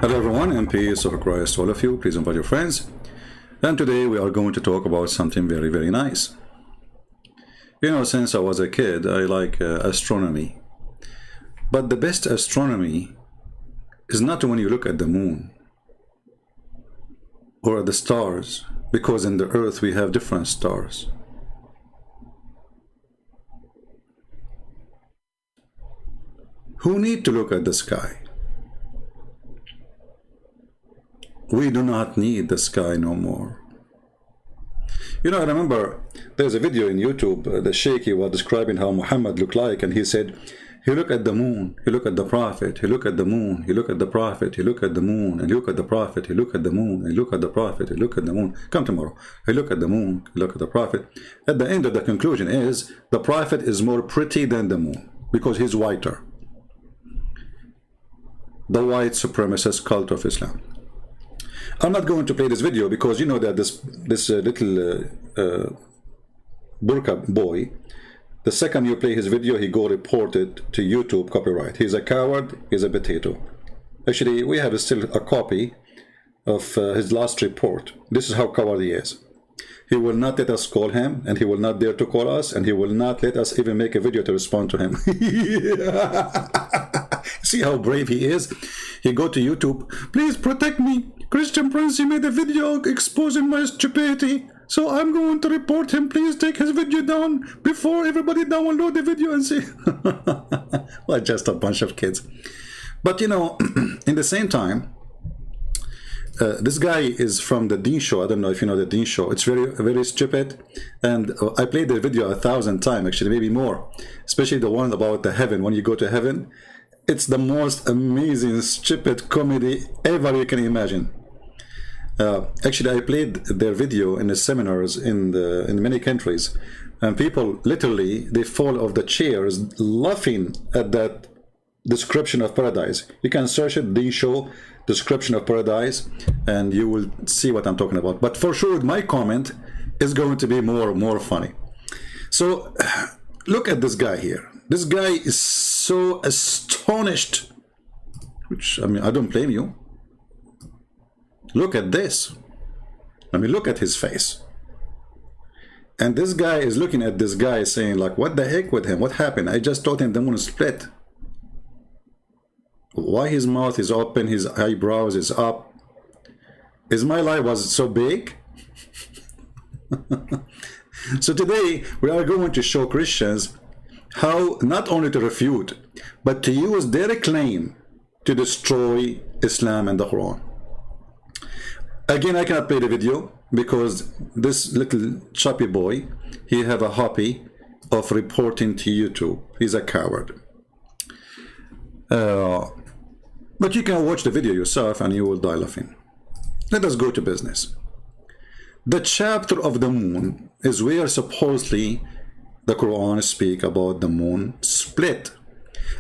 Hello everyone, and peace of Christ to all of you. Please invite your friends. And today we are going to talk about something very, very nice. You know, since I was a kid, I like astronomy. But the best astronomy is not when you look at the moon or at the stars, because in the earth we have different stars. Who need to look at the sky? We do not need the sky no more. You know, I remember there's a video in YouTube, the Sheikh was describing how Muhammad looked like, and he said, he looked at the moon, he looked at the prophet, he looked at the moon, he looked at the prophet, he looked at the moon, and he looked at the prophet, he looked at the moon, he looked at the prophet, he looked at the moon. Come tomorrow. He looked at the moon, he looked at the prophet. At the end of the conclusion is, the prophet is more pretty than the moon, because he's whiter. The white supremacist cult of Islam. I'm not going to play this video because you know that this little burqa boy, the second you play his video, he go reported to YouTube copyright. He's a coward, he's a potato. Actually, we have still a copy of his last report. This is how coward he is. He will not let us call him, and he will not dare to call us, and he will not let us even make a video to respond to him. See how brave he is? He go to YouTube, please protect me. Christian Prince, he made a video exposing my stupidity, so I'm going to report him. Please take his video down before everybody download the video and see. Well, just a bunch of kids. But you know, in the same time, this guy is from the Deen show. I don't know if you know the Deen show. It's very, very stupid. And I played the video 1,000 times, actually, maybe more. Especially the one about the heaven. When you go to heaven, it's the most amazing, stupid comedy ever you can imagine. Actually, I played their video in the seminars in many countries. And people, literally, they fall off the chairs laughing at that description of paradise. You can search it, Deen show, description of paradise, and you will see what I'm talking about. But for sure, my comment is going to be more funny. So look at this guy here. This guy is so astonished, which, I mean, I don't blame you. Look at this. I mean, look at his face. And this guy is looking at this guy saying like, what the heck with him? What happened? I just told him the moon split. Why his mouth is open, his eyebrows is up? Is my life was so big? So today we are going to show Christians how not only to refute, but to use their claim to destroy Islam and the Quran. Again, I cannot play the video because this little choppy boy, he have a hobby of reporting to YouTube. He's a coward. But you can watch the video yourself and you will die laughing. Let us go to business. The chapter of the moon is where supposedly the Quran speak about the moon split.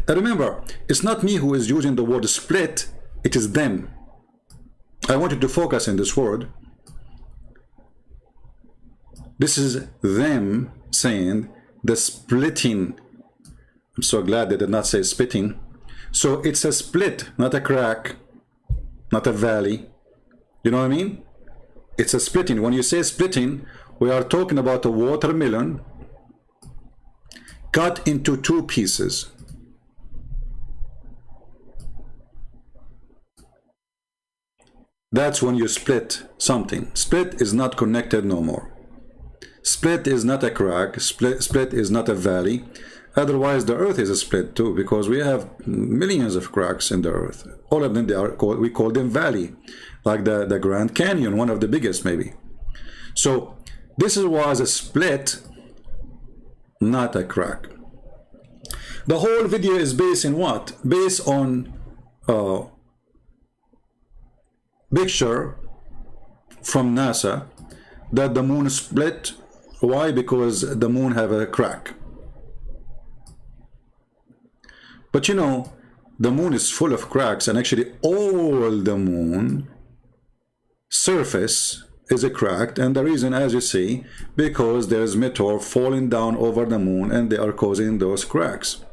And remember, it's not me who is using the word split, it is them. I want you to focus in this word. This is them saying the splitting. I'm so glad they did not say spitting. So it's a split, not a crack, not a valley. You know what I mean? It's a splitting. When you say splitting, we are talking about a watermelon cut into two pieces. That's when you split something. Split is not connected no more. Split is not a crack. Split is not a valley. Otherwise, the earth is a split too, because we have millions of cracks in the earth. All of them, they are called, we call them valley, like the Grand Canyon, one of the biggest maybe. So this was a split, not a crack. The whole video is based in what? Based on picture from NASA that the moon split. Why? Because the moon have a crack. But you know, the moon is full of cracks, and actually all the moon surface is a cracked, and the reason, as you see, because there's meteor falling down over the moon and they are causing those cracks.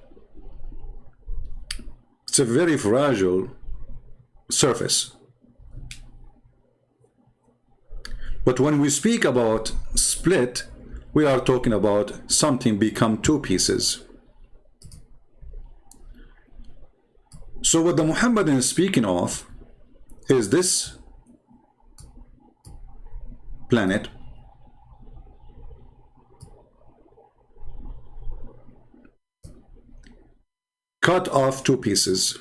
It's a very fragile surface. But when we speak about split, we are talking about something become two pieces. So what the Muhammadan is speaking of is this planet cut off two pieces.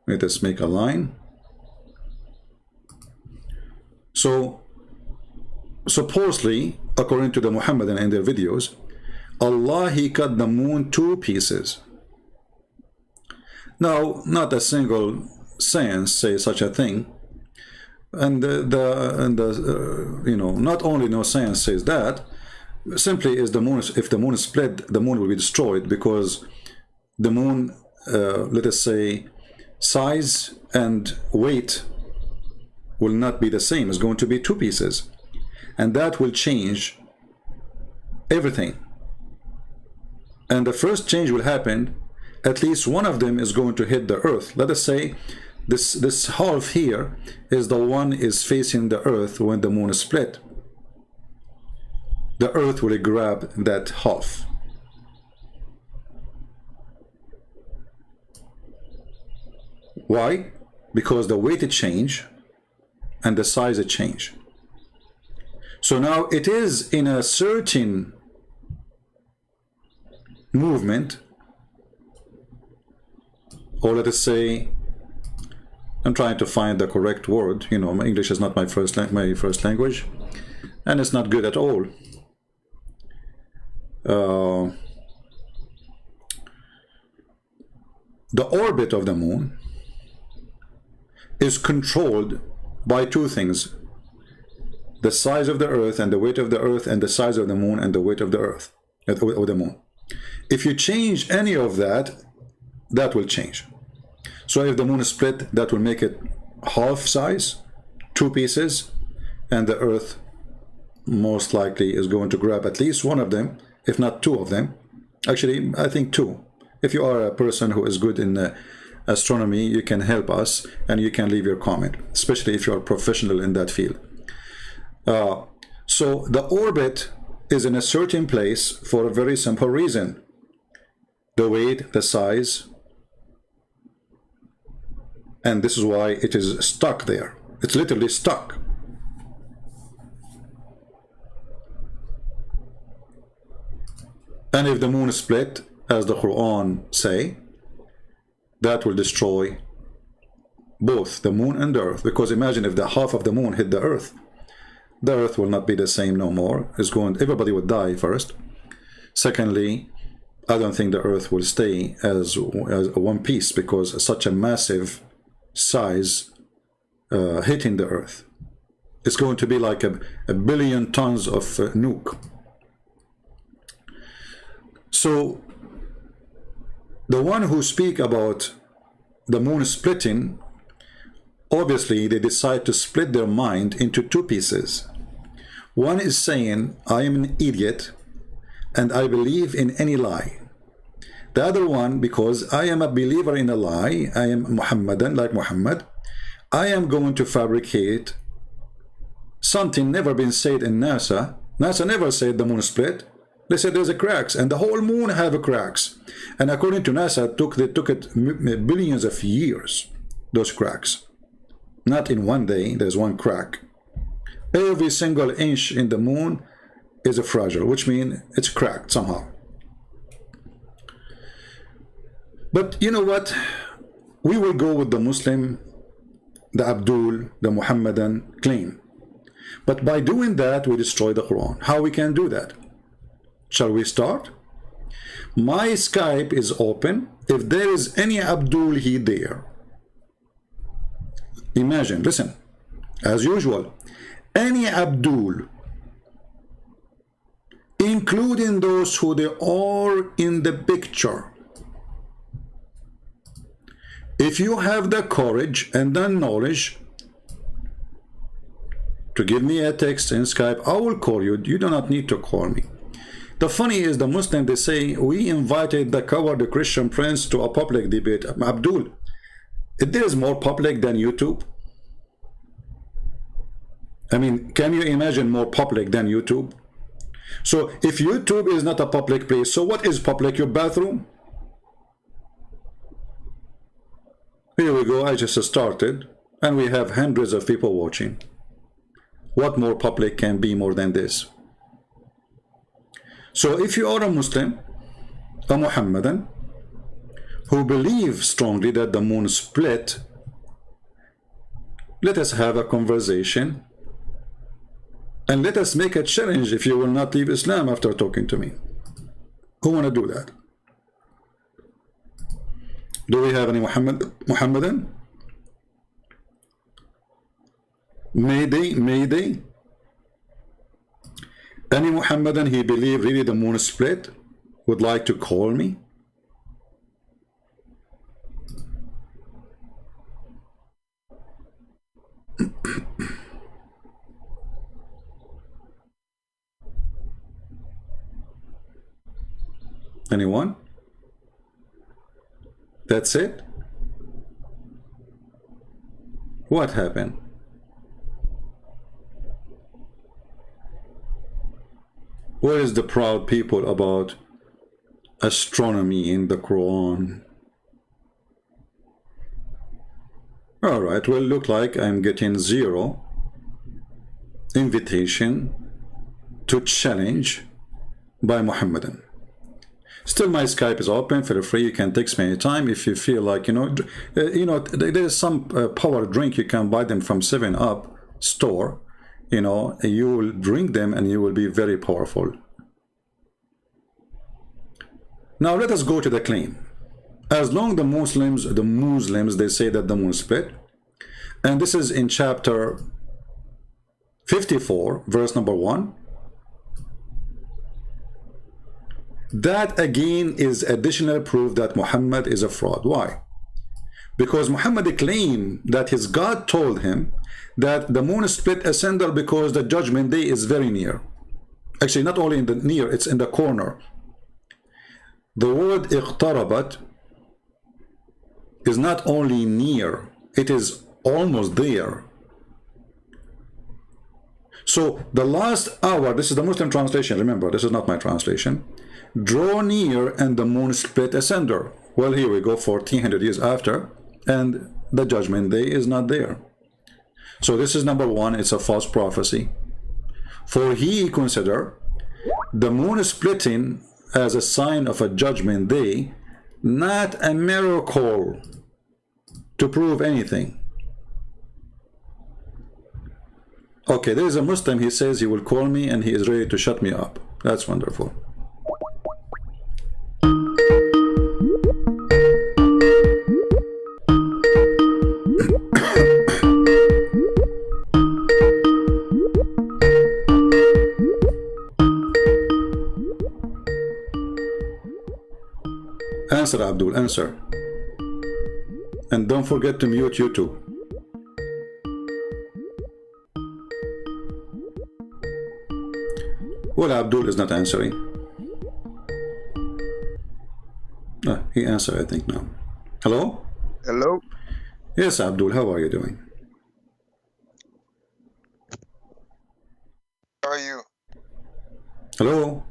Let us make a line. So supposedly, according to the Muhammadan and their videos, Allah, he cut the moon two pieces. Now, not a single science says such a thing, and you know, not only no science says that, simply is the moon. If the moon is split, the moon will be destroyed, because the moon, let us say, size and weight will not be the same. It's going to be two pieces, and that will change everything. And the first change will happen, at least one of them is going to hit the earth. Let us say this half here is the one is facing the earth. When the moon is split, the earth will grab that half. Why? Because the weight change and the size change. So now it is in a certain movement, or let us say, I'm trying to find the correct word. You know, my English is not my first language, and it's not good at all. The orbit of the moon is controlled by two things: the size of the earth and the weight of the earth, and the size of the moon and the weight of the earth, or the moon. If you change any of that, that will change. So if the moon is split, that will make it half size, two pieces, and the earth most likely is going to grab at least one of them, if not two of them. Actually, I think two. If you are a person who is good in astronomy, you can help us and you can leave your comment, especially if you are professional in that field. So the orbit is in a certain place for a very simple reason: the weight, the size, and this is why it is stuck there. It's literally stuck. And if the moon is split, as the Quran say, that will destroy both the moon and the earth. Because imagine if the half of the moon hit the earth will not be the same no more. Everybody would die first. Secondly, I don't think the earth will stay as one piece, because such a massive size hitting the earth, it's going to be like a billion tons of nuke. So the one who speak about the moon splitting, obviously they decide to split their mind into two pieces. One is saying, I am an idiot and I believe in any lie. The other one, because I am a believer in a lie, I am Muhammadan, like Muhammad, I am going to fabricate something never been said in NASA. NASA never said the moon split. They said there's a cracks, and the whole moon have a cracks. And according to NASA, they took it billions of years, those cracks. Not in one day, there's one crack. Every single inch in the moon is a fragile, which means it's cracked somehow. But you know what? We will go with the Muslim, the Abdul, the Muhammadan claim. But by doing that, we destroy the Quran. How we can do that? Shall we start? My Skype is open. If there is any Abdul he there, imagine, listen, as usual, any Abdul, including those who they are in the picture, if you have the courage and the knowledge to give me a text in Skype, I will call you. You do not need to call me. The funny is the Muslim, they say, we invited the coward Christian prince to a public debate. Abdul, there is more public than YouTube. I mean, can you imagine more public than YouTube? So if YouTube is not a public place, so what is public? Your bathroom? Here we go, I just started, and we have hundreds of people watching. What more public can be more than this? So if you are a Muslim, a Muhammadan, who believes strongly that the moon split, let us have a conversation, and let us make a challenge if you will not leave Islam after talking to me. Who want to do that? Do we have any Muhammadan? Mayday? Any Muhammadan he believe really the moon split would like to call me? Anyone? That's it? What happened? Where is the proud people about astronomy in the Quran? All right, well, look like I'm getting 0 invitation to challenge by Muhammadan. Still, my Skype is open. Feel free. You can text me anytime if you feel like, there's some power drink you can buy them from 7-Up store. You will drink them and you will be very powerful. Now let us go to the claim. As long the Muslims, they say that the moon split, and this is in chapter 54, verse number 1. That again is additional proof that Muhammad is a fraud. Why? Because Muhammad claimed that his God told him that the moon split asunder because the judgment day is very near. Actually, not only in the near, it's in the corner. The word iqtarabat is not only near, it is almost there. So the last hour, this is the Muslim translation, remember, this is not my translation. Draw near and the moon split asunder. Well, here we go, 1400 years after, and the judgment day is not there. So this is number 1, it's a false prophecy. For he consider the moon splitting as a sign of a judgment day, not a miracle to prove anything. Okay, there is a Muslim, he says he will call me and he is ready to shut me up. That's wonderful. Answer, Abdul, answer. And don't forget to mute YouTube. Well, Abdul is not answering. He answered, I think, now. Hello? Hello? Yes, Abdul, how are you doing? How are you? Hello?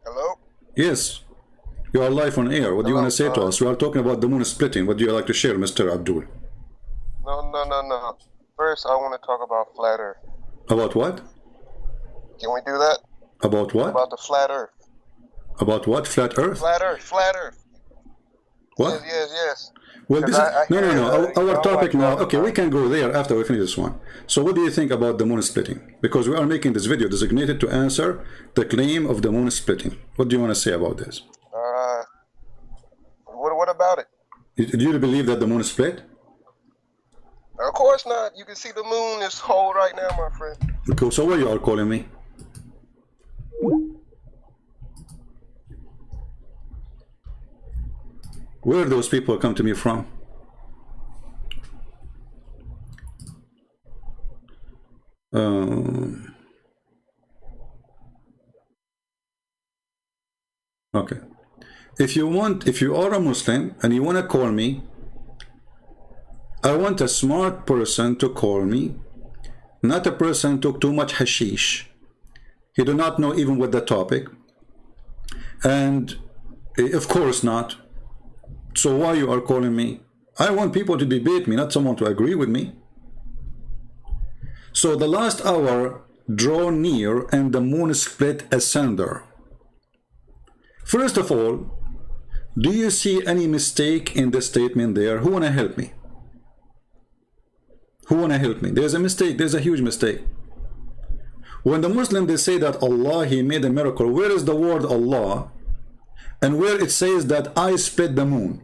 Hello? Yes. You are live on air. What do you want to say to us? We are talking about the moon splitting. What do you like to share, Mr. Abdul? No. First, I want to talk about flat earth. About what? Can we do that? About what? About the flat earth. About what? Flat earth? Flat earth. What? Yes. Well, this is... No. Our topic now... Okay, we can. can go there after we finish this one. So what do you think about the moon splitting? Because we are making this video designated to answer the claim of the moon splitting. What do you want to say about this? What about it? Do you believe that the moon split? Of course not. You can see the moon is whole right now, my friend. Okay, so what you are calling me? Where those people come to me from? Okay. If you are a Muslim and you want to call me, I want a smart person to call me, not a person who took too much hashish. He do not know even what the topic. And of course not. So why you are calling me? I want people to debate me, not someone to agree with me. So the last hour draw near and the moon split asunder. First of all, do you see any mistake in the statement there? Who wanna help me? Who wanna help me? There's a mistake, there's a huge mistake. When the Muslim they say that Allah, he made a miracle, where is the word Allah? And where it says that I split the moon?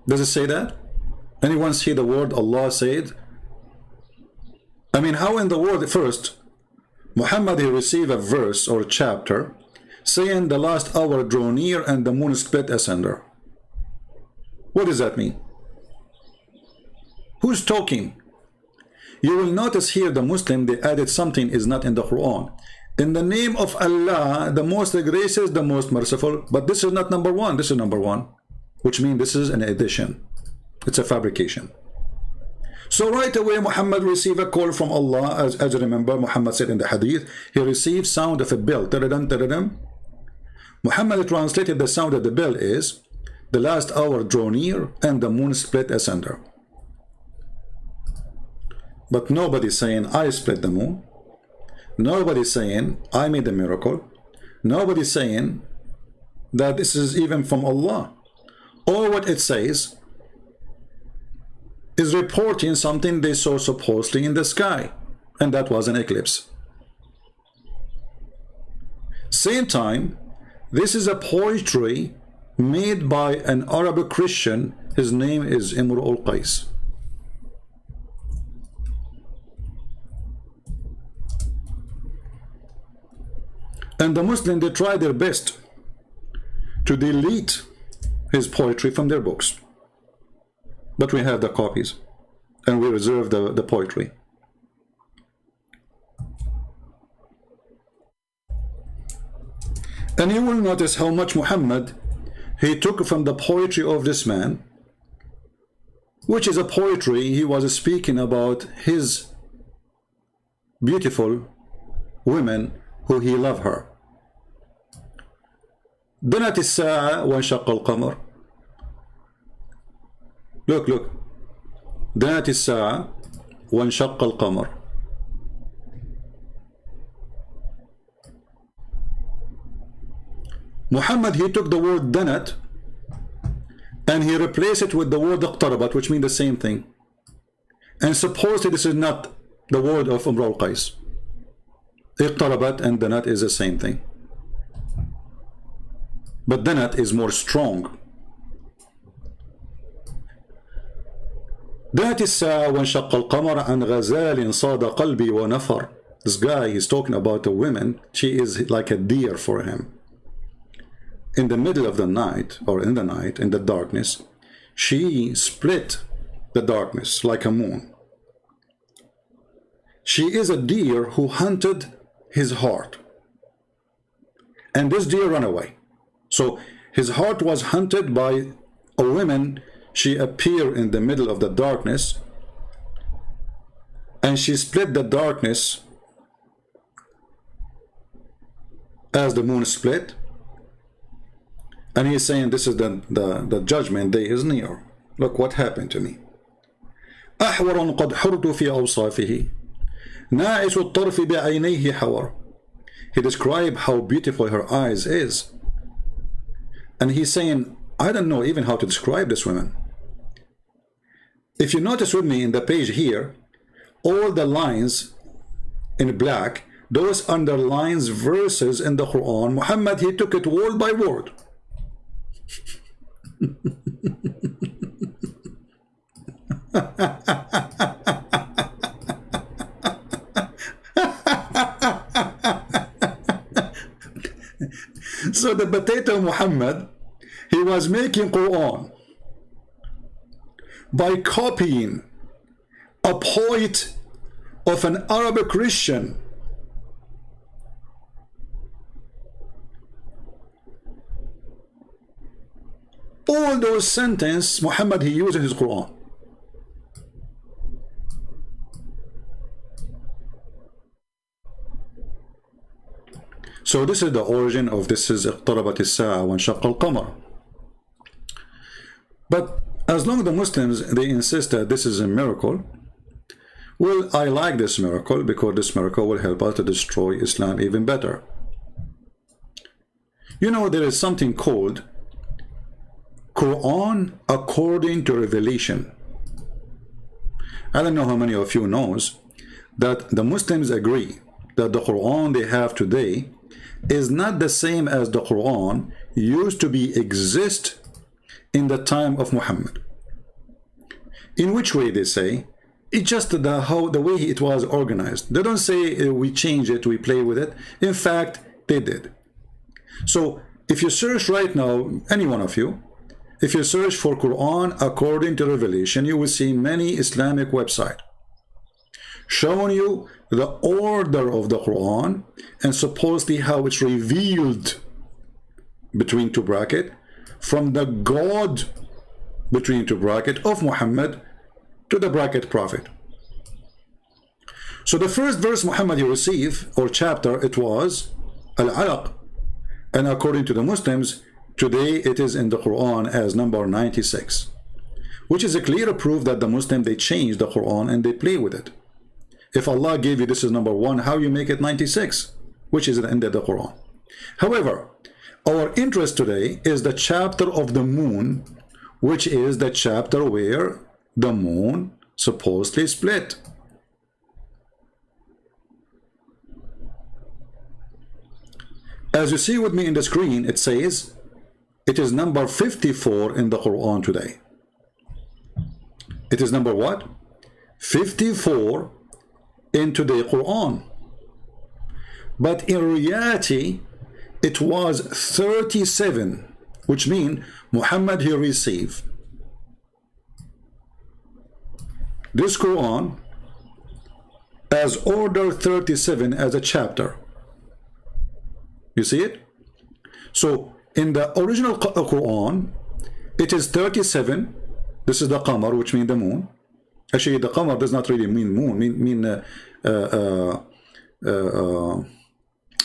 Does it say that? Anyone see the word Allah said? I mean, how in the world? First, Muhammad, he received a verse or chapter saying the last hour drew near and the moon split asunder. What does that mean? Who's talking? You will notice here the Muslim, they added something is not in the Quran. In the name of Allah, the most gracious, the most merciful, but this is not number one, this is number one, which means this is an addition. It's a fabrication. So right away Muhammad received a call from Allah, as you remember, Muhammad said in the hadith, he received sound of a bell. Muhammad translated the sound of the bell is, the last hour drew near and the moon split asunder. But nobody's saying I split the moon. Nobody's saying I made a miracle. Nobody's saying that this is even from Allah. All what it says is reporting something they saw supposedly in the sky, and that was an eclipse. Same time, this is a poetry made by an Arabic Christian. His name is Imru al-Qais. And the Muslims, they try their best to delete his poetry from their books. But we have the copies, and we reserve the poetry. And you will notice how much Muhammad, he took from the poetry of this man, which is a poetry, he was speaking about his beautiful women who he loved her. دنت الساعة وانشق القمر. Look. دنت الساعة وانشق القمر. Muhammad, he took the word danat and he replaced it with the word اقتربت, which means the same thing. And supposedly this is not the word of Imru al-Qais. اقتربت and danat is the same thing. But danat is more strong. دنت الساعة وانشق القمر عن غزال صاد قلبي ونفر. This guy is talking about a woman. She is like a deer for him. In the middle of the night, or in the night, in the darkness, she split the darkness like a moon. She is a deer who hunted his heart. And this deer ran away. So his heart was hunted by a woman. She appeared in the middle of the darkness and she split the darkness as the moon split. And he's saying this is the judgment day is near. Look what happened to me. أحور قد حرت في أوصافه ناعس الطرف بعينيه حور. He described how beautiful her eyes is. And he's saying, I don't know even how to describe this woman. If you notice with me in the page here, all the lines in black, those underlines verses in the Quran. Muhammad, he took it word by word. So the potato Muhammad, he was making Quran by copying a poet of an Arabic Christian all those sentences Muhammad he used in his Quran. So this is the origin of this is اقتربت الساعة وانشق القمر. But as long as the Muslims they insist that this is a miracle, well, I like this miracle because this miracle will help us to destroy Islam even better. You know, there is something called Quran according to revelation. I don't know how many of you knows that the Muslims agree that the Quran they have today is not the same as the Quran used to be exist in the time of Muhammad. In which way they say? It's just the way it was organized. They don't say we change it, we play with it. In fact, they did. So if you search right now, any one of you, if you search for Quran according to revelation, you will see many Islamic websites showing you the order of the Quran and supposedly how it's revealed between two brackets from the God between two brackets of Muhammad to the bracket prophet. So the first verse Muhammad he received or chapter it was Al-Alaq, and according to the Muslims today it is in the Quran as number 96, which is a clear proof that the Muslim they change the Quran and they play with it. If Allah gave you this is number 1, how you make it 96, which is the end of the Quran. However, our interest today is the chapter of the moon, which is the chapter where the moon supposedly split. As you see with me in the screen, it says it is number 54 in the Quran today. It is number what? 54 in the Quran. But in reality, it was 37, which means Muhammad he received this Quran as order 37 as a chapter. You see it? So in the original Quran, it is 37. This is the Qamar, which means the moon. Actually, the Qamar does not really mean moon.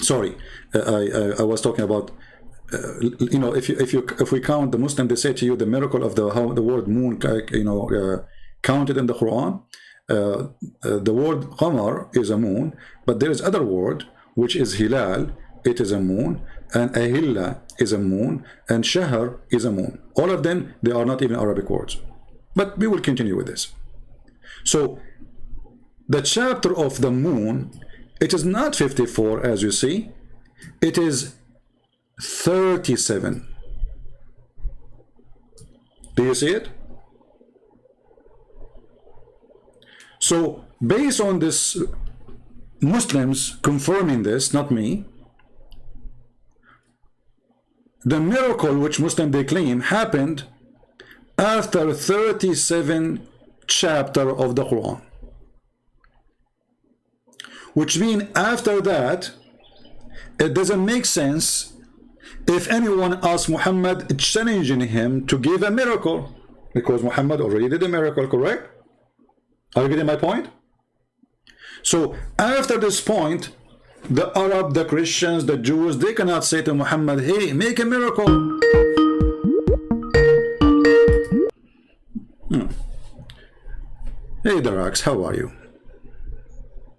Sorry, I was talking about. You know, if we count the Muslim, they say to you the miracle of how the word moon, counted in the Quran. The word Qamar is a moon, but there is other word which is Hilal. It is a moon, and Ahilla is a moon, and Shahr is a moon. All of them, they are not even Arabic words. But we will continue with this. So the chapter of the moon, it is not 54 as you see, it is 37. Do you see it? So based on this, Muslims confirming this, not me, the miracle which Muslims they claim happened after 37 chapter of the Quran, which means after that it doesn't make sense if anyone asks Muhammad challenging him to give a miracle, because Muhammad already did a miracle, correct? Are you getting my point? So after this point, the Arab, the Christians, the Jews, they cannot say to Muhammad, hey, make a miracle. Hey Darax, how are you?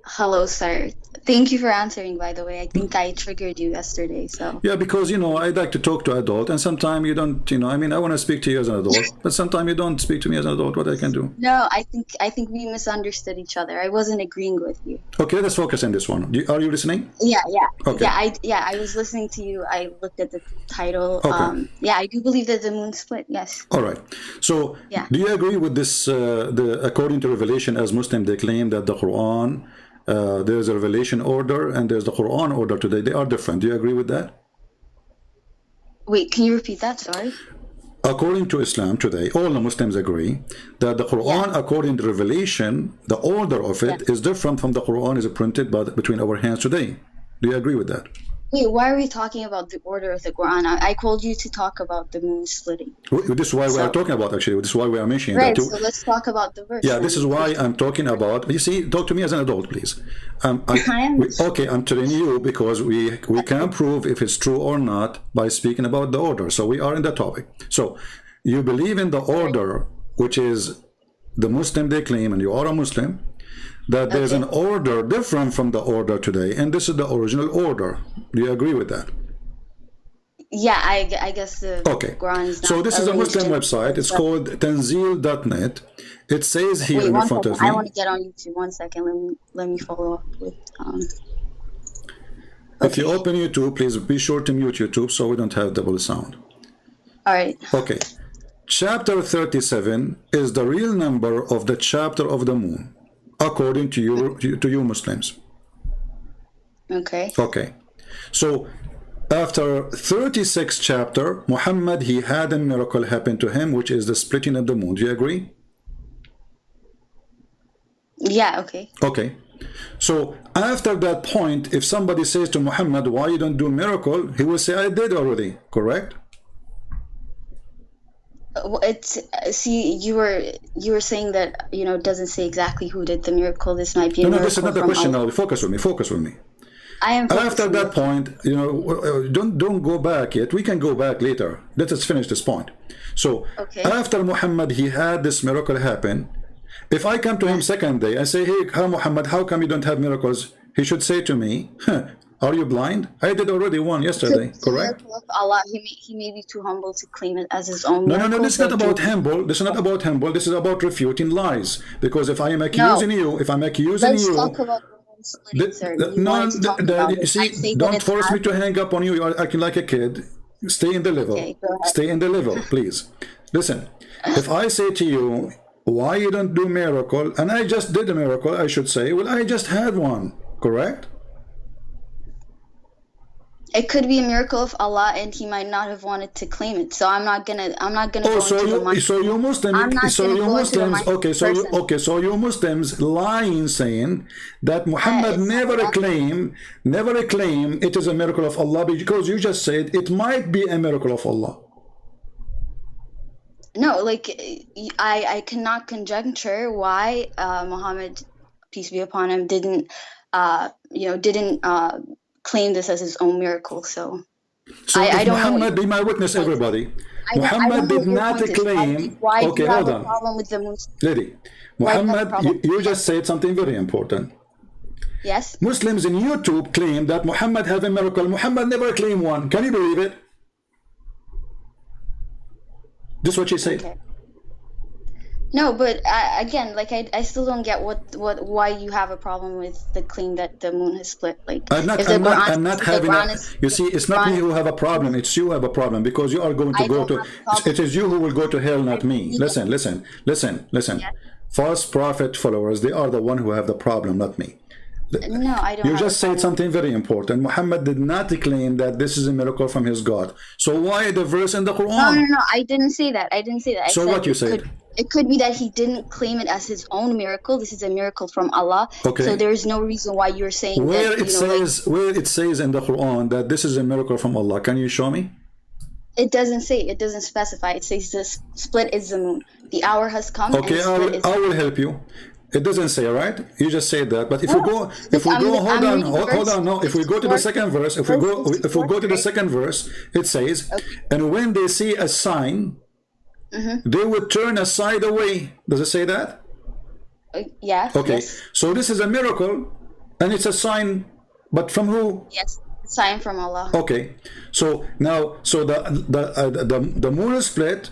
Hello, sir. Thank you for answering, by the way. I think I triggered you yesterday, so. Yeah, because, I'd like to talk to adult, and sometimes you don't, I mean, I want to speak to you as an adult, but sometimes you don't speak to me as an adult. What I can do? No, I think we misunderstood each other. I wasn't agreeing with you. Okay, let's focus on this one. Are you listening? Yeah. Okay. I was listening to you. I looked at the title. Okay. I do believe that the moon split, yes. All right. So, do you agree with this, according to Revelation, as Muslims, they claim that the Quran, there's a revelation order and there's the Quran order today. They are different. Do you agree with that? Wait, can you repeat that? Sorry. According to Islam today, all the Muslims agree that the Quran, according to revelation, the order of it is different from the Quran is printed between our hands today. Do you agree with that? Wait, why are we talking about the order of the Quran? I called you to talk about the moon splitting. This is why we are talking about, actually. This is why we are mentioning Right, that too. so let's talk about the verse. Yeah, this is why I'm talking about. You see, talk to me as an adult, please. Okay, I'm telling you because we can prove if it's true or not by speaking about the order. So we are in the topic. So you believe in the order, which is the Muslim they claim, and you are a Muslim, that there's an order different from the order today, and this is the original order. Do you agree with that? Yeah, I guess the Quran is not. So this is a Muslim website. It's called tanzil.net. It says here in front of me. I want to get on YouTube. 1 second. Let me follow up with. If you open YouTube, please be sure to mute YouTube so we don't have double sound. All right. Okay. Chapter 37 is the real number of the chapter of the moon, according to you Muslims. Okay. Okay. So after 36 chapter, Muhammad, he had a miracle happen to him, which is the splitting of the moon. Do you agree? Yeah, okay. Okay. So after that point, if somebody says to Muhammad, why you don't do miracle, he will say, I did already, correct? It's see, you were saying that, you know, it doesn't say exactly who did the miracle. This might be a miracle. No, this is not the question now. Focus with me. Focus with me. I am. After that point, you know, don't go back yet. We can go back later. Let us finish this point. So after Muhammad, he had this miracle happen. If I come to him second day, I say, hey, Muhammad, how come you don't have miracles? He should say to me, are you blind? I did already one yesterday, correct? Allah, he may be too humble to claim it as his own miracle. No, this is not about humble. This is not about humble. This is about refuting lies. Because if I am accusing you, if I'm accusing you, talk about you see, don't force me to hang up on you. You are acting like a kid. Stay in the level. Stay in the level, please. Listen, if I say to you, why you don't do miracle, and I just did a miracle, I should say, well, I just had one, correct? It could be a miracle of Allah, and he might not have wanted to claim it. So I'm not gonna. Oh, so you Muslims lying, saying that Muhammad never claim it is a miracle of Allah because you just said it might be a miracle of Allah. No, like I cannot conjecture why Muhammad, peace be upon him, didn't claim this as his own miracle. So I don't Muhammad know. Be my witness, everybody. Muhammad did not claim. Okay, hold on. Lady, Muhammad, you just said something very important. Yes. Muslims in YouTube claim that Muhammad have a miracle. Muhammad never claimed one. Can you believe it? This is what she said. Okay. No, but again, like I still don't get why you have a problem with the claim that the moon has split. Like I'm not having you see, it's not me who have a problem, it's you who have a problem, because you are going to go to it is you who will go to hell, not me. Listen. False prophet followers, they are the one who have the problem, not me. No, I don't. You just said something very important. Muhammad did not claim that this is a miracle from his God. So why the verse in the Quran? No, I didn't say that. So what you said? It could be that he didn't claim it as his own miracle. This is a miracle from Allah. Okay. So there is no reason why you're saying where it says in the Quran that this is a miracle from Allah. Can you show me? It doesn't say. It doesn't specify. It says the split is the moon. The hour has come. Okay, I will help you. It doesn't say, right? You just said that. But if we go, hold on. No, if we go to the second verse, if we go to the second verse, it says, and when they see a sign, they would turn aside away. Does it say that? Yeah. Okay. Yes. So this is a miracle, and it's a sign, but from who? Yes, sign from Allah. Okay. So now, the moon is split.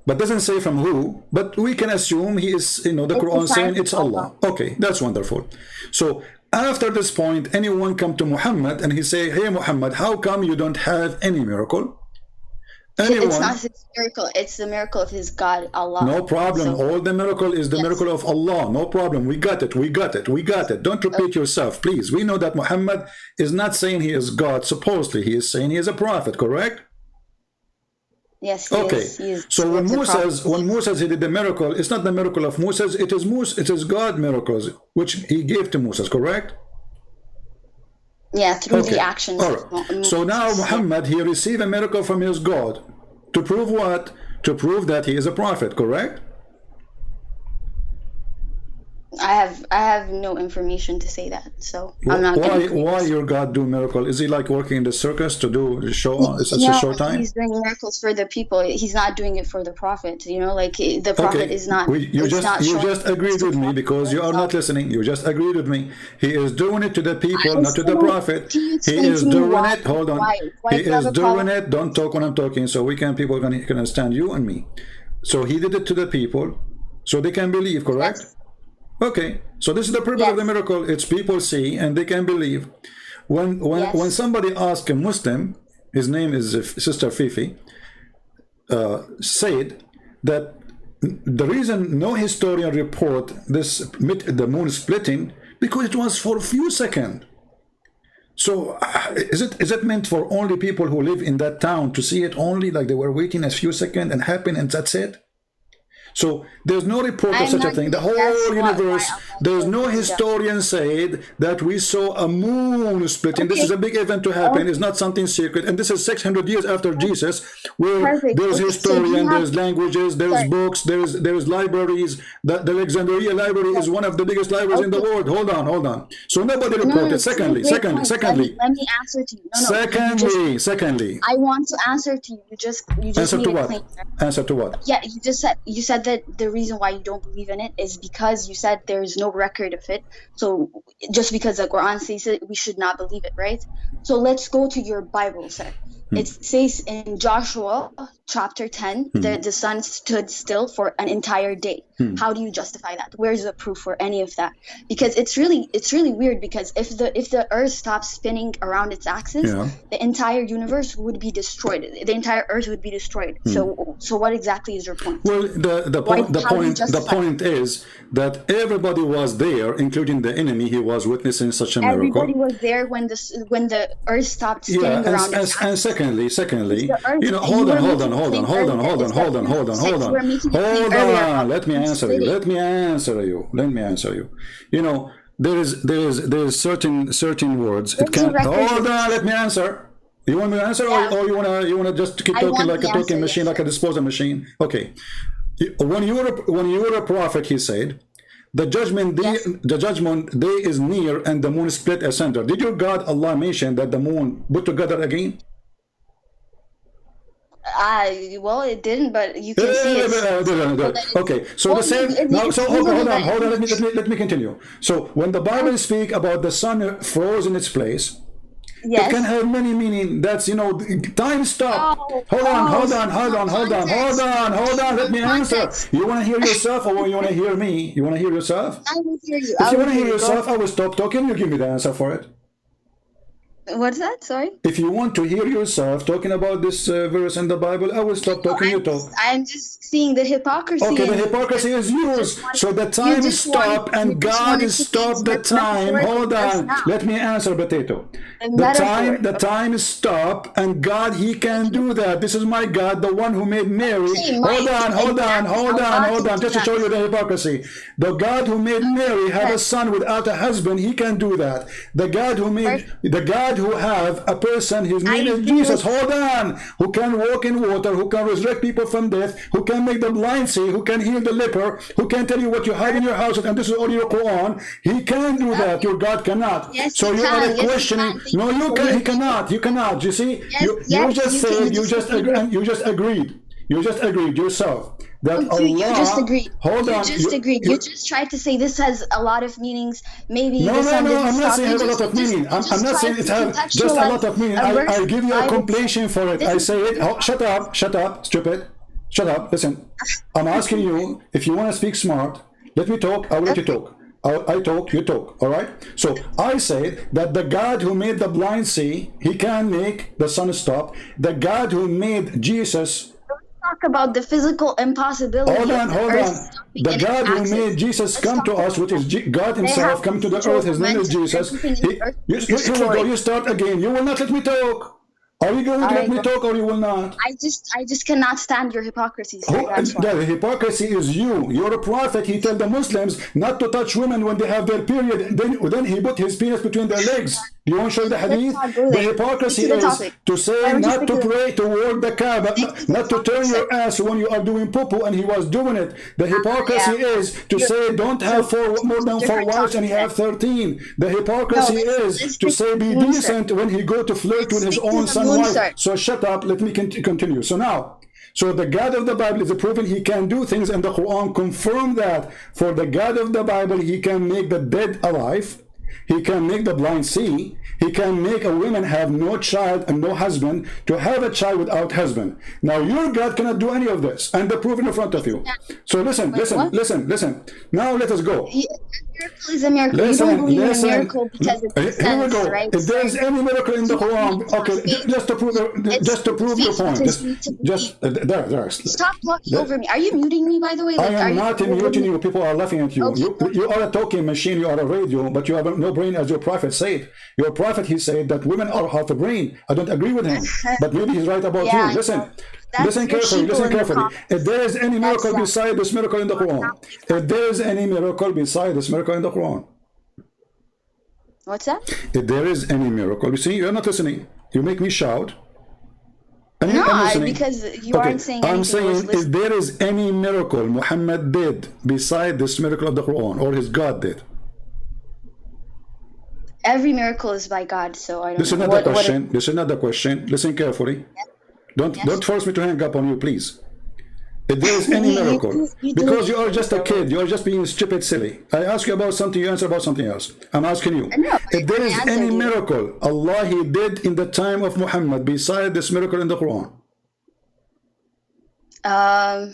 But doesn't say from who, but we can assume he is, the Quran saying it's Allah. Okay, that's wonderful. So after this point, anyone come to Muhammad and he say, hey Muhammad, how come you don't have any miracle? It's not his miracle, it's the miracle of his God, Allah. No problem. All the miracle is the miracle of Allah. No problem. We got it. Don't repeat yourself, please. We know that Muhammad is not saying he is God. Supposedly, he is saying he is a prophet, correct? Yes, he is. So when Moses he did the miracle, it's not the miracle of Moses, it is God miracles which he gave to Moses, correct? Yeah, through the actions. All right. So now Muhammad, he received a miracle from his God to prove what? To prove that he is a prophet, correct? I have no information to say that, so I'm not. Why your God do miracle? Is he like working in the circus to do show? It's such a short time. He's doing miracles for the people. He's not doing it for the prophet. You know, like the prophet is not. You just agreed with me because you are not listening. You just agreed with me. He is doing it to the people, not to the prophet. He is doing it. Hold on. He is doing it. Don't talk when I'm talking, so people can understand you and me. So he did it to the people, so they can believe. Correct? Yes. Okay, so this is the purpose of the miracle. It's people see and they can believe. When somebody asks a Muslim, his name is Sister Fifi, said that the reason no historian report the moon splitting because it was for a few seconds. So is it meant for only people who live in that town to see it only, like they were waiting a few seconds and happen and that's it? So there's no report of such a thing. The whole universe, there's no historian said that we saw a moon splitting. This is a big event to happen. It's not something secret. And this is 600 years after Jesus, where there's historian, there's languages, there's books, there's libraries. The Alexandria Library is one of the biggest libraries in the world.Hold on. So nobody reported. Secondly. Let me answer to you. Secondly. I want to answer to you. You just answer made to a what? claim. Answer to what? Yeah, you said that the reason why you don't believe in it is because you said there's no record of it. So just because the Quran says it, we should not believe it, right? So let's go to your Bible, sir. It says in Joshua chapter 10 that the sun stood still for an entire day. How do you justify that? Where's the proof for any of that? Because it's really weird, because if the earth stops spinning around its axis, the entire universe would be destroyed. The entire earth would be destroyed. So what exactly is your point? Well, the point is that everybody was there, including the enemy. He was witnessing such a miracle. Everybody was there when the earth stopped spinning around its axis. And secondly, you know, hold on. Let me answer you. You know, there is certain words. It can't. Hold on. Let me answer. You want me to answer, or you wanna just keep talking like a talking machine, like a disposal machine? Okay. When you were a prophet, he said, the judgment day is near, and the moon split asunder. Did your God Allah mention that the moon put together again? Well, it didn't, but you can see it. Okay, so the same. Now, so hold on. Let me continue. So when the Bible speak about the sun froze in its place, it can have many meaning. That's, you know, time stop. Hold on. Let me answer. You want to hear yourself, or you want to hear me? You want to hear yourself? I will hear you. If you want to hear yourself, I will stop talking. You give me the answer for it. What's that? Sorry? If you want to hear yourself talking about this verse in the Bible, I will stop talking. You talk. I'm just seeing the hypocrisy. Okay, the hypocrisy is yours. So the time is stopped, and God is stopped the time. Hold on. Let me answer, Potato. The time is stopped, and God, He can do that. This is my God, the one who made Mary. Hold on. Just to show you the hypocrisy. The God who made Mary have a son without a husband, He can do that. The God who have a person, his name is Jesus, hold on, who can walk in water, who can resurrect people from death, who can make the blind see, who can heal the leper, who can tell you what you have in your house, and this is all your Quran. He can do that. Your God cannot. Yes, so you are questioning. No, you can. He cannot. You cannot. You see, you just agreed yourself. You just agreed. Hold on. You just tried to say this has a lot of meanings. Maybe no. I'm not saying it has a lot of meaning. I'm not saying it has just a lot of meaning. I'll give you a completion for it. I say it. Oh, shut up, stupid. Shut up. Listen. I'm asking you, if you want to speak smart, let me talk. I will let you talk. I talk, you talk. All right. So I say that the God who made the blind see, He can make the sun stop. The God who made Jesus. Talk about the physical impossibility. Hold on. The God who made Jesus come to us, which is God Himself, come to the earth. His name is Jesus. You start again. You will not let me talk. Are you going to let me talk, or you will not? I just cannot stand your hypocrisy. The hypocrisy is you. You're a prophet. He told the Muslims not to touch women when they have their period. Then He put His penis between their legs. Do you want to show the hadith? not go The there. hypocrisy Stick to the is topic. to say Why don't you not stick to to the- pray toward the Kaaba, not to turn your ass when you are doing poo-poo, and he was doing it. The hypocrisy is to say don't have more than 4 wives and he have 13. The hypocrisy is to say be decent when he go to flirt with his own son wife. So shut up, let me continue. So now, so the God of the Bible is proven he can do things, and the Quran confirm that for the God of the Bible, he can make the dead alive, he can make the blind see, he can make a woman have no child and no husband to have a child without husband. Now your God cannot do any of this, and the proof in front of you. So listen. Now let us go. Miracle is a miracle. You don't believe in a miracle because it makes Here we sense, go. right? If there is any miracle in the Quran, okay, just to prove your point. There. Stop talking over me. Are you muting me, by the way? I am not muting you. People are laughing at you. Okay. You are a talking machine. You are a radio, but you have no brain, as your prophet said. Your prophet, he said that women are half a brain. I don't agree with him, but maybe he's right about you. Listen carefully. If there is any miracle beside this miracle in the Quran, if there is any miracle beside this miracle in the Quran, what's that? if there is any miracle, you see, you're not listening. You make me shout. No, because you aren't saying anything. I'm saying if there is any miracle Muhammad did beside this miracle of the Quran, or his God did. Every miracle is by God, so I don't know. This is not the question. Listen carefully. Don't force me to hang up on you, please. If there is any miracle, because you are just a kid, you are just being stupid, silly. I ask you about something, you answer about something else. I'm asking you, if there is any miracle Allah he did in the time of Muhammad beside this miracle in the Quran. I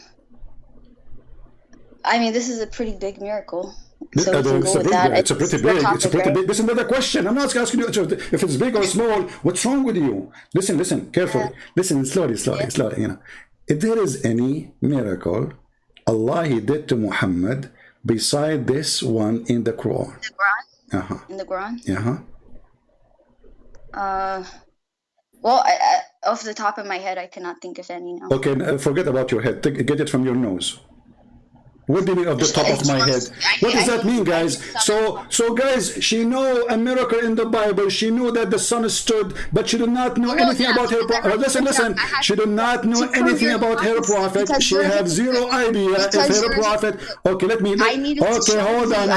mean, this is a pretty big miracle. So It's pretty big. This is not a question. I'm not asking you if it's big or small. What's wrong with you? Listen carefully. Listen slowly. You know, if there is any miracle Allah he did to Muhammad beside this one in the Quran. The Quran? In the Quran? Well, off the top of my head, I cannot think of any now. Okay, forget about your head. Get it from your nose. What do you mean off the top of my head? What does that mean, guys? So guys, she knew a miracle in the Bible. She knew that the sun stood, but she did not know anything about her prophet. Listen. She did not know anything about her prophet. She had zero idea if her prophet. Okay, Okay, hold on.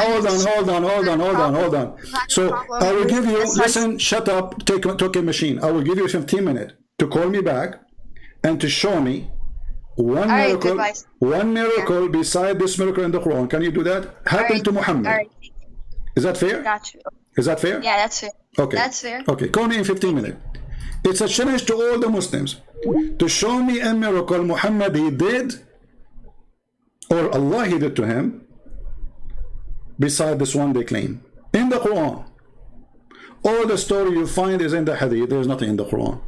So I will give you. Listen, shut up. Take a machine. I will give you 15 minutes to call me back and to show me one miracle beside this miracle in the Quran. Can you do that? Happened to Muhammad. Is that fair? Got you. Is that fair? Yeah, that's fair. Okay. That's fair. Okay, call me in 15 minutes. It's a challenge to all the Muslims to show me a miracle Muhammad he did, or Allah he did to him, beside this one they claim. In the Quran. All the story you find is in the Hadith. There is nothing in the Quran.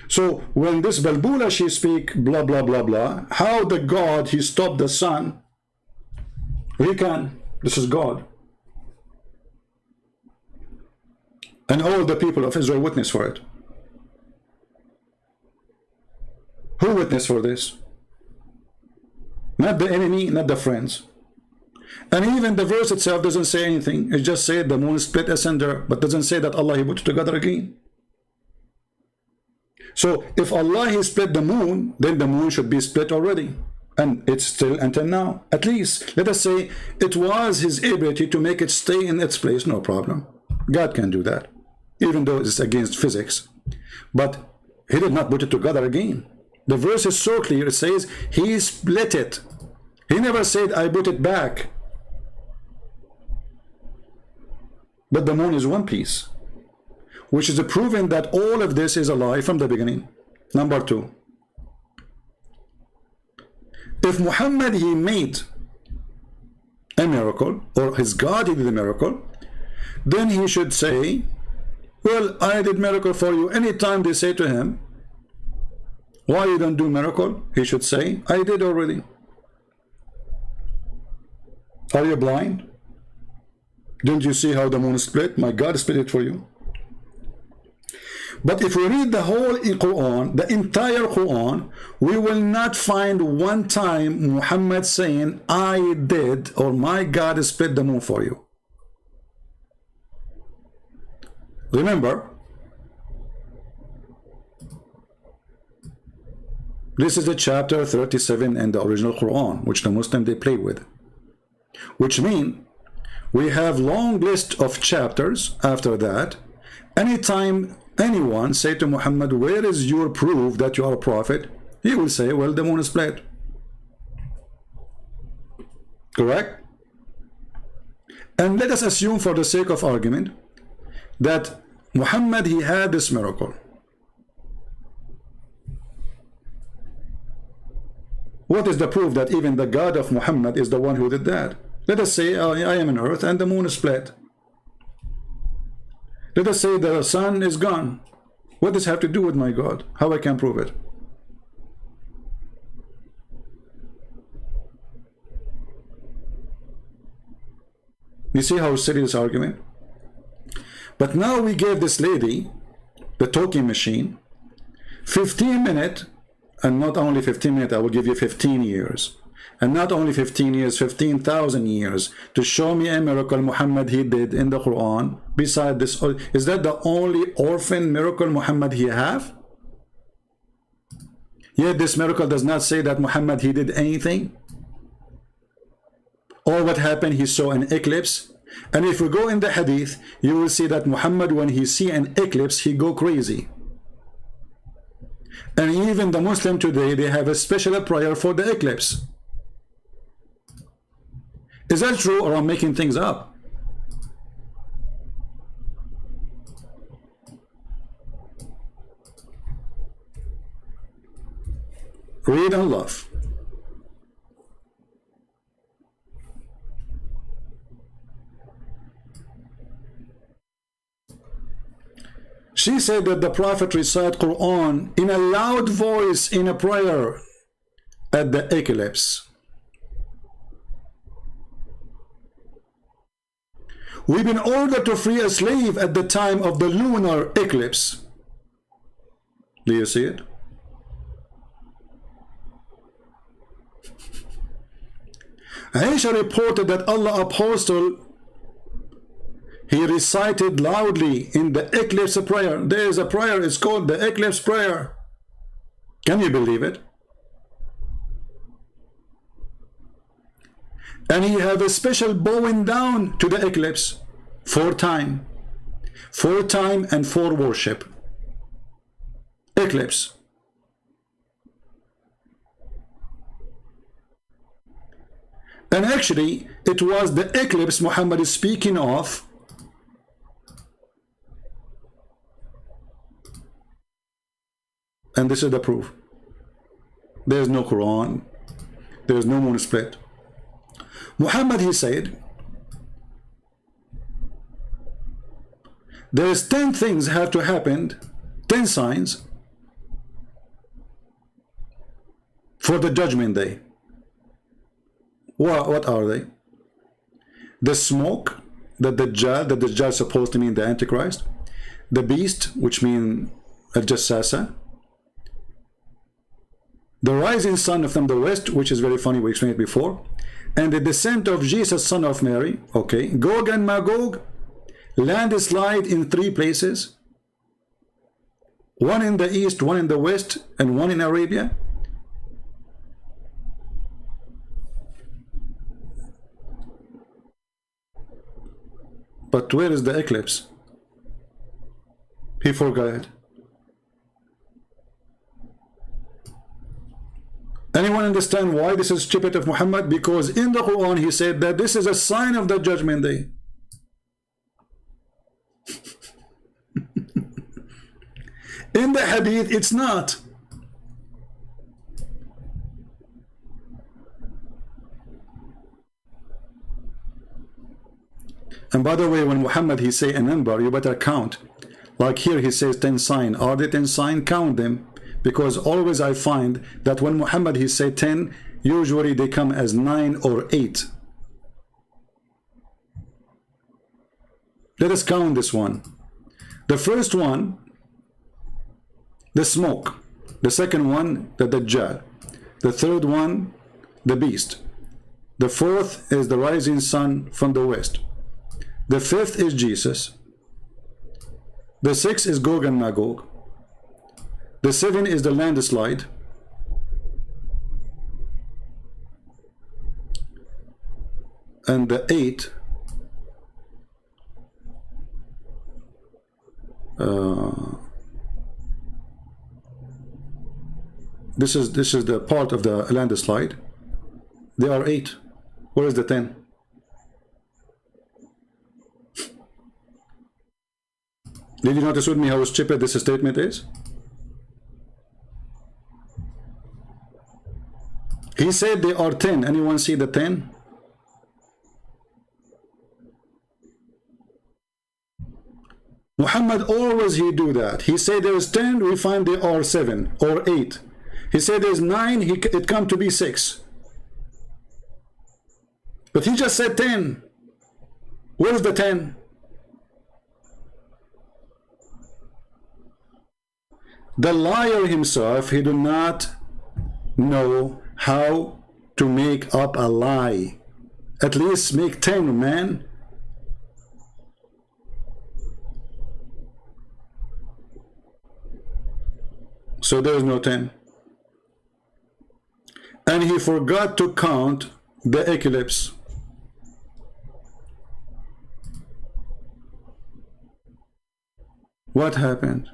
So when this Balbula she speak blah blah blah blah, how the God he stopped the sun, he can. This is God, and all the people of Israel witness for it. Who witnessed for this? Not the enemy, not the friends. And even the verse itself doesn't say anything. It just said the moon split asunder, but doesn't say that Allah he put it together again. So if Allah he split the moon, then the moon should be split already, and it's still until now. At least let us say it was his ability to make it stay in its place. No problem. God can do that, even though it's against physics. But he did not put it together again. The verse is so clear. It says he split it. He never said I put it back. But the moon is one piece, which is proving that all of this is a lie from the beginning. Number two, if Muhammad he made a miracle, or his God he did a miracle, then he should say, well, I did miracle for you. Anytime they say to him, why you don't do miracle, he should say, I did already. Are you blind? Didn't you see how the moon split? My God split it for you. But if we read the whole Quran, the entire Quran, we will not find one time Muhammad saying, I did, or my God split the moon for you. Remember, this is the chapter 37 in the original Quran, which the Muslim they play with. Which means we have long list of chapters after that. Anytime anyone say to Muhammad, where is your proof that you are a prophet? He will say, well, the moon is split. Correct? And let us assume for the sake of argument that Muhammad, he had this miracle. What is the proof that even the God of Muhammad is the one who did that? Let us say I am on earth and the moon is split. Let us say the sun is gone. What does it have to do with my God? How I can prove it? You see how silly this argument? But now we gave this lady, the talking machine, 15 minutes, and not only 15 minutes, I will give you 15 years. And not only 15 years, 15,000 years to show me a miracle Muhammad he did in the Quran. Beside this, is that the only orphan miracle Muhammad he have? Yet this miracle does not say that Muhammad he did anything. Or what happened, he saw an eclipse. And if we go in the hadith, you will see that Muhammad, when he see an eclipse, he go crazy. And even the Muslim today, they have a special prayer for the eclipse. Is that true, or I'm making things up? Read and love. She said that the Prophet recited Quran in a loud voice in a prayer at the eclipse. We've been ordered to free a slave at the time of the lunar eclipse. Do you see it? Aisha reported that Allah apostle, he recited loudly in the eclipse prayer. There is a prayer, it's called the eclipse prayer. Can you believe it? And he have a special bowing down to the eclipse 4 times. 4 times and 4 worship. Eclipse. And actually, it was the eclipse Muhammad is speaking of. And this is the proof. There is no Quran. There is no moon split. Muhammad, he said, there is 10 things have to happen, 10 signs for the judgment day. What are they? The smoke, the Dajjal is supposed to mean the Antichrist. The beast, which means Al-Jassasa. The rising sun from the west, which is very funny, we explained it before. And the descent of Jesus, son of Mary. Okay. Gog and Magog. Landslide in 3 places. 1 in the east, 1 in the west, and 1 in Arabia. But where is the eclipse? He forgot. Anyone understand why this is stupid of Muhammad? Because in the Quran he said that this is a sign of the judgment day. In the hadith it's not. And by the way, when Muhammad he say a number, you better count. Like here he says 10 sign. Are they 10 sign? Count them. Because always I find that when Muhammad he say 10, usually they come as 9 or 8. Let us count this one. The first one, the smoke. The second one, the Dajjal. The third one, the beast. The fourth is the rising sun from the west. The fifth is Jesus. The 6 is Gog and Magog. The 7 is the landslide. And the 8 this is the part of the landslide. There are 8. Where is the 10? Did you notice with me how stupid this statement is? He said there are 10. Anyone see the 10? Muhammad always he do that. He said there is 10, we find there are 7 or 8. He said there's 9, it come to be 6. But he just said 10. Where's the 10? The liar himself, he do not know how to make up a lie. At least make 10, man. So there is no 10. And he forgot to count the eclipse. What happened?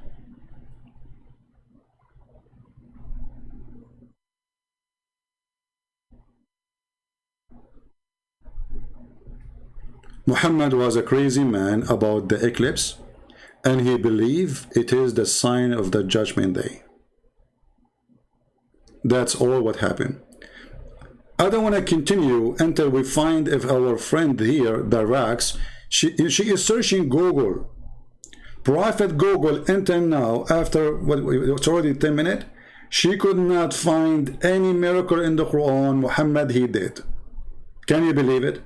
Muhammad was a crazy man about the eclipse, and he believed it is the sign of the judgment day. That's all what happened. I don't want to continue until we find if our friend here, the Rax, she is searching Google. Prophet Google until now, after it's already 10 minutes, she could not find any miracle in the Quran. Muhammad, he did. Can you believe it?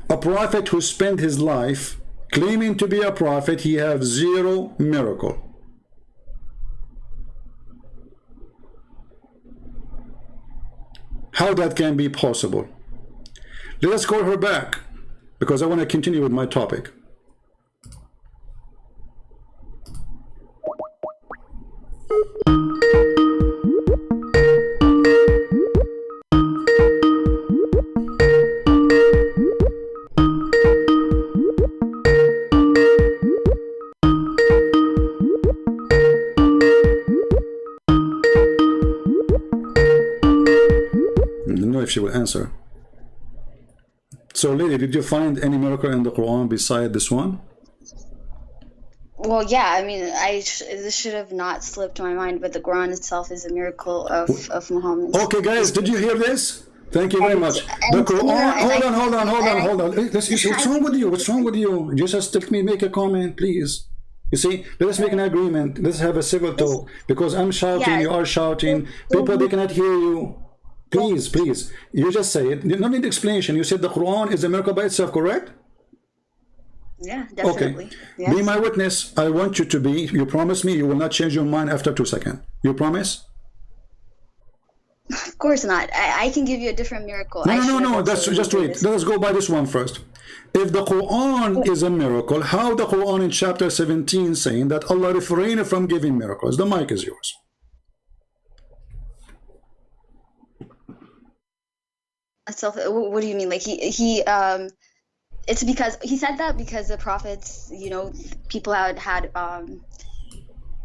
A prophet who spent his life claiming to be a prophet, he have 0 miracle. How that can be possible? Let us call her back, because I want to continue with my topic. If she will answer. So lady, did you find any miracle in the Quran beside this one? Well, yeah, I mean, this should have not slipped my mind, but the Quran itself is a miracle of Muhammad. Okay, guys, did you hear this? Thank you very much. The Quran, hold on. What's wrong with you? What's wrong with you? Just let me make a comment, please. You see, let us make an agreement. Let's have a civil talk, because I'm shouting, you are shouting. People, they cannot hear you. Please, please. You just say it. You don't need explanation. You said the Quran is a miracle by itself, correct? Yeah, definitely. Okay. Yes. Be my witness. I want you to be. You promise me you will not change your mind after 2 seconds. You promise? Of course not. I can give you a different miracle. No. That's just wait. Let us go by this one first. If the Quran is a miracle, how the Quran in chapter 17 saying that Allah refrained from giving miracles? The mic is yours. What do you mean? Like it's because he said that because the prophets, people had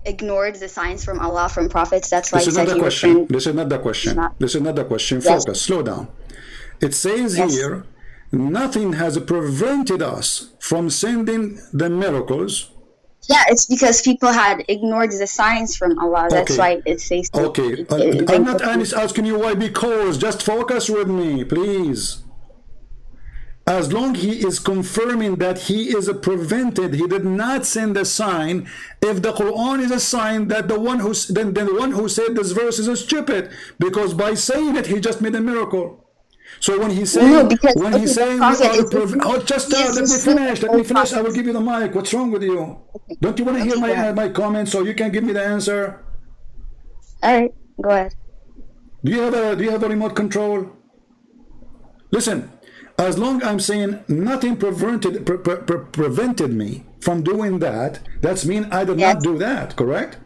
ignored the signs from Allah from prophets. That's why this is not the question. This is not the question. This is not the question. Focus. Slow down. It says here, nothing has prevented us from sending the miracles. Yeah, it's because people had ignored the signs from Allah. That's why it says. Okay, I'm not asking you why, because just focus with me, please. As long he is confirming that he is prevented, he did not send a sign. If the Quran is a sign, that the one who said this verse is stupid, because by saying it he just made a miracle. So when he's saying, let me finish. I will give you the mic. What's wrong with you? Okay. Don't you want to hear my comments so you can give me the answer? All right, go ahead. Do you have a remote control? Listen, as long as I'm saying nothing prevented me from doing that, that's mean I did not do that, correct?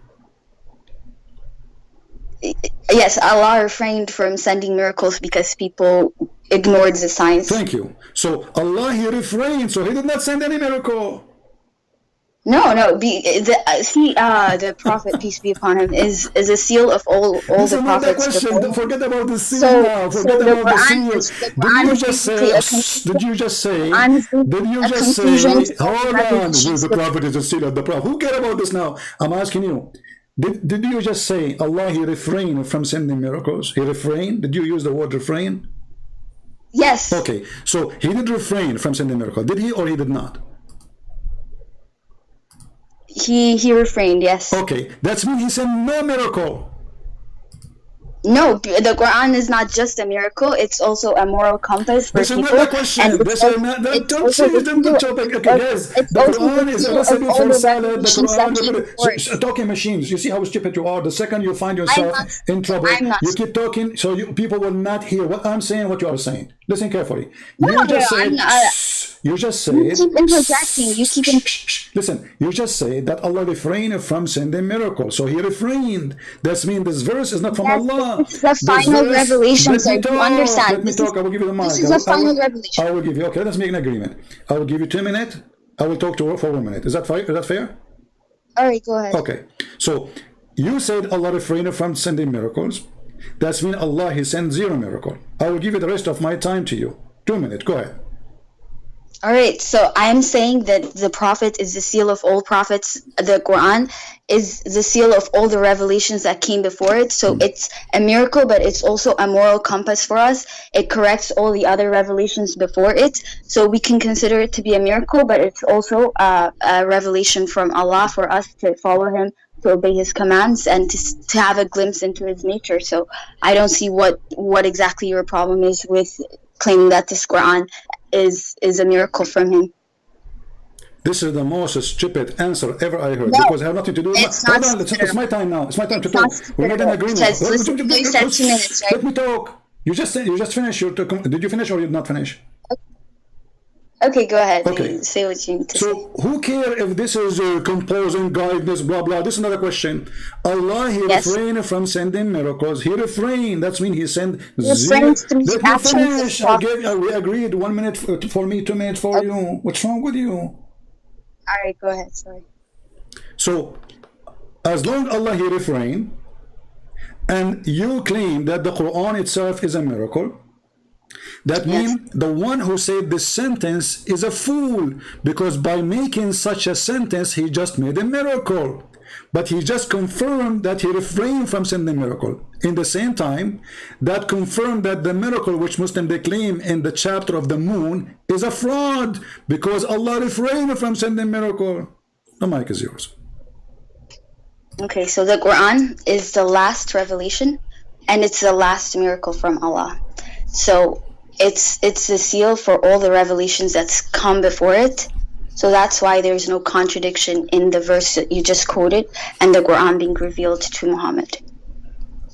Yes, Allah refrained from sending miracles because people ignored the signs. Thank you. So Allah, he refrained, so he did not send any miracle. No, the Prophet, peace be upon him, is a seal of all the prophets. Another question. Don't forget about the seal now. Forget about the seal. Did you just say? Did you just say? Hold on. The Prophet is a seal of the Prophet. Who cares about this now? I'm asking you. Did you just say Allah, he refrained from sending miracles? He refrained? Did you use the word refrain? Yes. Okay. So he did refrain from sending miracles. Did he or he did not? He refrained, yes. Okay, that's mean he sent no miracle. No, the Quran is not just a miracle, it's also a moral compass for people. This is not the question. Don't change the topic. Okay, guys, the Quran is a recipe for salad. The Quran, talking machines. You see how stupid you are. The second you find yourself in trouble, you keep talking, so people will not hear what I'm saying, what you are saying. Listen carefully. You just said. You keep interjecting. Listen, you just said that Allah refrained from sending miracles. So he refrained. That means this verse is not from Allah. This is the final revelation, sir. You understand? Let me talk. I will give you the mic. This is the final revelation. I will give you. Okay, let's make an agreement. I will give you 2 minutes. I will talk to her for 1 minute. Is that fair? Is that fair? All right, go ahead. Okay. So you said Allah refrained from sending miracles. That's mean Allah, he sent 0 miracle. I will give you the rest of my time to you. 2 minutes. Go ahead. All right, so I'm saying that the Prophet is the seal of all prophets. The Quran is the seal of all the revelations that came before it. So it's a miracle, but it's also a moral compass for us. It corrects all the other revelations before it. So we can consider it to be a miracle, but it's also a revelation from Allah for us to follow him, to obey his commands, and to have a glimpse into his nature. So I don't see what exactly your problem is with claiming that this Quran is a miracle from him. This is the most stupid answer ever I heard, because I have nothing to do with Hold on, it's my time now. It's my time to talk. We made an agreement. You said 2 minutes, right? Let me talk. You just finished your did you finish or you did not finish? Okay, go ahead. Okay. Say what you need to say. So who care if this is composing guidance, blah blah. This is another question. Allah, he refrained from sending miracles. He refrained. That's mean he sent 0. Let me finish. We agreed 1 minute for me, 2 minutes for you. What's wrong with you? All right, go ahead. Sorry. So as long Allah, he refrained, and you claim that the Quran itself is a miracle, that means the one who said this sentence is a fool, because by making such a sentence he just made a miracle, but he just confirmed that he refrained from sending miracle. In the same time, that confirmed that the miracle which Muslims they claim in the chapter of the moon is a fraud, because Allah refrained from sending miracle. The mic is yours. Okay, so the Quran is the last revelation, and it's the last miracle from Allah. So it's the seal for all the revelations that's come before it. So that's why there's no contradiction in the verse that you just quoted and the Quran being revealed to Muhammad.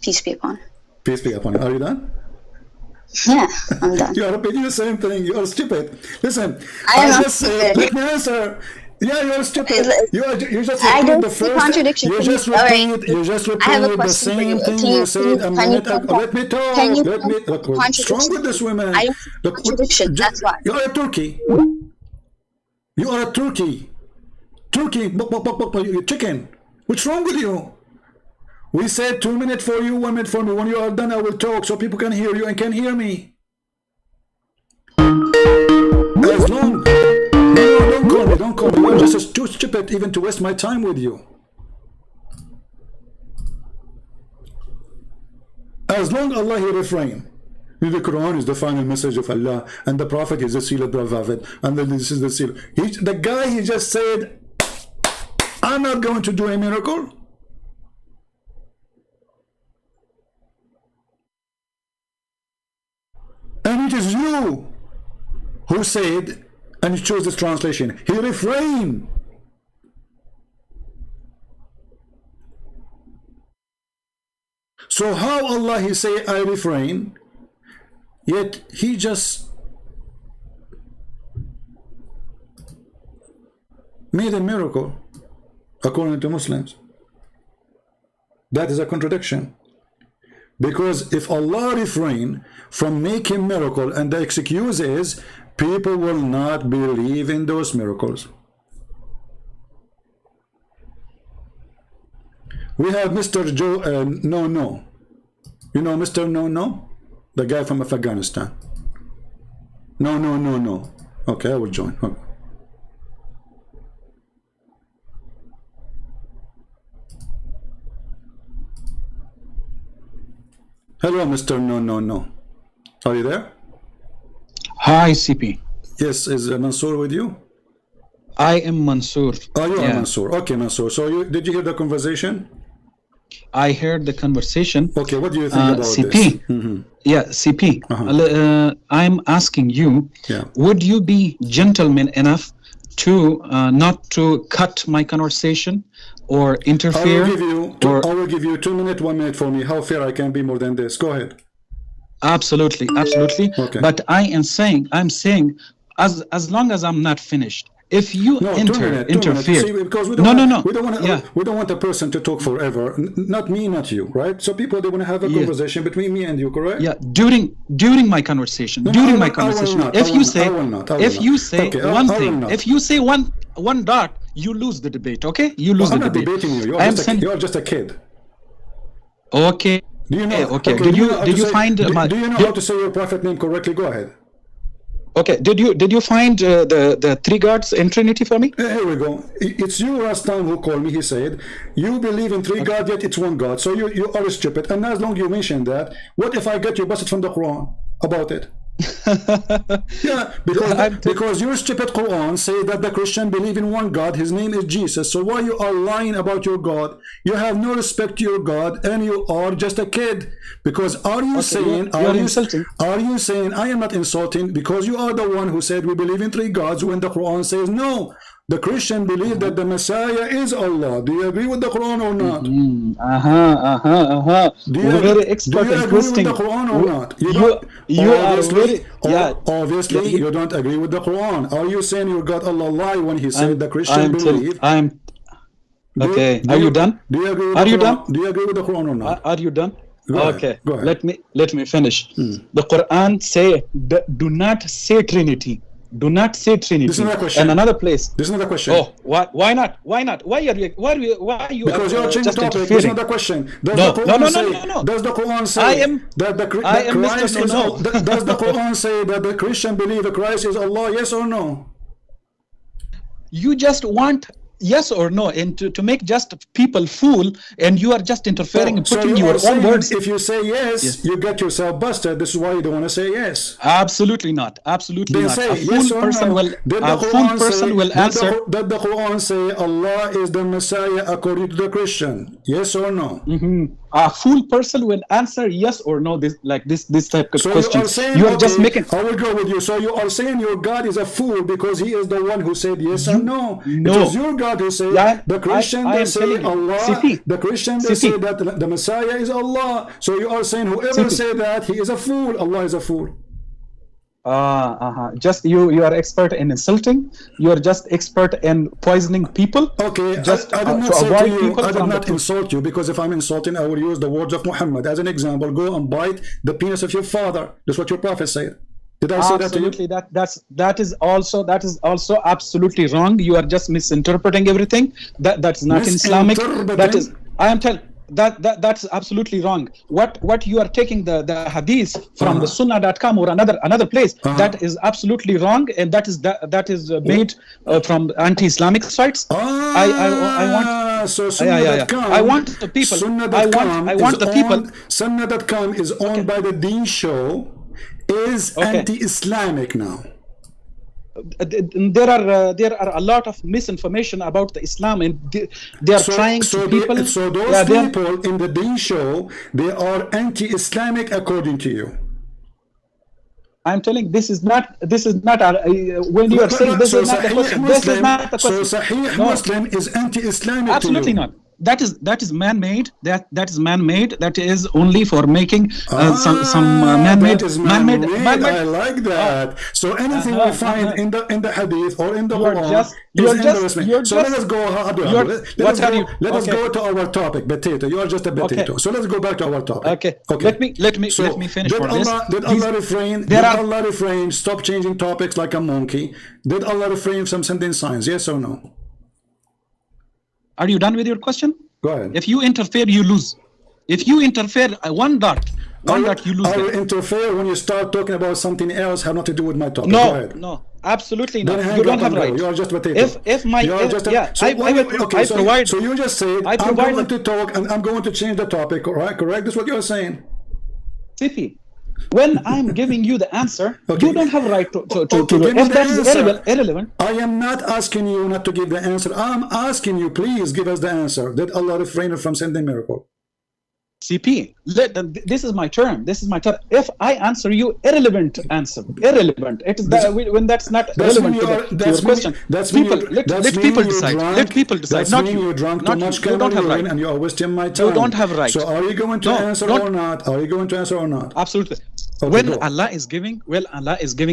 Peace be upon him. Peace be upon him. Are you done? Yeah, I'm done. You are repeating the same thing. You are stupid. Listen, I just let me answer. Yeah, you're stupid. You just repeat the first. Contradiction. You just repeat the same thing you said a minute ago. Let me talk. Let me. Look, what's wrong with this woman? Contradiction. That's why. You are a turkey. You are a turkey. Turkey. You chicken. What's wrong with you? We said 2 minutes for you, 1 minute for me. When you are done, I will talk so people can hear you and can hear me. As long. No, don't call me. You're just too stupid even to waste my time with you. As long as Allah, he refrain. The Quran is the final message of Allah, and the Prophet is the seal of the Prophet, and this is the seal. The guy, he just said, I'm not going to do a miracle. And it is you who said, and you chose this translation, he refrained. So how Allah, he say, I refrain, yet he just made a miracle, according to Muslims. That is a contradiction. Because if Allah refrain from making miracle, and the excuse is people will not believe in those miracles. We have Mr. Joe No. You know Mr. No? The guy from Afghanistan. No. Okay, I will join. Okay. Hello, Mr. No. Are you there? Hi, CP. Yes, is Mansur with you? I am Mansur. Oh, you are Mansur. Okay, Mansur. So did you hear the conversation? I heard the conversation. Okay, what do you think about CP? This? Yeah, CP. I'm asking you, would you be gentleman enough to not to cut my conversation or interfere? I will give you 2 minutes, 1 minute for me. How fair I can be more than this? Go ahead. Absolutely. Okay. But I'm saying, as long as I'm not finished, if you interfere. See, because we don't want a person to talk forever. Not me, not you, right? So people, they want to have a conversation between me and you, correct? Yeah. During my conversation. If you say one thing, if you say one dot, you lose the debate. Okay? You lose the debate. I'm not debating you. You're just a kid. Okay. Do you know? Okay. Did you find do you know how to say your prophet name correctly? Go ahead. Okay, did you find the three gods in Trinity for me? Here we go. It's you last time who called me. He said, you believe in three gods, yet it's one God. So you are stupid. And as long as you mention that, what if I get you busted from the Quran about it? Yeah, because your stupid Quran say that the Christian believe in one God, his name is Jesus. So why you are lying about your God? You have no respect to your God, and you are just a kid. Because are you saying I am not insulting, because you are the one who said we believe in three gods when the Quran says no. The Christian believe that the Messiah is Allah. Do you agree with the Quran or not? You're very expert in twisting. Do you agree with the Quran or not? You are very, obviously you don't agree with the Quran. Are you saying you got Allah lie when he said the Christian believe? Okay. Are you done? Do you agree with are you Quran? done? Do you agree with the Quran or not? Are you done? Go okay. ahead. Let me finish. The Quran say do not say Trinity. Do not say Trinity. This is another question. And another place. This is another question. Oh, why not? Why are you? Because you're changing the topic. This is another question. Does the Quran say that the Christ is Allah? Does the Quran say that the Christian believe Christ is Allah? Yes or no? You just want yes or no, and to make just people fool, and you are just interfering and putting your own words. If you say yes, you get yourself busted. This is why you don't want to say yes. Absolutely not. Absolutely not. Say a fool person will answer. Did the Quran say Allah is the Messiah according to the Christian? Yes or no? A fool person will answer yes or no. This type of question. You are just making. I will go with you. So you are saying your God is a fool because he is the one who said yes and no. No. It is your God who say the Christian they say Allah. The Christian they say that the Messiah is Allah. So you are saying whoever say that he is a fool. Allah is a fool. Just you are expert in insulting. You are just expert in poisoning people. Okay, just I did not say to you, I did not insult you, because if I'm insulting, I will use the words of Muhammad as an example. Go and bite the penis of your father. That's what your prophet said. Did I say that to you? Absolutely. That is also absolutely wrong. You are just misinterpreting everything. That's not Islamic. That is. I am telling. That's absolutely wrong. What you are taking the hadith from the sunnah.com or another place, that is absolutely wrong, and that is made from anti-Islamic sites. I want sunnah.com. I want the people. I want the people. Sunnah.com is owned by the Deen Show. Is anti-Islamic now. There are a lot of misinformation about the Islam, and they are trying to people. So those people in the Deen Show, they are anti-Islamic according to you. I'm telling this is not when you are saying this is not the question. This is not the question. So Sahih Muslim is anti-Islamic. Absolutely not. that is man-made. That is man-made. That is only for making some man-made. I like that. So anything we find in the hadith or in the Quran So let us go. Let us go to our topic. Potato. You are just a potato. Okay. So let's go back to our topic. Okay. Let me finish. Did Allah refrain? Stop changing topics like a monkey. Did Allah refrain from sending signs? Yes or no? Are you done with your question? Go ahead. If you interfere, you lose. If you interfere, one dot, you lose. I will interfere when you start talking about something else, have nothing to do with my topic. No, absolutely not. You don't have right. You are just potato. So you just say I'm going to talk and I'm going to change the topic. Correct? That's what you're saying. CP. When I'm giving you the answer, you don't have a right to if that's irrelevant. I am not asking you not to give the answer. I'm asking you, please give us the answer. Did Allah refrain from sending miracle? CP, this is my turn. If I answer you irrelevant answer, irrelevant. It is when that's not relevant to your question. Let people decide. Let people decide. Not you. You're drunk too much. You don't have right. And you are wasting my time. You don't have right. So are you going to answer or not? Are you going to answer or not? Absolutely. Okay, when Allah is giving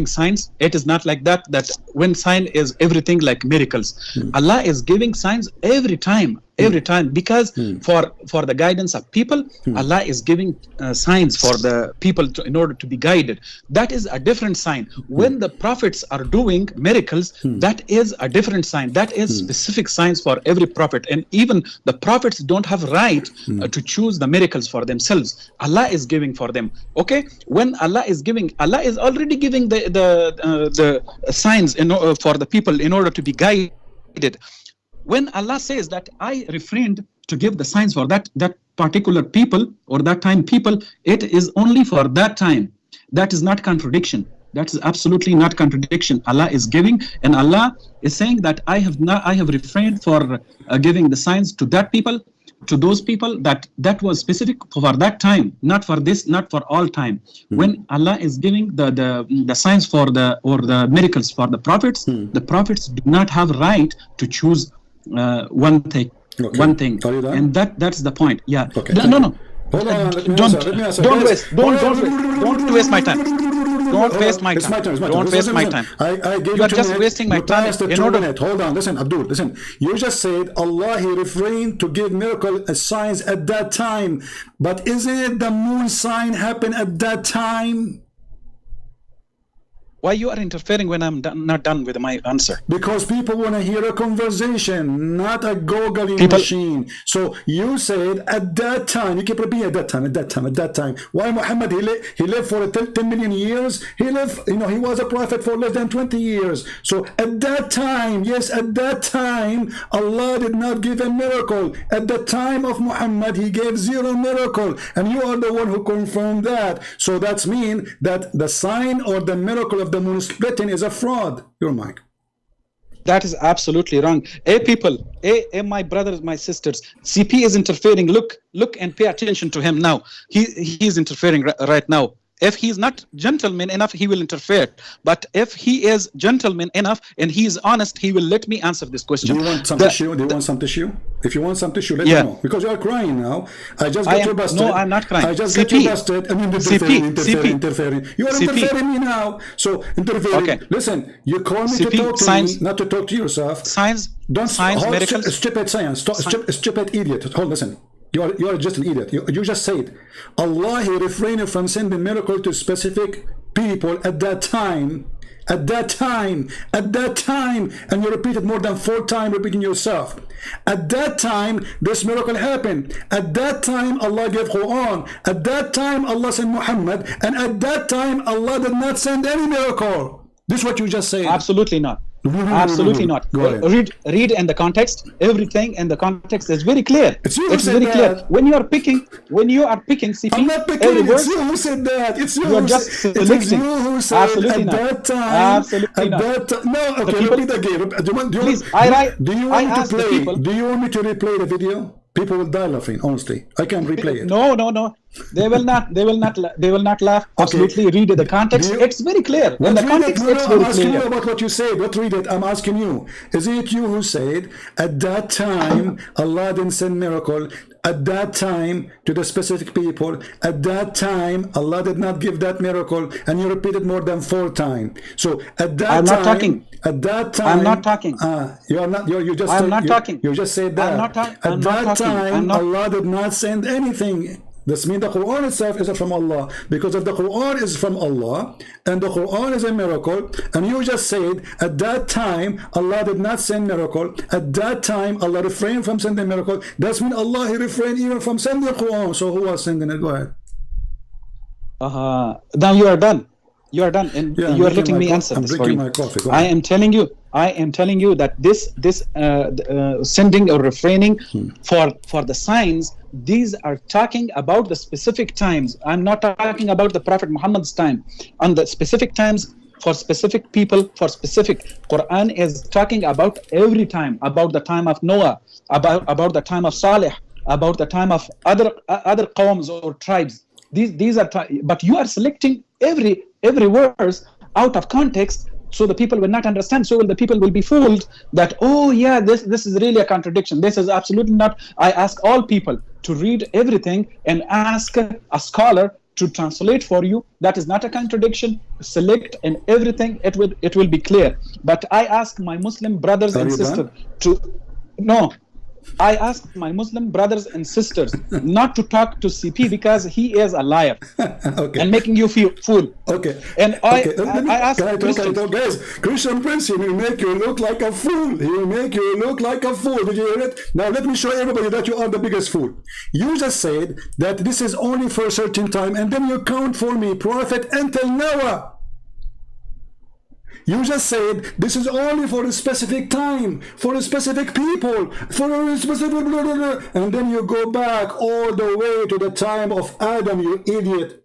signs, it is not like that when sign is everything like miracles. Allah is giving signs every time because for the guidance of people, Allah is giving signs for the people in order to be guided. That is a different sign. When the prophets are doing miracles, that is a different sign. That is specific signs for every prophet, and even the prophets don't have right to choose the miracles for themselves. Allah is giving for them. Okay, when Allah is already giving the signs for the people in order to be guided. When Allah says that I refrained to give the signs for that particular people or that time people, it is only for that time. That is not contradiction. That is absolutely not contradiction. Allah is giving, and Allah is saying that I have refrained for giving the signs to that people, to those people that was specific for that time, not for this, not for all time. When Allah is giving the signs for the miracles for the prophets do not have right to choose one thing. And that's the point. Yeah. Okay. No. Hold on, don't waste my time. Don't waste my time. Don't waste my time. You are just wasting my time. Hold on, listen, Abdul, listen. You just said Allah, He refrained to give miracle signs at that time. But isn't it the moon sign happened at that time? Why you are interfering when I'm not done with my answer? Because people want to hear a conversation, not a googling machine. So you said at that time, you keep repeating at that time. Why Muhammad, he lived for 10 million years? He lived, he was a prophet for less than 20 years. So at that time, yes, at that time, Allah did not give a miracle. At the time of Muhammad, He gave 0 miracle. And you are the one who confirmed that. So that means that the sign or the miracle of the moon splitting is a fraud. Your mic. That is absolutely wrong. People, my brothers, my sisters, CP is interfering. Look and pay attention to him now. He is interfering right now. If he is not gentleman enough, he will interfere. But if he is gentleman enough and he is honest, he will let me answer this question. Do you want some tissue? If you want some tissue, let me know. Because you are crying now. I just got you busted. No, I'm not crying. I just got you busted. I mean, interfering. You are interfering me now. So, interfering. Okay. Listen, you call me to talk to me, not to talk to yourself. Science, miracles. Stupid science. Stupid idiot. Hold, listen. You are just an idiot. You just said Allah, He refrained from sending miracle to specific people at that time, and you repeated more than 4 times, repeating yourself. At that time, this miracle happened. At that time, Allah gave Quran. At that time, Allah sent Muhammad, and at that time, Allah did not send any miracle. This is what you just said. Absolutely not. Absolutely not. Read in the context. Everything in the context is very clear. It's very clear. When you are picking CP, I'm not picking. It's you who said that. It's you. You are just selecting. You who said absolutely at not. That time. Absolutely not. No. Okay. Repeat again. Do you want me to replay the video? People will die laughing. Honestly, I can replay it. No. They will not. They will not. They will not laugh. Absolutely, read the context. It's very clear. In the context, it's very I'm asking clear. you about what you said. What read it? I'm asking you. Is it you who said at that time Allah didn't send miracle? At that time to the specific people. At that time Allah did not give that miracle, and you repeated more than 4 times. So at that I'm time, not talking. At that time, I'm not talking. You are not. You just. I'm not talking. You just said that. I'm not At I'm that not talking. time, I'm not. Allah did not send anything. This means the Quran itself is from Allah, because if the Quran is from Allah and the Quran is a miracle, and you just said at that time Allah did not send miracle, at that time Allah refrained from sending miracle, that's mean Allah he refrained even from sending the Quran. So who was sending it? Go ahead. Now you are done. You are done, and Yeah, you are letting me answer I'm this for drinking you. my coffee. Go I ahead. am telling you that this sending or refraining for the signs, these are talking about the specific times. I'm not talking about the Prophet Muhammad's time. On the specific times for specific people, for specific, Quran is talking about every time, about the time of Noah, about the time of Salih, about the time of other qawms or tribes. These are, but you are selecting every verse out of context, so the people will not understand. So the people will be fooled that, oh yeah, this is really a contradiction. This is absolutely not. I ask all people to read everything and ask a scholar to translate for you. That is not a contradiction. Select and everything, it will be clear. But I ask my Muslim brothers and sisters to I ask my Muslim brothers and sisters not to talk to CP because he is a liar and making you feel fool. Okay. And I ask Christians. Guys, Christian Prince, he will make you look like a fool. He will make you look like a fool. Did you hear it? Now let me show everybody that you are the biggest fool. You just said that this is only for a certain time, and then you count for me prophet until Noah. You just said this is only for a specific time, for a specific people, for a specific blah, blah, blah. And then you go back all the way to the time of Adam, you idiot.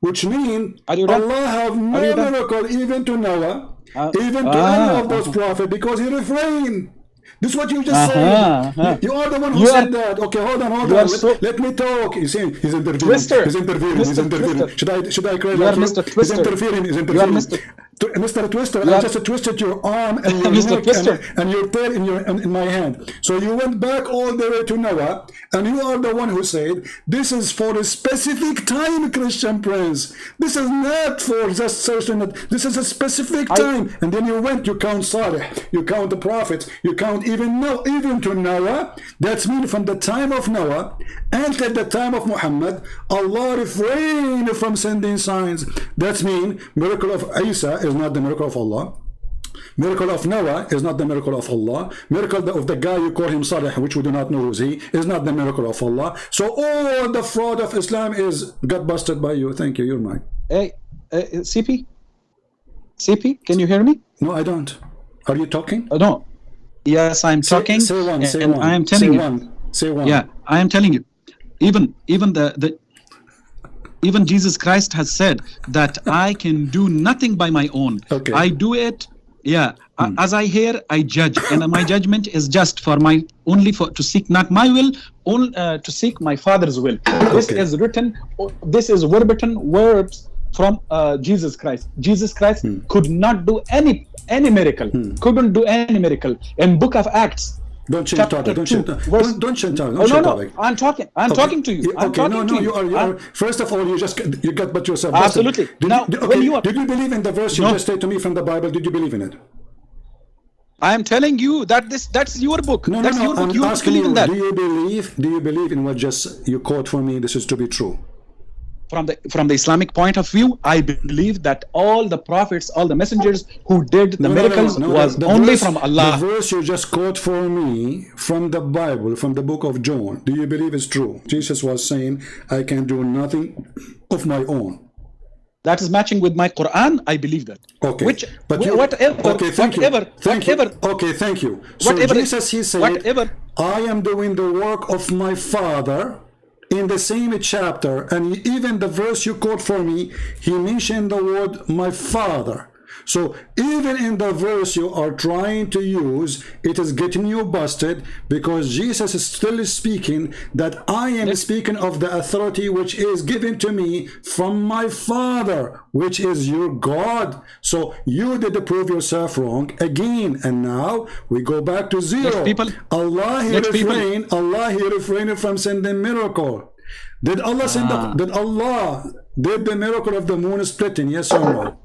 Which means Allah have no miracle even to Noah, even to any of those prophets, because he refrained. This is what you just said. You are the one who said that. Okay, hold on. Let me talk. You see, he's interfering. Twister. He's interfering. Should I credit you? Are you? Mr. Twister. He's interfering. You are Mr. Twister, I just twisted your arm and your neck and your tail in my hand. So you went back all the way to Noah, and you are the one who said, this is for a specific time, Christian Prince. This is not for just certain, this is a specific time. And then you went, you count Salih, you count the prophets, you count even to Noah. That's mean from the time of Noah until the time of Muhammad, Allah refrained from sending signs. That's mean miracle of Isa is not the miracle of Allah. Miracle of Noah is not the miracle of Allah. Miracle of the guy you call him Salih, which we do not know who's he, is not the miracle of Allah. So all the fraud of Islam got busted by you. Thank you. You're mine. Hey, CP, can you hear me? No, I don't. Are you talking? No. Yes, I'm talking. Say one. I am telling you. Say one. Yeah, I am telling you. Even Jesus Christ has said that I can do nothing by my own. Okay. I do it, as I hear, I judge, and my judgment is just for to seek not my will, only to seek my Father's will. This is written. This is verbatim words from Jesus Christ. Jesus Christ could not do any miracle. Couldn't do any miracle. In Book of Acts. Don't change topic. Don't change topic. No. I'm talking. I'm talking to you. I'm talking to you. You are. First of all, you got but yourself. Absolutely. Did you believe in the verse you just said to me from the Bible? Did you believe in it? I am telling you that that's your book. No. Your book. I'm asking you. In that. Do you believe in what just you quote for me? This is to be true. From the Islamic point of view, I believe that all the prophets, all the messengers who did the miracles was only from Allah. The verse you just quote for me from the Bible, from the book of John, do you believe it's true? Jesus was saying, I can do nothing of my own. That is matching with my Quran. I believe that. Okay. Okay, thank you. Okay, thank you. So Jesus, he said, I am doing the work of my Father. In the same chapter, and even the verse you quote for me, he mentioned the word my Father. So even in the verse you are trying to use, it is getting you busted, because Jesus is still speaking that I am speaking of the authority which is given to me from my Father, which is your God. So you did prove yourself wrong again, and now we go back to zero. Allah he refrained from sending miracle. Did Allah send did the miracle of the moon splitting? Yes or no?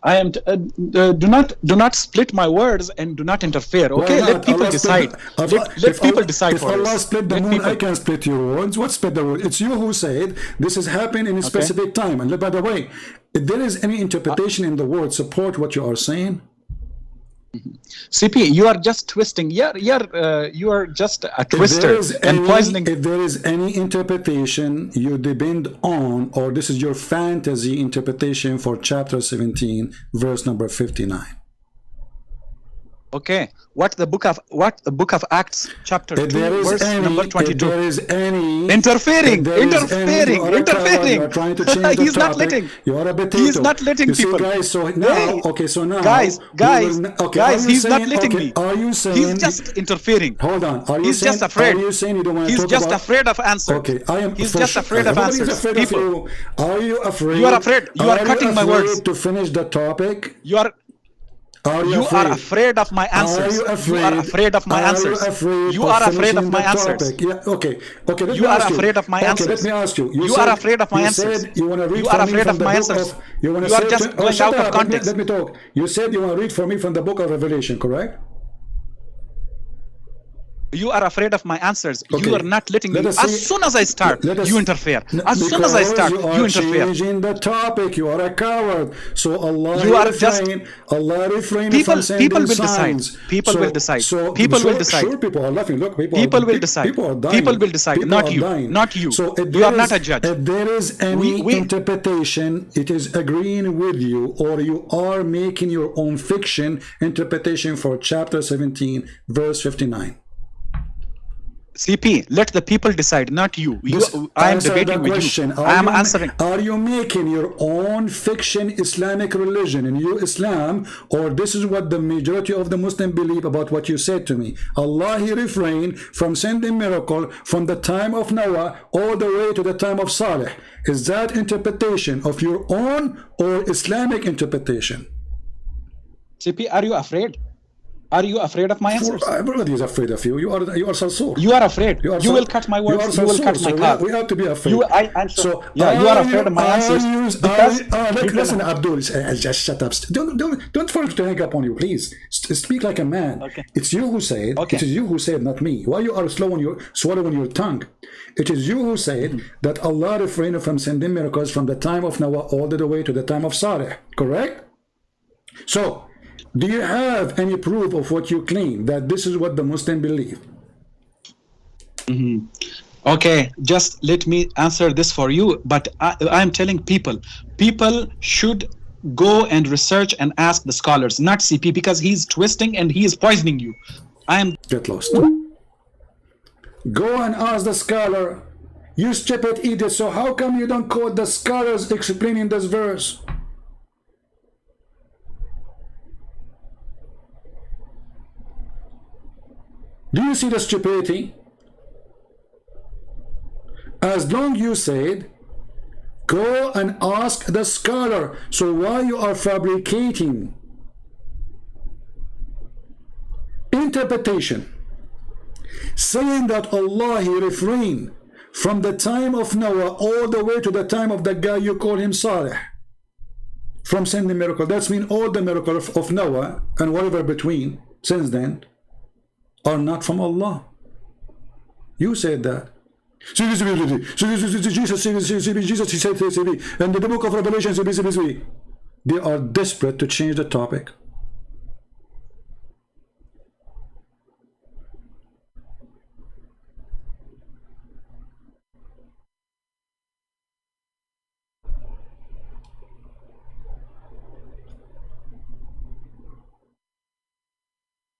I am do not split my words and do not interfere. Okay, let people decide. Let people decide for us. If Allah split the moon, I can split your words. What split the words? It's you who said this is happening in a specific time. And by the way, if there is any interpretation in the word support what you are saying, CP, you are just twisting. You are just a twister and poisoning. If there is any interpretation you depend on, or this is your fantasy interpretation for chapter 17, verse number 59. Okay, what the book of Acts chapter 2 verse number 22. If there is any interfering. You are trying to change the He's topic. not letting. You are a potato. He's not letting you people. See, guys, so now, guys, he's not letting me. Are you saying he's just interfering? Hold on. Are you he's saying, just afraid. Are you saying you don't want to he's talk just about, afraid of answers. Okay, I am. He's just afraid of answers. Afraid people, of you. Are you afraid? You are afraid. You are cutting my words. To finish the topic. You are afraid of my answers. You are afraid of my answers. You are afraid of my answers. Yeah, okay. You are afraid of my answers. Let me ask you. You are afraid of my answers. You want to read you are afraid of my answers. You are just going out of context. Let me talk. You said you want to read for me from the book of Revelation, correct? You are afraid of my answers. Okay. You are not letting me. As soon as I start, you interfere. As soon as I start, you interfere. Changing the topic. You are a coward. So Allah refrain people, from sending people will signs. Decide. People will decide. People will decide. Sure, people are laughing. Look, people will decide. People are dying. People will decide. People not you. Dying. Not you. So you are not a judge. If there is any interpretation, it is agreeing with you, or you are making your own fiction interpretation for chapter 17, verse 59. CP, let the people decide, not you. I am debating with you. I am answering. Are you making your own fiction Islamic religion in you Islam, or this is what the majority of the Muslims believe about what you said to me? Allah he refrained from sending miracle from the time of Noah all the way to the time of Saleh. Is that interpretation of your own or Islamic interpretation? CP, are you afraid? Are you afraid of my answers? Everybody is afraid of you. You are Mansur. You are afraid. You will cut my words. You will cut my card. We have to be afraid. I'm sure. So yeah, you are afraid of my answers. Listen, Abdul, just shut up. Don't force to hang up on you, please. Speak like a man. Okay. It's you who said. Okay. It is you who said, not me. Why you are swallowing your tongue? It is you who said that Allah refrained from sending miracles from the time of Noah all the way to the time of Saleh. Correct? So, do you have any proof of what you claim, that this is what the Muslim believe? Okay, just let me answer this for you. But I'm telling people should go and research and ask the scholars, not CP, because he's twisting and he is poisoning you. Get lost. Go and ask the scholar. You stupid idiot. So how come you don't quote the scholars explaining this verse? Do you see the stupidity? As long you said, go and ask the scholar. So why you are fabricating interpretation, saying that Allah he refrained from the time of Noah all the way to the time of the guy you call him Saleh from sending miracle? That's mean all the miracle of Noah and whatever between since then are not from Allah. You said that. Jesus, he said, and the book of Revelation, they are desperate to change the topic.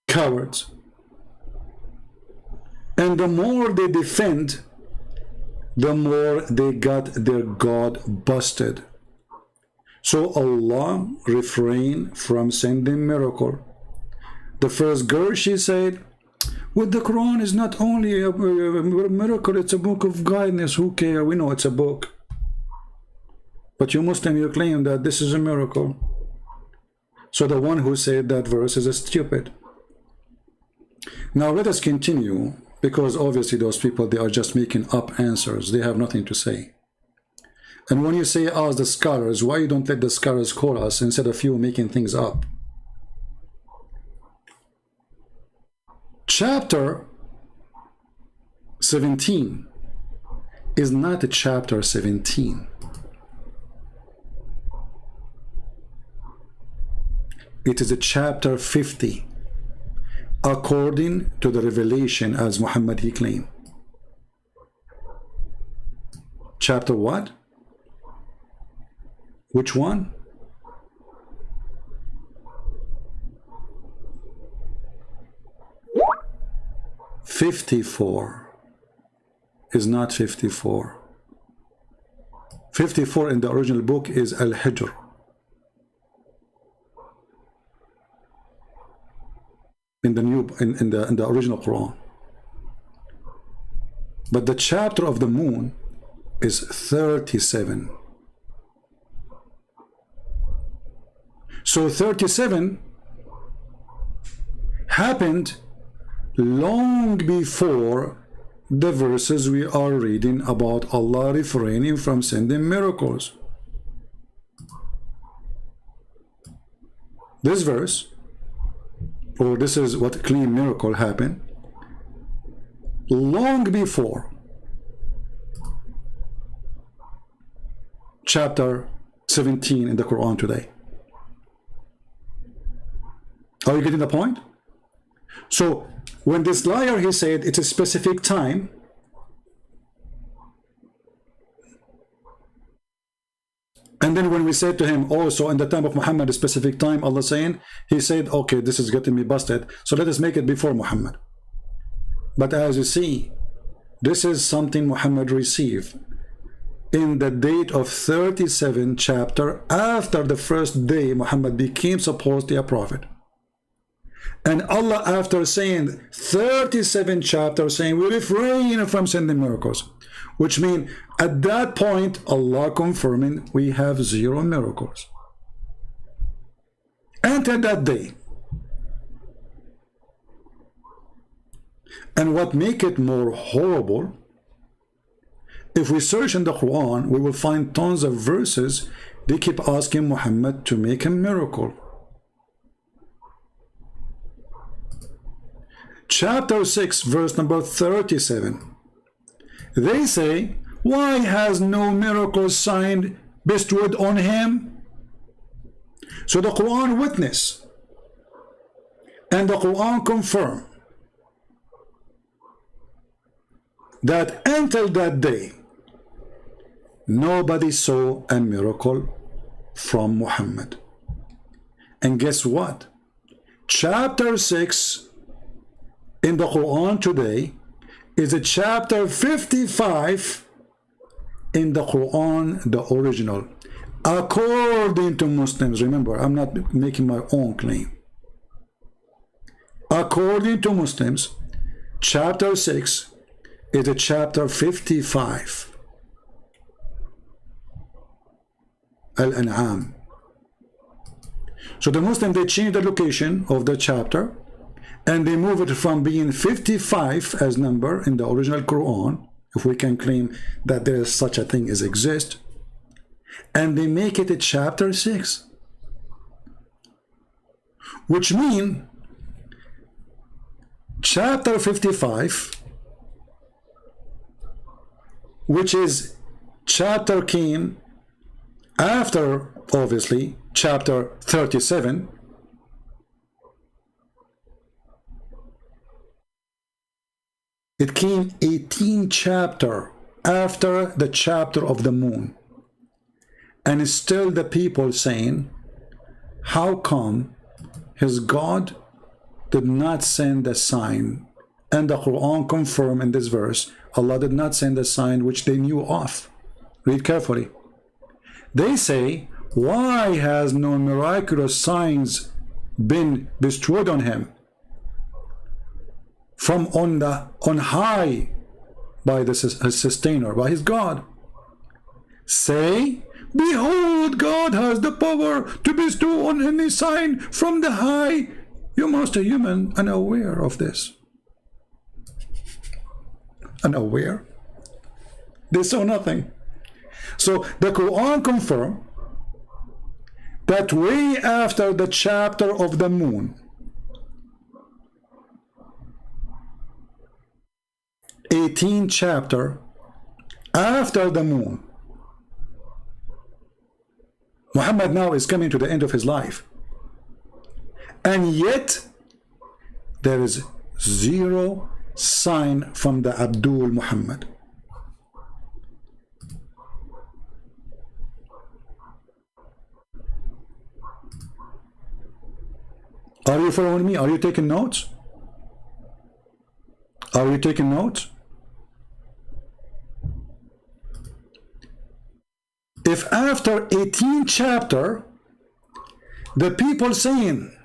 Cowards. And the more they defend, the more they got their God busted. So Allah refrained from sending miracle. The first girl, she said, well, the Quran is not only a miracle, it's a book of guidance. Who cares? We know it's a book. But you Muslim, you claim that this is a miracle. So the one who said that verse is a stupid. Now let us continue, because obviously those people, they are just making up answers. They have nothing to say. And when you say ask the scholars, why you don't let the scholars call us instead of you making things up? Chapter 17 is not a chapter 17. It is a chapter 50, according to the revelation as Muhammad he claimed. Chapter what? Which one? "54" is not 54. 54 in the original book is Al-Hijr. In the original Quran. But the chapter of the moon is 37. So 37 happened long before the verses we are reading about Allah refraining from sending miracles. This verse, or this is what claim miracle happened long before chapter 17 in the Quran today. Are you getting the point? So when this liar, he said it's a specific time, and then when we said to him also in the time of Muhammad, a specific time, Allah saying, he said, okay, this is getting me busted, so let us make it before Muhammad. But as you see, this is something Muhammad received in the date of 37 chapter after the first day Muhammad became supposedly a prophet. And Allah, after saying 37 chapters, saying we refrain from sending miracles, which means at that point Allah confirming we have 0 miracles until that day. And what make it more horrible, if we search in the Quran, we will find tons of verses they keep asking Muhammad to make a miracle. Chapter 6, verse number 37. They say, why has no miracle sign bestowed on him? So the Quran witness and the Quran confirm that until that day, nobody saw a miracle from Muhammad. And guess what? Chapter 6 in the Quran today is a chapter 55 in the Quran, the original, according to Muslims. Remember, I'm not making my own claim. According to Muslims, chapter 6 is a chapter 55. Al-An'am. So the Muslim, they change the location of the chapter and they move it from being 55 as number in the original Quran, if we can claim that there is such a thing as exist, and they make it a chapter 6, which means chapter 55, which is chapter came after obviously chapter 37, it came 18 chapter after the chapter of the moon. And still the people saying, how come his God did not send a sign? And the Quran confirmed in this verse, Allah did not send a sign which they knew of. Read carefully. They say, why has no miraculous signs been bestowed on him from on high by his sustainer, by his God? Say, behold, God has the power to bestow on any sign from the high. You must be human, unaware of this. Unaware. They saw nothing. So the Quran confirms that way after the chapter of the moon, 18th chapter after the moon, Muhammad now is coming to the end of his life, and yet there is zero sign from the Abdul Muhammad. Are you following me? Are you taking notes? Are you taking notes? If after 18th chapter the people saying,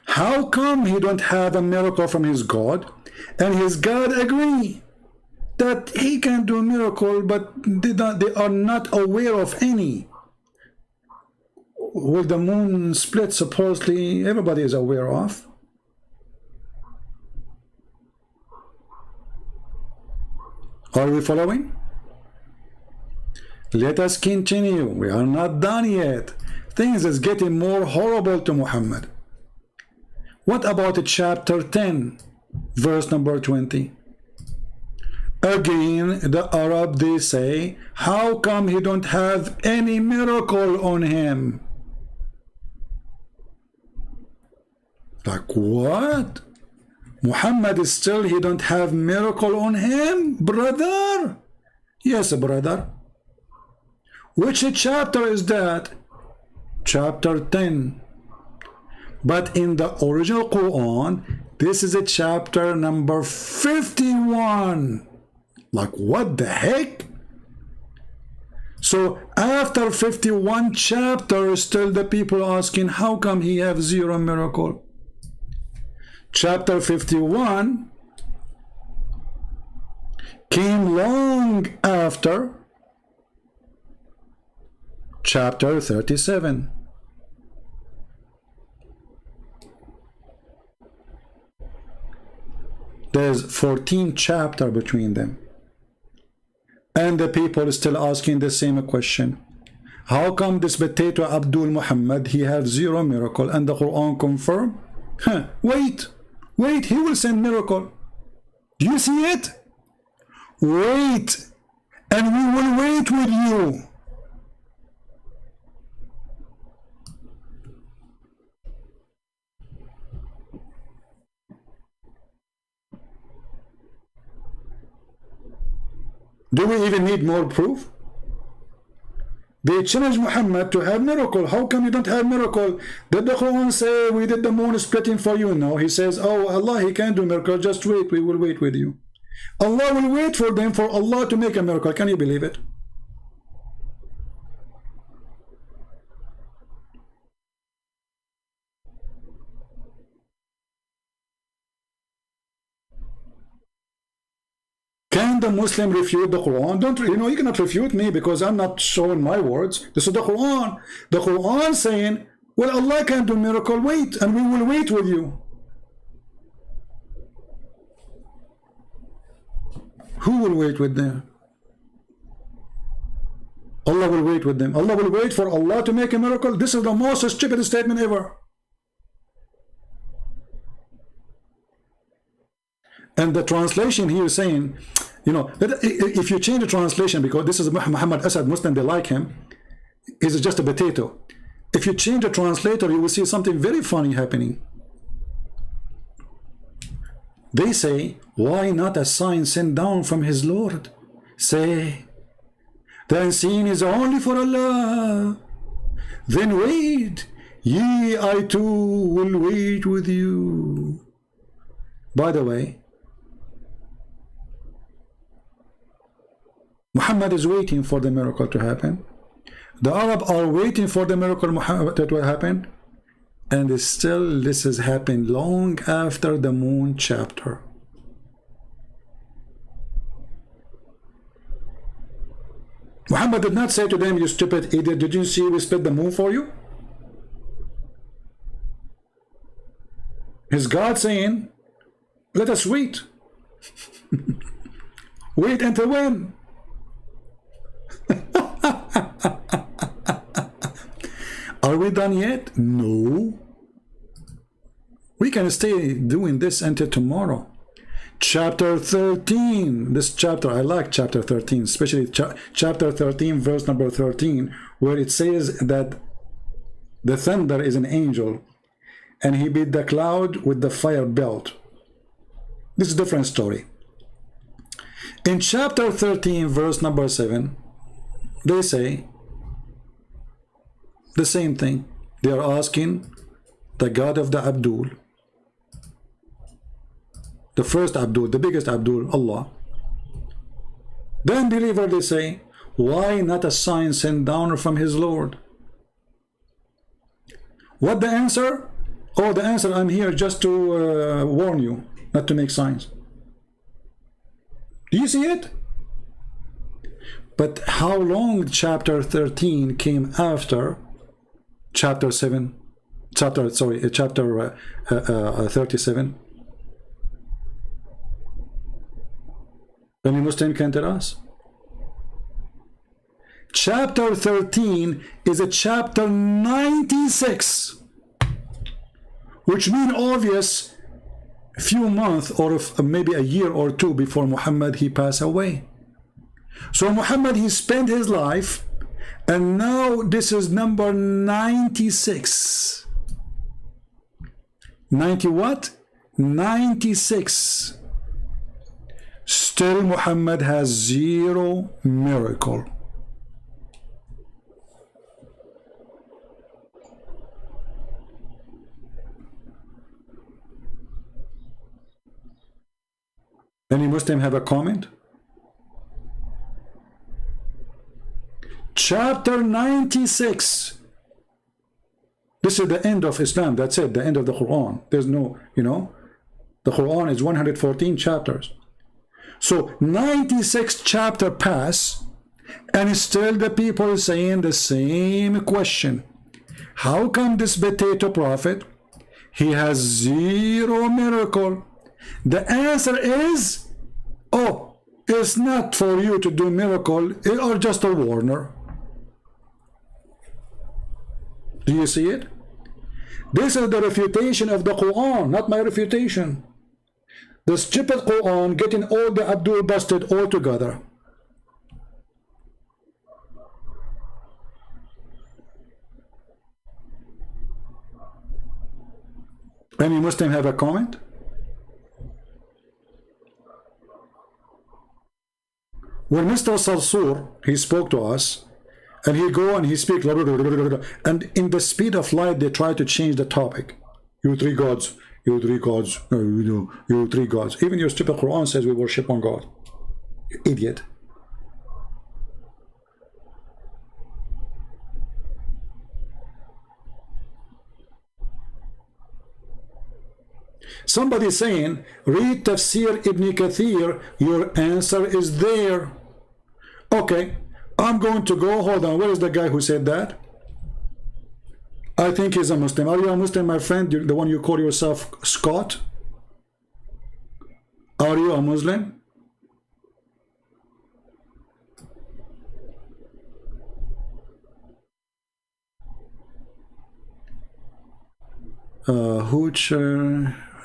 how come he don't have a miracle from his God, and his God agree that he can do a miracle, but they are not aware of any. Will the moon split? Supposedly everybody is aware of. Are we following? Let us continue. We are not done yet. Things is getting more horrible to Muhammad. What about chapter 10, verse number 20? Again, the Arab, they say, how come he don't have any miracle on him? Like what? Muhammad is still, he don't have miracle on him, brother? Yes, brother. Which chapter is that? Chapter 10. But in the original Quran, this is a chapter number 51. Like what the heck? So after 51 chapters, still the people asking, how come he have zero miracle? Chapter 51 came long after chapter 37. There's 14 chapters between them. And the people are still asking the same question. How come this potato Abdul Muhammad, he have zero miracle, and the Quran confirm? Wait, he will send miracle. Do you see it? Wait, and we will wait with you. Do we even need more proof? They challenge Muhammad to have miracle. How come you don't have miracle? Did the Quran say we did the moon splitting for you? No, he says, oh Allah, he can do miracle. Just wait, we will wait with you. Allah will wait for them for Allah to make a miracle. Can you believe it? Can the Muslim refute the Quran? Don't, you cannot refute me because I'm not showing my words. This is the Quran. The Quran saying, well, Allah can do miracle, wait, and we will wait with you. Who will wait with them? Allah will wait with them. Allah will wait for Allah to make a miracle. This is the most stupid statement ever. And the translation here is saying, if you change the translation, because this is Muhammad Asad Muslim, they like him, he's just a potato. If you change the translator, you will see something very funny happening. They say, why not a sign sent down from his Lord? Say, the unseen is only for Allah. Then wait, ye, I too will wait with you. By the way, Muhammad is waiting for the miracle to happen. The Arab are waiting for the miracle Muhammad that will happen, and still this has happened long after the moon chapter. Muhammad did not say to them, you stupid idiot, did you see we split the moon for you? Is God saying, let us wait? Wait until when? Are we done yet? No. We can stay doing this until tomorrow. Chapter 13. This chapter, I like chapter 13, especially chapter 13, verse number 13, where it says that the thunder is an angel and he beat the cloud with the fire belt. This is a different story. In chapter 13, verse number 7, they say the same thing. They are asking the God of the Abdul, the first Abdul, the biggest Abdul, Allah. The unbeliever, they say, why not a sign sent down from his Lord? What the answer? Oh, the answer, I'm here just to warn you, not to make signs. Do you see it? But how long chapter 13 came after chapter 7? Chapter 37? Any Muslim can tell us. Chapter 13 is a chapter 96, which means obvious few months or maybe a year or two before Muhammad he passed away. So Muhammad he spent his life, and now this is number 96. 90 what? 96. Still Muhammad has zero miracle. Any Muslim have a comment? Chapter 96. This is the end of Islam. That's it, the end of the Quran. There's no, the Quran is 114 chapters. So 96 chapter pass, and still the people saying the same question. How come this potato prophet, he has zero miracle? The answer is, oh, it's not for you to do miracle, or just a warner. Do you see it? This is the refutation of the Quran, not my refutation. The stupid Quran getting all the Abdul busted all together. Any Muslim have a comment? When Mr. Sarsur, he spoke to us, and he go and he speak, and in the speed of light they try to change the topic. You three gods, you three gods, no, you three gods. Even your stupid Quran says we worship one God. You idiot. Somebody saying, read Tafsir Ibn Kathir, your answer is there. Okay, I'm going to go, hold on, where is the guy who said that? I think he's a Muslim. Are you a Muslim, my friend? The one you call yourself Scott? Are you a Muslim?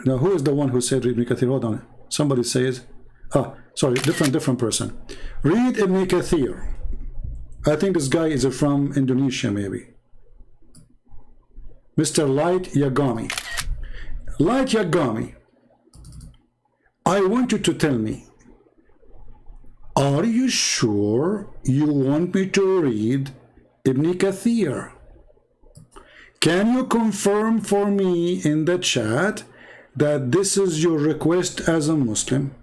Now, who is the one who said read Ibn Kathir? Hold on. Somebody says, sorry, different person. Read Ibn Kathir. I think this guy is from Indonesia, maybe. Mr. Light Yagami. Light Yagami, I want you to tell me, are you sure you want me to read Ibn Kathir? Can you confirm for me in the chat that this is your request as a Muslim?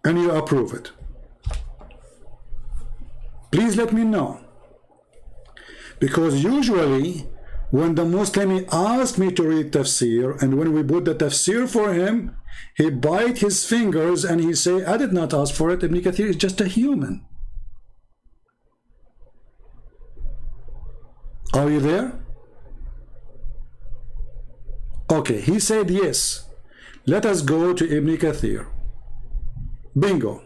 And you approve it? Please let me know. Because usually when the Muslim asks me to read tafsir, and when we put the tafsir for him, he bites his fingers and he say, I did not ask for it. Ibn Kathir is just a human. Are you there? Okay, he said yes. Let us go to Ibn Kathir. Bingo.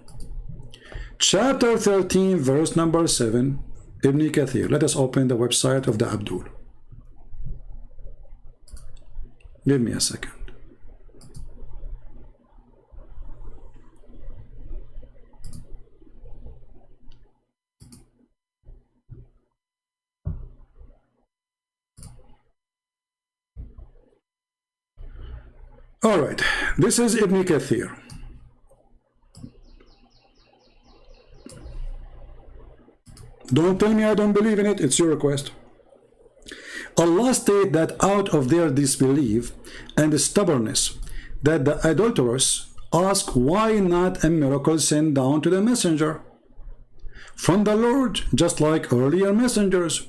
Chapter 13, verse number 7, Ibn Kathir. Let us open the website of the Abdul. Give me a second. All right, this is Ibn Kathir. Don't tell me I don't believe in it, it's your request. Allah stated that out of their disbelief and stubbornness, that the adulterers ask why not a miracle sent down to the messenger from the Lord, just like earlier messengers.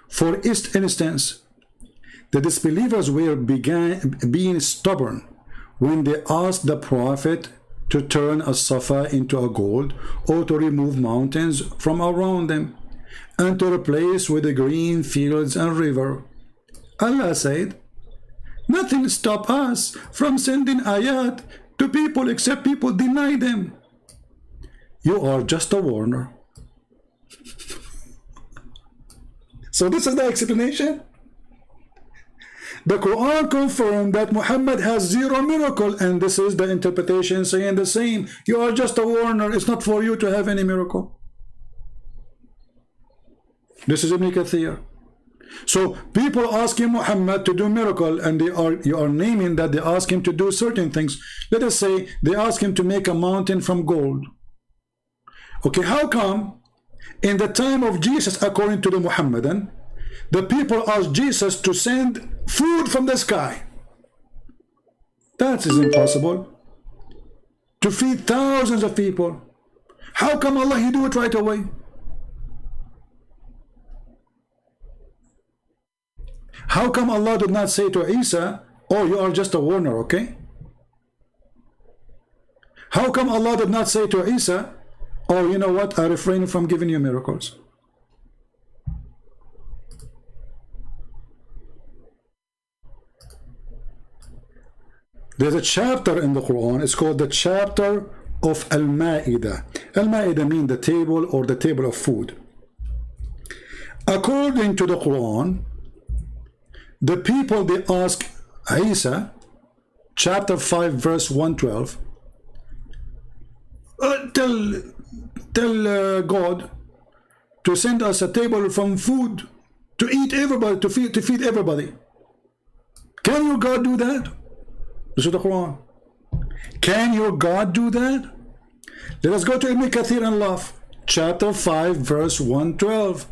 For instance, the disbelievers were being stubborn when they asked the Prophet to turn a Safa into a gold, or to remove mountains from around them, and to replace with the green fields and river. Allah said, nothing stops us from sending ayat to people except people deny them. You are just a warner. So this is the explanation. The Quran confirmed that Muhammad has zero miracle, and this is the interpretation saying the same. You are just a warner. It's not for you to have any miracle. This is Ibn Kathir. So people asking Muhammad to do miracle, and you are naming that they ask him to do certain things. Let us say they ask him to make a mountain from gold. Okay, how come in the time of Jesus, according to the Muhammadan, the people asked Jesus to send food from the sky? That is impossible. To feed thousands of people. How come Allah, He do it right away? How come Allah did not say to Isa, oh, you are just a warner, okay? How come Allah did not say to Isa, oh, you know what, I refrain from giving you miracles? There's a chapter in the Quran, it's called the chapter of Al-Ma'idah. Al-Ma'idah means the table or the table of food. According to the Quran, the people, they ask Isa, chapter 5, verse 112, tell God to send us a table from food to eat everybody, to feed everybody. Can your God do that? This is the Quran. Can your God do that? Let us go to Ibn Kathir and laugh. Chapter 5, verse 112.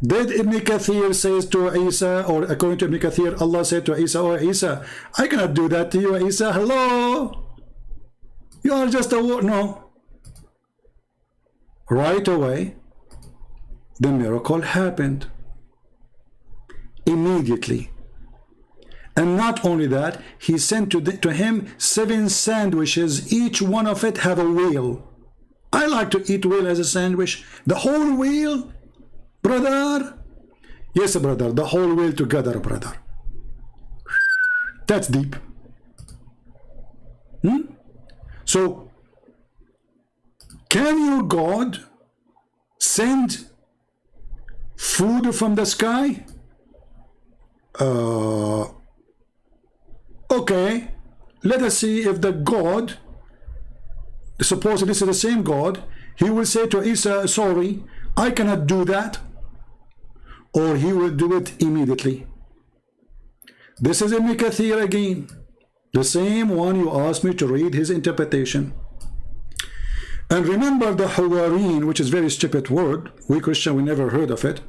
Did Ibn Kathir says to Isa, or according to Ibn Kathir, Allah said to Isa, oh Isa, I cannot do that to you, Isa. Hello? You are just a word. No. Right away, the miracle happened. Immediately. And not only that, he sent to him 7 sandwiches, each one of it have a whale. I like to eat whale as a sandwich. The whole whale, brother? Yes, brother, the whole whale together, brother. That's deep. So, can your God send food from the sky? Okay, let us see if the God, suppose this is the same God, he will say to Isa, sorry, I cannot do that, or he will do it immediately. This is Ibn Kathir again, the same one you asked me to read his interpretation. And remember the Hawarin, which is a very stupid word. We Christian, we never heard of it.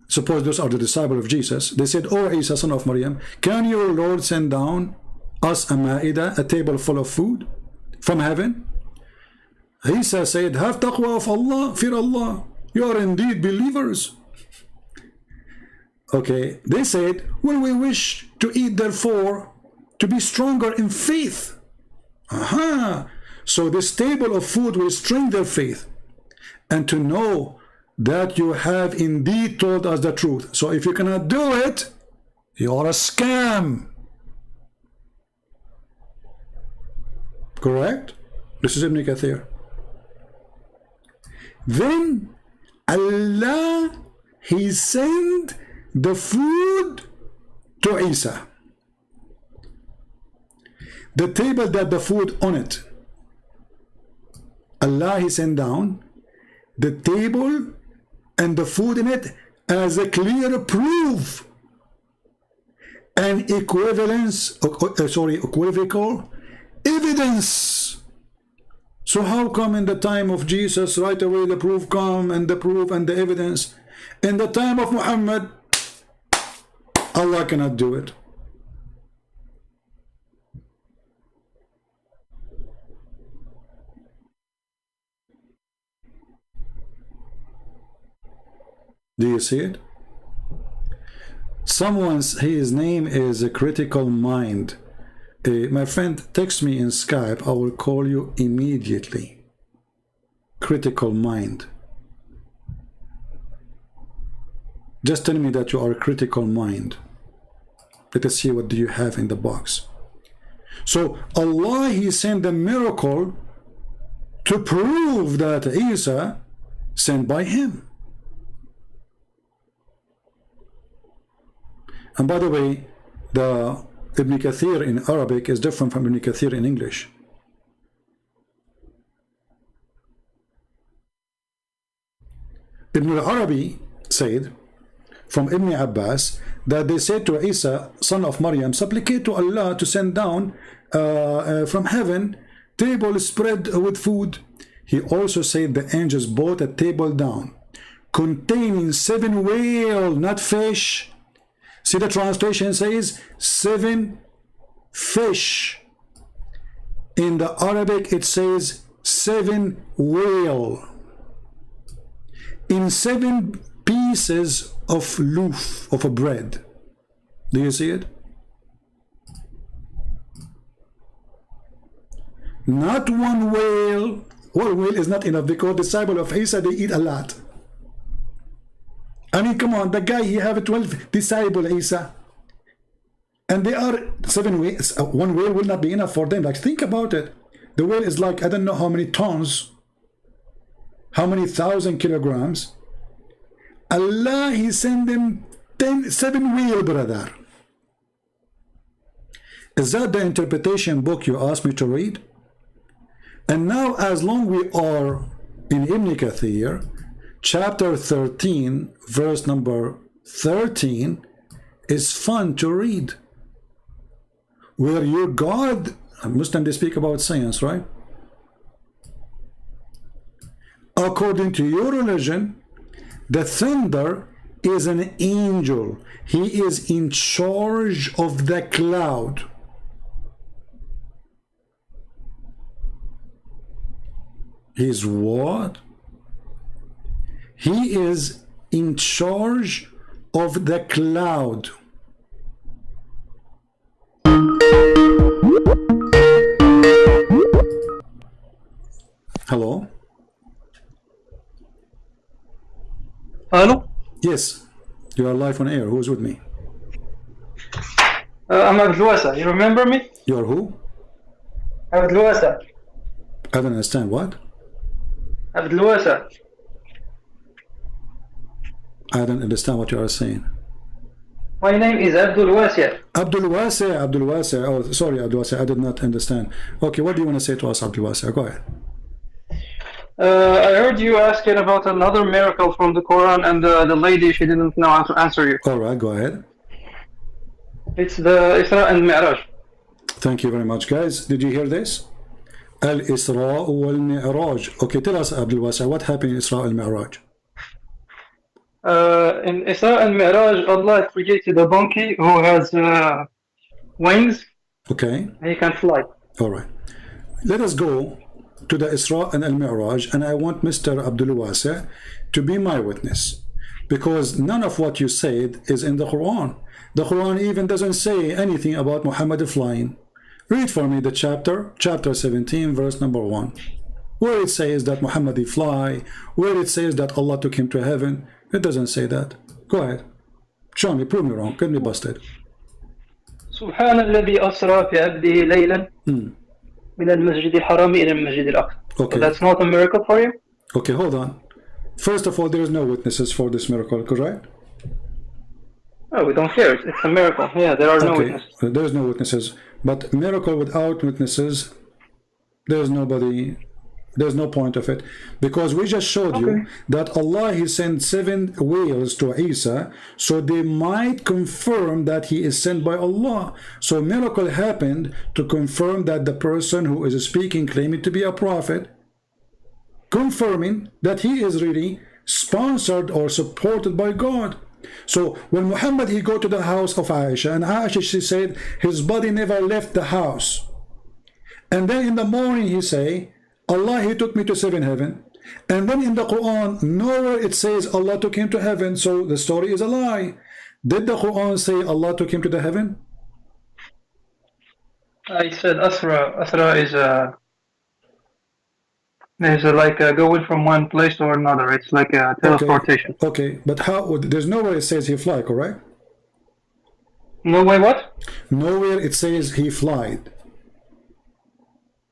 Suppose those are the disciples of Jesus. They said, oh Isa, son of Maryam, can your Lord send down us a ma'idah, a table full of food from heaven? Isa said, have taqwa of Allah, fear Allah. You are indeed believers. Okay, they said, well, we wish to eat, therefore, to be stronger in faith. Aha! So this table of food will strengthen their faith, and to know that you have indeed told us the truth. So if you cannot do it, you are a scam. Correct? This is Ibn Kathir. Then Allah, He sent the food to Isa. The table that the food on it, Allah, He sent down the table and the food in it as a clear proof and equivocal evidence. So how come in the time of Jesus right away the proof come, and the proof and the evidence? In the time of Muhammad, Allah cannot do it. Do you see it? His name is a critical mind. My friend, text me in Skype. I will call you immediately. Critical mind. Just tell me that you are a critical mind. Let us see what do you have in the box. So Allah, He sent the miracle to prove that Isa sent by Him. And by the way, the Ibn Kathir in Arabic is different from Ibn Kathir in English. Ibn al-Arabi said from Ibn Abbas that they said to Isa, son of Maryam, supplicate to Allah to send down from heaven table spread with food. He also said the angels brought a table down containing 7 whales, not fish. See, the translation says 7 fish. In the Arabic it says 7 whale in 7 pieces of loaf of a bread. Do you see it? Not 1 whale. 1 whale is not enough, because the disciple of Isa, they eat a lot. I mean, come on, the guy, he have 12 disciples, Isa, and they are 7 whales. 1 whale will not be enough for them. Like, think about it. The whale is like, I don't know how many tons, how many thousand kilograms. Allah, He sent them 7 whale, brother. Is that the interpretation book you asked me to read? And now, as long we are in Ibn Kathir, chapter 13, verse number 13 is fun to read. Where your God, Muslim, they speak about science, right? According to your religion, the thunder is an angel. He is in charge of the cloud. He's what? He is in charge of the cloud. Hello? Hello? Yes, you are live on air. Who's with me? I'm abdulwasa. You remember me? You are who? abdulwasa. I don't understand. What? abdulwasa. I don't understand what you are saying. My name is abdulwasa. Abdulwasa. Oh, sorry, Abdulwasa. I did not understand. Okay, what do you want to say to us, Abdulwasa? Go ahead. I heard you asking about another miracle from the Quran, and the lady, she didn't know how to answer you. All right, go ahead. It's the Isra and Mi'raj. Thank you very much, guys. Did you hear this? Al-Isra wal-Mi'raj. Okay, tell us, Abdulwasa, what happened in Isra al-Mi'raj? In Isra and Mi'raj, Allah created a donkey who has wings. Okay. And he can fly. All right. Let us go to the Isra and Al-Mi'raj, and I want Mr. Abdulwasa to be my witness, because none of what you said is in the Quran. The Quran even doesn't say anything about Muhammad flying. Read for me the chapter 17, verse number 1, where it says that Muhammad fly, where it says that Allah took him to heaven. It doesn't say that. Go ahead. Show me, prove me wrong, get me busted. سبحان الذي أسرى بعبده ليلا من المسجد الحرام إلى المسجد الأقصى. Okay. So that's not a miracle for you? Okay, hold on. First of all, there is no witnesses for this miracle, correct? Oh, we don't care. It's a miracle. Yeah, there are no witnesses. There is no witnesses. But miracle without witnesses, there's nobody. There's no point of it, because we just showed you that Allah, He sent 7 whales to Isa, so they might confirm that he is sent by Allah. So miracle happened to confirm that the person who is speaking, claiming to be a prophet, confirming that he is really sponsored or supported by God. So when Muhammad, he go to the house of Aisha, and Aisha, she said his body never left the house, and then in the morning he say, Allah, He took me to 7 heaven, and then in the Quran nowhere it says Allah took him to heaven, so the story is a lie. Did the Quran say Allah took him to the heaven? I said Asra. Asra is like going from one place to another. It's like a teleportation. Okay, but how? There's nowhere it says he fly, correct? No way, what? Nowhere it says he flied.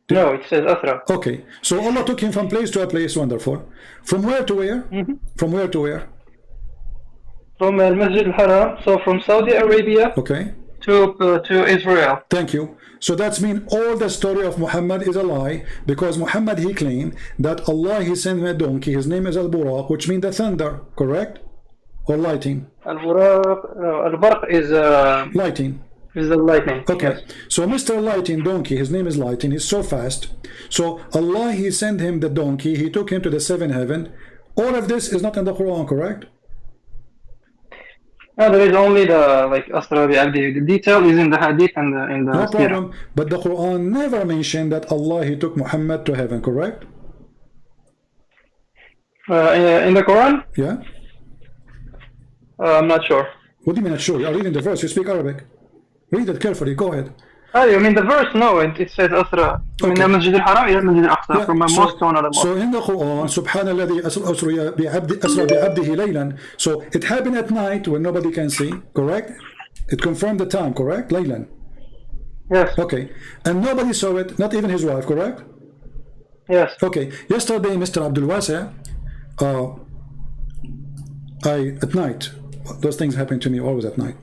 No, it says Asra. Okay, so Allah took him from place to a place. Wonderful. From where to where? From where to where? From Masjid al-Haram, so from Saudi Arabia to Israel. Thank you. So that's mean all the story of Muhammad is a lie, because Muhammad, he claimed that Allah, He sent him a donkey. His name is Al-Buraq, which means the thunder, correct? Or lighting? Al-Barq is lighting. Is the lightning. Okay, yes. So Mr. Lighting Donkey, his name is Lighting, he's so fast. So Allah, He sent him the donkey, He took him to the 7 heaven. All of this is not in the Quran, correct? No, there is only the Asra bi Abdi. The detail is in the Hadith and in the. No problem. But the Quran never mentioned that Allah, He took Muhammad to heaven, correct? In the Quran? Yeah. I'm not sure. What do you mean not sure? You are reading the verse. You speak Arabic. Read it carefully. Go ahead. Oh, you mean the verse? No, it says Asra. من المسجد الحرام إلى المسجد الأقصى, from a mosque to another mosque. So in the Quran, سبحان الذي أسرى بعبده ليلا. So it happened at night when nobody can see, correct? It confirmed the time, correct? Laylan. Yes. Okay. And nobody saw it, not even his wife, correct? Yes. Okay. Yesterday, Mr. Abdulwasa, at night, those things happen to me always at night.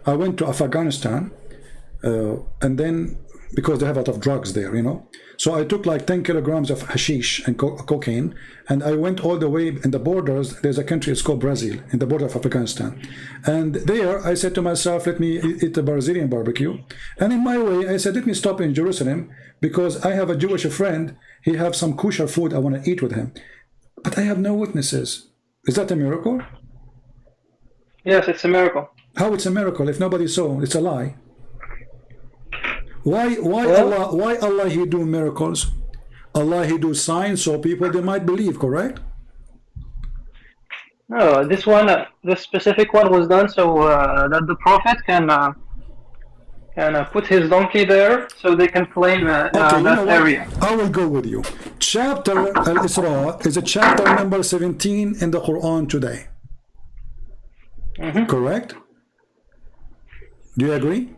I went to Afghanistan. And then because they have a lot of drugs there, you know, so I took like 10 kilograms of hashish and cocaine, and I went all the way in the borders. There's a country, it's called Brazil, in the border of Afghanistan, and there I said to myself, let me eat a Brazilian barbecue. And in my way I said, let me stop in Jerusalem, because I have a Jewish friend, he have some kosher food I want to eat with him, but I have no witnesses. Is that a miracle? Yes, it's a miracle. How it's a miracle if nobody saw? It's a lie. Why Allah He do miracles? Allah He do signs so people they might believe, correct? No, this one, the specific one was done so that the Prophet can put his donkey there so they can claim that area. I will go with you. Chapter Al-Isra is a chapter number 17 in the Quran today. Correct? Do you agree?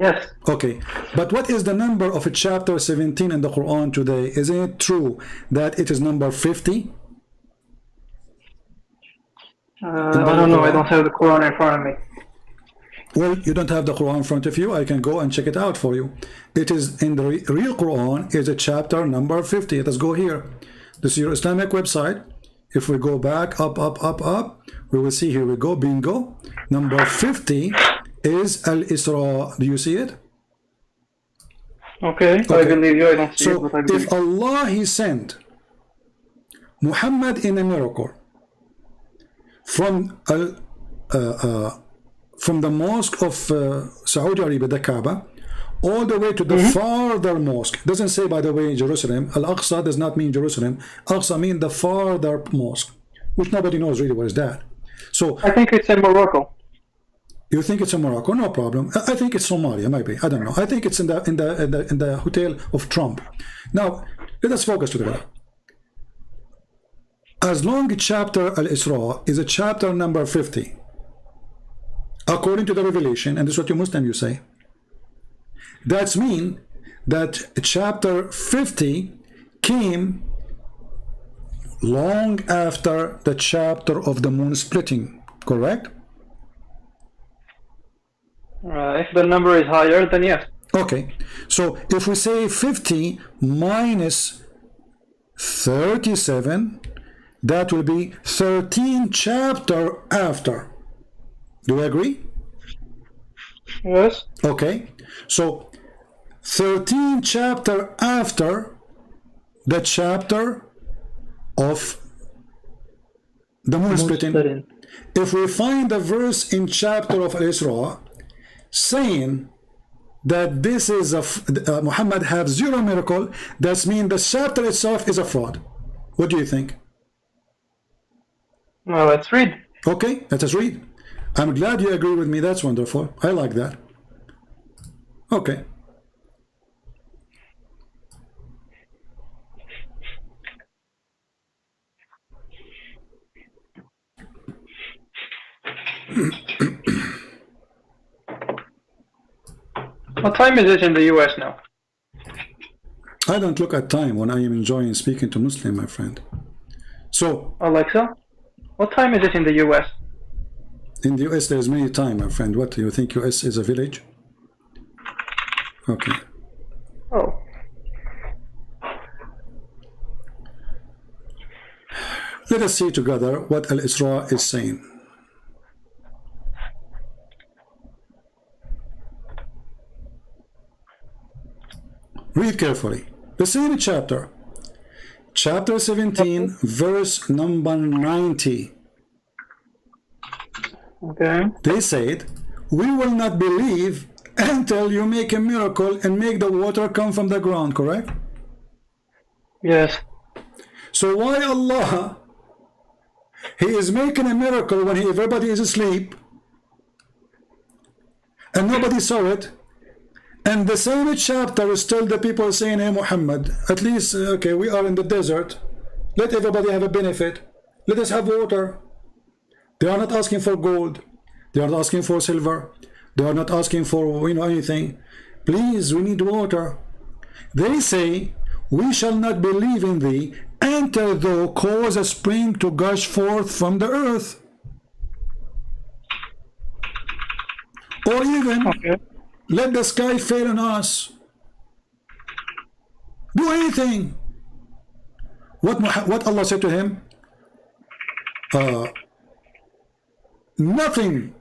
Yes. Okay, but what is the number of a chapter 17 in the Quran today? Isn't it true that it is number 50? I don't know, I don't have the Quran in front of me. Well, you don't have the Quran in front of you, I can go and check it out for you. It is in the real Quran, is a chapter number 50. Let's go here. This is your Islamic website. If we go back, up, we will see, here we go, bingo. Number 50 is Al-Isra. Do you see it? Okay. I believe you. I don't see it, but I believe. If Allah He sent Muhammad in a miracle from the mosque of Saudi Arabia, the Kaaba, all the way to the farther mosque. It doesn't say, by the way, Jerusalem. Al-Aqsa does not mean Jerusalem. Aqsa means the farther mosque, which nobody knows really what is that. So I think it's in Morocco. you think it's in Morocco? No problem. I think it's Somalia, maybe. I don't know. I think it's in the hotel of Trump. Now let us focus together. As long chapter Al-Isra is a chapter number 50, according to the revelation, and this is what you Muslim you say, that's mean that chapter 50 came long after the chapter of the moon splitting, correct? If the number is higher, then yes. Okay, so if we say 50 minus 37, that will be 13 chapter after. Do you agree? Yes. Okay, so 13 chapter after the chapter of the moon splitting. If we find a verse in chapter of Al-Isra saying that this is Muhammad have zero miracle, that means the chapter itself is a fraud. What do you think? Well, let's read. Okay, let us read. I'm glad you agree with me. That's wonderful. I like that. Okay. What time is it in the US now? I don't look at time when I am enjoying speaking to Muslim, my friend. So, Alexa, what time is it in the US? in the US there's many time, my friend. What do you think US is a village? Okay. Oh. Let us see together what Al-Isra is saying. Read carefully. The same chapter. Chapter 17, verse number 90. Okay. They said, we will not believe until you make a miracle and make the water come from the ground, correct? Yes. So why Allah, He is making a miracle when everybody is asleep and nobody saw it, and the same chapter is still the people saying, hey Muhammad, at least, okay, we are in the desert, let everybody have a benefit, let us have water. They are not asking for gold, they are not asking for silver, they are not asking for anything. Please, we need water. They say, we shall not believe in thee until thou cause a spring to gush forth from the earth, or even let the sky fail on us. Do anything. What Allah said to him? Nothing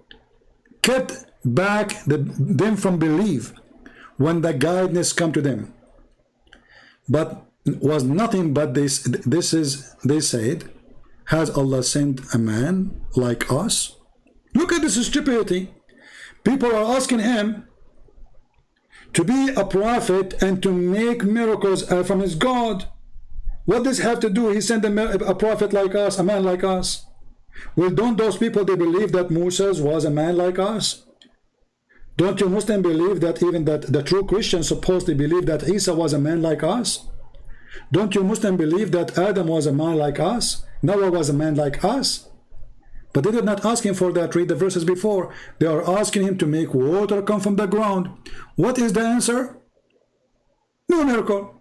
kept back them from belief when the guidance come to them, but was nothing but they said, has Allah sent a man like us? Look at this stupidity. People are asking him to be a prophet and to make miracles from his God. What does have to do? He sent a prophet like us, a man like us. Well, don't those people, they believe that Moses was a man like us? Don't you Muslims believe that even that the true Christians supposedly believe that Isa was a man like us? Don't you Muslims believe that Adam was a man like us? Noah was a man like us? But they did not ask him for that. Read the verses before. They are asking him to make water come from the ground. What is the answer? No miracle.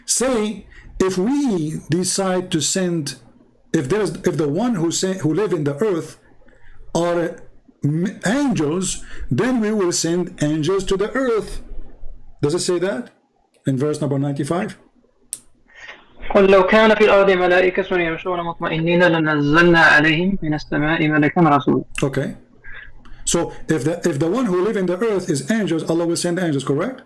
Say, if we decide to send, if the one who live in the earth are angels, then we will send angels to the earth. Does it say that in verse number 95? قل لو كان في الأرض ملائكة يمشون مطمئنين لنزلنا عليهم من السماء ملكا رسولا. Okay, so if the one who live in the earth is angels, Allah will send angels, correct?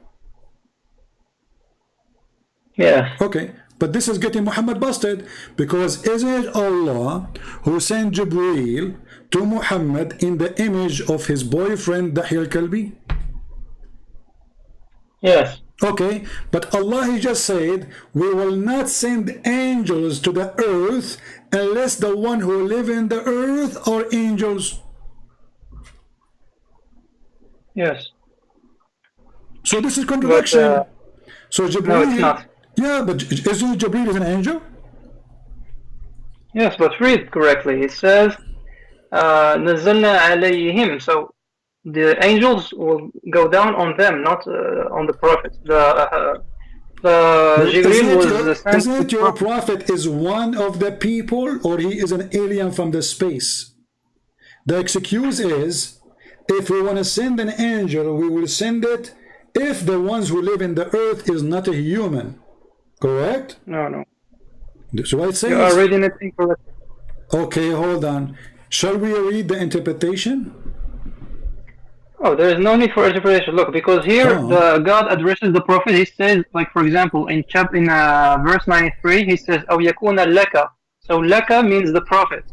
Yeah. Okay, but this is getting Muhammad busted, because isn't it Allah who sent Jibreel to Muhammad in the image of his boyfriend Dahi al-Kalbi? Yes. Okay, but Allah he just said, we will not send angels to the earth unless the one who live in the earth are angels. Yes. So this is contradiction. But, so Jibreel, no, it's not. Yeah, but isn't Jibreel an angel? Yes, but read correctly. It says, نزلنا عليهم. So the angels will go down on them, not on the prophet. The Jibreel was sent. Isn't your prophet is one of the people, or he is an alien from the space? The excuse is, if we want to send an angel, we will send it if the ones who live in the earth is not a human. Correct? No. So what it says? You are reading it incorrectly. Okay, hold on. Shall we read the interpretation? Oh, there is no need for interpretation. Look, because here God addresses the prophet. He says, like for example, in verse 93, he says, "Aw yakuna laka." So laka means the prophet.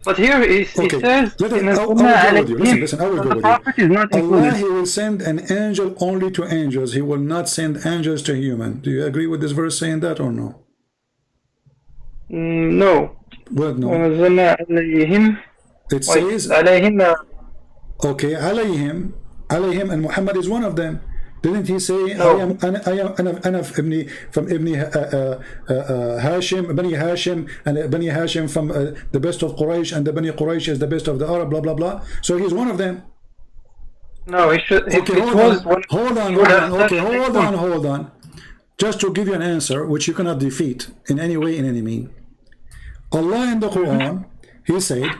But here he says, Listen, I will go with you. Listen, I will go with you. The prophet is not included. Allah, he will send an angel only to angels. He will not send angels to human. Do you agree with this verse saying that or no? No. What no? It says, okay, alayhim, and Muhammad is one of them. Didn't he say, no. I am from Ibn Hashim, Bani Hashim, and Bani Hashim from the best of Quraysh, and the Bani Quraysh is the best of the Arab, blah, blah, blah. So he's one of them. No, he should. Okay, hold on. Just to give you an answer, which you cannot defeat in any way, in any mean. Allah in the Quran, he said,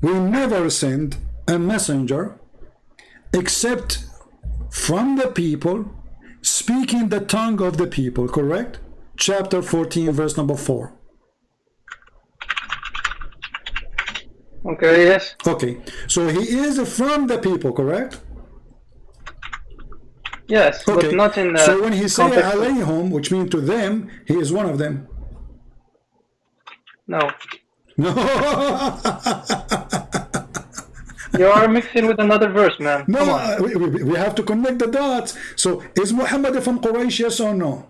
we never send a messenger except from the people, speaking the tongue of the people, correct? Chapter 14, verse number 4. Okay, yes. Okay, so he is from the people, correct? Yes, okay. But not in so when he says alayhum, which means to them, he is one of them. No. No. You are mixing with another verse, man. No, we have to connect the dots. So is Muhammad from Quraysh, yes or no?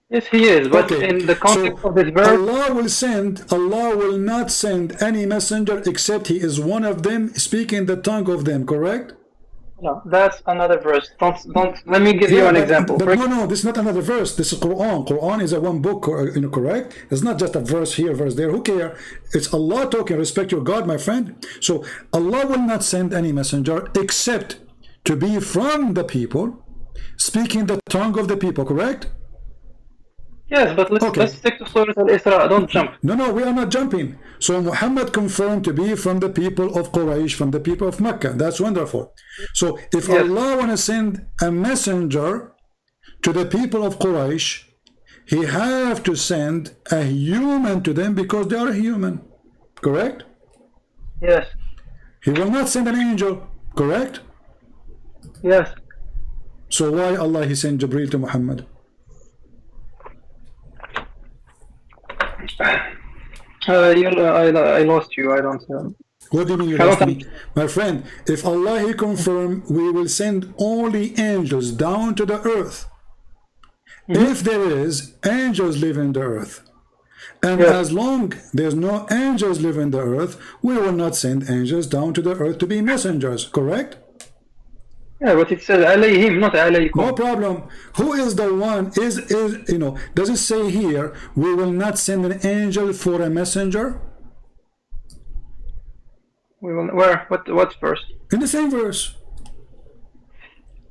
Yes, he is, but okay. In the context of this verse, Allah will not send any messenger except he is one of them, speaking the tongue of them, correct? No, that's another verse. Don't. Let me give you an example. But no, this is not another verse. This is Quran. Quran is a one book, correct? It's not just a verse here, verse there. Who cares? It's Allah talking. Respect your God, my friend. So Allah will not send any messenger except to be from the people, speaking the tongue of the people, correct? Yes, but let's stick to Surah Al-Isra. Don't jump. No, we are not jumping. So Muhammad confirmed to be from the people of Quraysh, from the people of Mecca. That's wonderful. So if Allah want to send a messenger to the people of Quraysh, he have to send a human to them because they are human. Correct? Yes. He will not send an angel. Correct? Yes. So why Allah he sent Jibreel to Muhammad? I lost you. I don't know. What do you mean you lost me? My friend, if Allah he confirm, we will send only angels down to the earth. If there is, angels live in the earth. And as long there's no angels live in the earth, we will not send angels down to the earth to be messengers, correct? Yeah, but it says alayhim, not alaykum. No problem. Who is the one? Does it say here, we will not send an angel for a messenger? We will, where? What verse? In the same verse.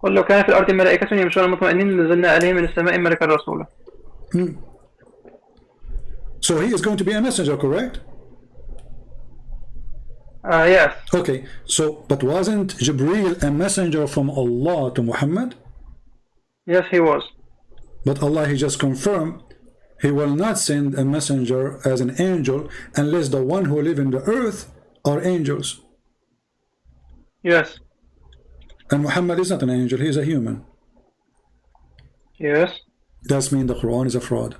قل لو كان في الأرض ملائكة يمشون مطمئنين لنزلنا عليهم من السماء ملكا رسولا. So he is going to be a messenger, correct? Yes. Okay, so, but wasn't Jibreel a messenger from Allah to Muhammad? Yes, he was. But Allah, he just confirmed, he will not send a messenger as an angel unless the one who live in the earth are angels. Yes. And Muhammad is not an angel, he is a human. Yes. That means the Quran is a fraud.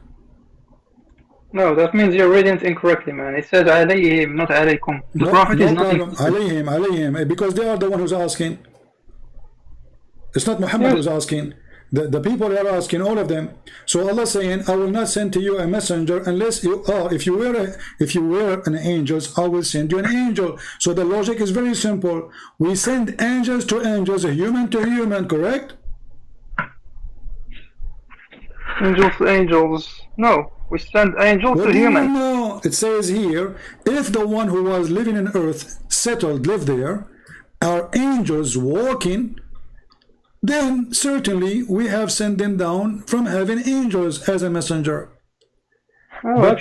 No, that means you're reading it incorrectly, man. It says alayhim, not alaykum. The Prophet is not alayhim, because they are the one who's asking. It's not Muhammad who's asking. The people are asking, all of them. So Allah saying, I will not send to you a messenger unless you are, if you were an angel, I will send you an angel. So the logic is very simple. We send angels to angels, a human to human, correct? Angels to angels. No, we send angels to humans. No, it says here, if the one who was living in earth settled, lived there, are angels walking, then certainly we have sent them down from heaven angels as a messenger. Oh,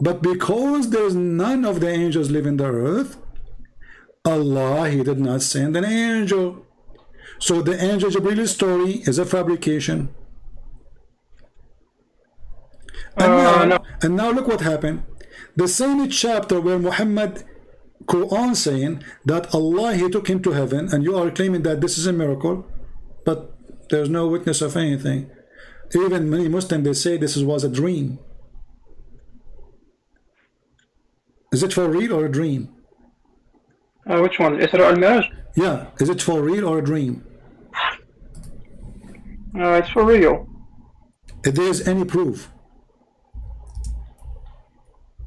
but because there's none of the angels living the earth, Allah, He did not send an angel. So the angel Jibril's story is a fabrication. And now look what happened. The same chapter where Muhammad Quran saying that Allah, He took him to heaven, and you are claiming that this is a miracle, but there's no witness of anything. Even many Muslims, they say this was a dream. Is it for real or a dream? Which one? Isra al-Miraj? Yeah, is it for real or a dream? It's for real. If there's any proof.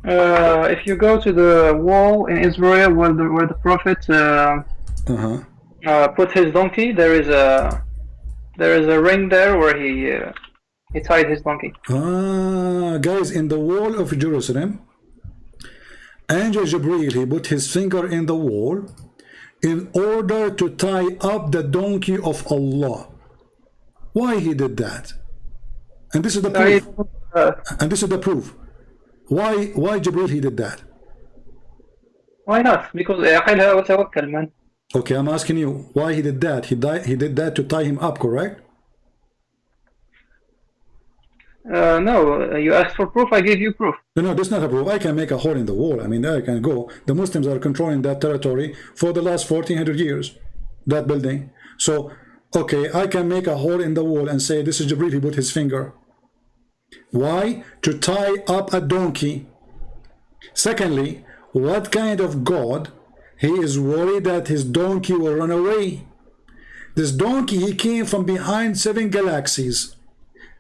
If you go to the wall in Israel where the Prophet put his donkey, there is a ring there where he tied his donkey. Guys, in the wall of Jerusalem, Angel Jibril, he put his finger in the wall in order to tie up the donkey of Allah. Why he did that? And this is the proof. And this is the proof. Why Jibril he did that? Why not? Because اعقلها وتوكل, man. Okay, I'm asking you why he did that. He did that to tie him up, correct? No, you asked for proof, I gave you proof. No, that's not a proof. I can make a hole in the wall. I mean, there I can go. The Muslims are controlling that territory for the last 1400 years, that building. So, okay, I can make a hole in the wall and say this is Jibril, he put his finger. Why? To tie up a donkey. Secondly, what kind of God? He is worried that his donkey will run away. This donkey, he came from behind 7 galaxies,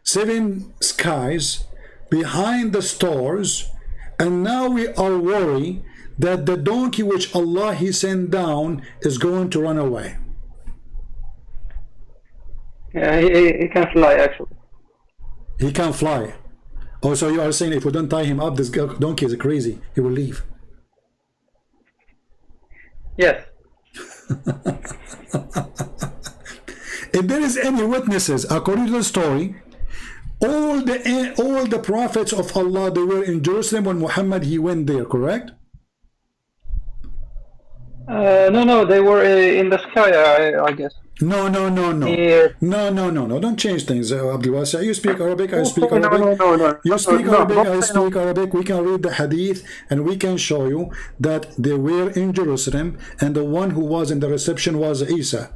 7 skies, behind the stars, and now we are worried that the donkey which Allah He sent down is going to run away. Yeah, he can fly actually. He can fly. Oh, so you are saying if we don't tie him up, this donkey is crazy, he will leave. Yes. If there is any witnesses, according to the story, all the prophets of Allah, they were in Jerusalem when Muhammad he went there, correct? No, they were in the sky, I guess. No. Yeah. No. Don't change things, abdulwasa. You speak Arabic, I speak Arabic. No. You speak Arabic, I speak Arabic. We can read the hadith and we can show you that they were in Jerusalem and the one who was in the reception was Isa.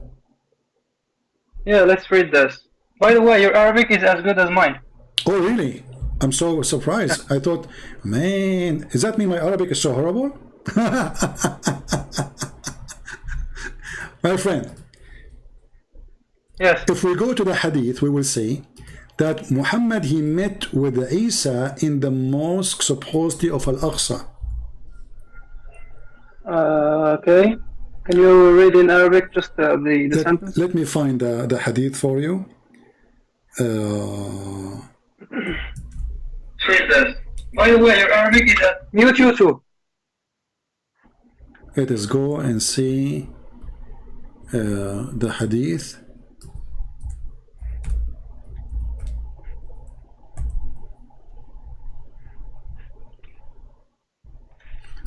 Yeah, let's read this. By the way, your Arabic is as good as mine. Oh, really? I'm so surprised. I thought, man, does that mean my Arabic is so horrible? My friend. Yes. If we go to the hadith, we will see that Muhammad, he met with Isa in the mosque supposedly of Al-Aqsa. Okay. Can you read in Arabic just the sentence? Let me find the hadith for you. By the way, your Arabic is at mute you too. Let us go and see the hadith.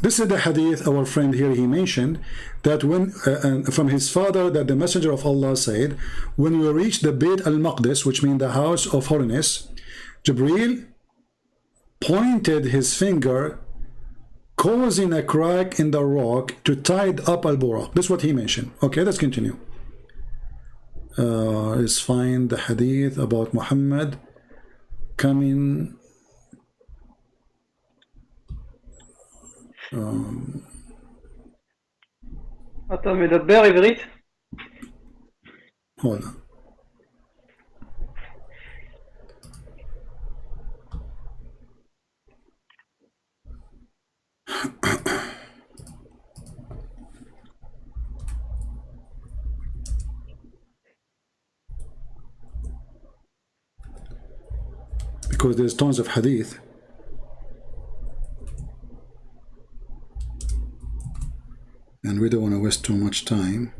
This is the hadith our friend here, he mentioned that when from his father, that the messenger of Allah said, when we reach the Bayt al-Maqdis, which means the house of holiness, Jibril pointed his finger, causing a crack in the rock to tie up al-Buraq. This is what he mentioned. Okay, let's continue. Let's find the hadith about Muhammad coming. אתה מדבר עברית? Hold on. Because there's tons of hadith. And we don't want to waste too much time.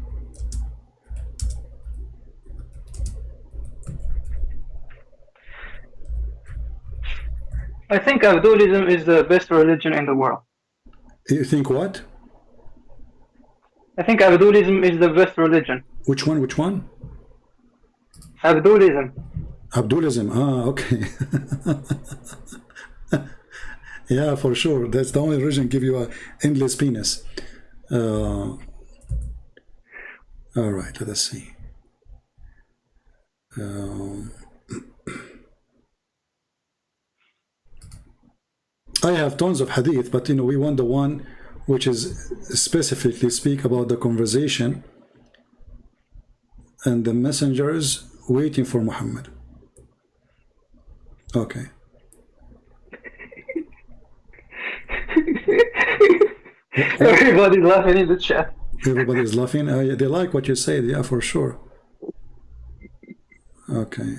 I think abdulism is the best religion in the world. You think what? I think abdulism is the best religion. Which one? Which one? Abdulism. Abdulism. Ah, okay. Yeah, for sure. That's the only religion give you a endless penis. All right, let us see. I have tons of hadith, but we want the one which is specifically speak about the conversation and the messengers waiting for Muhammad. Okay. Everybody's laughing in the chat. Everybody's laughing. They like what you said, yeah, for sure. Okay.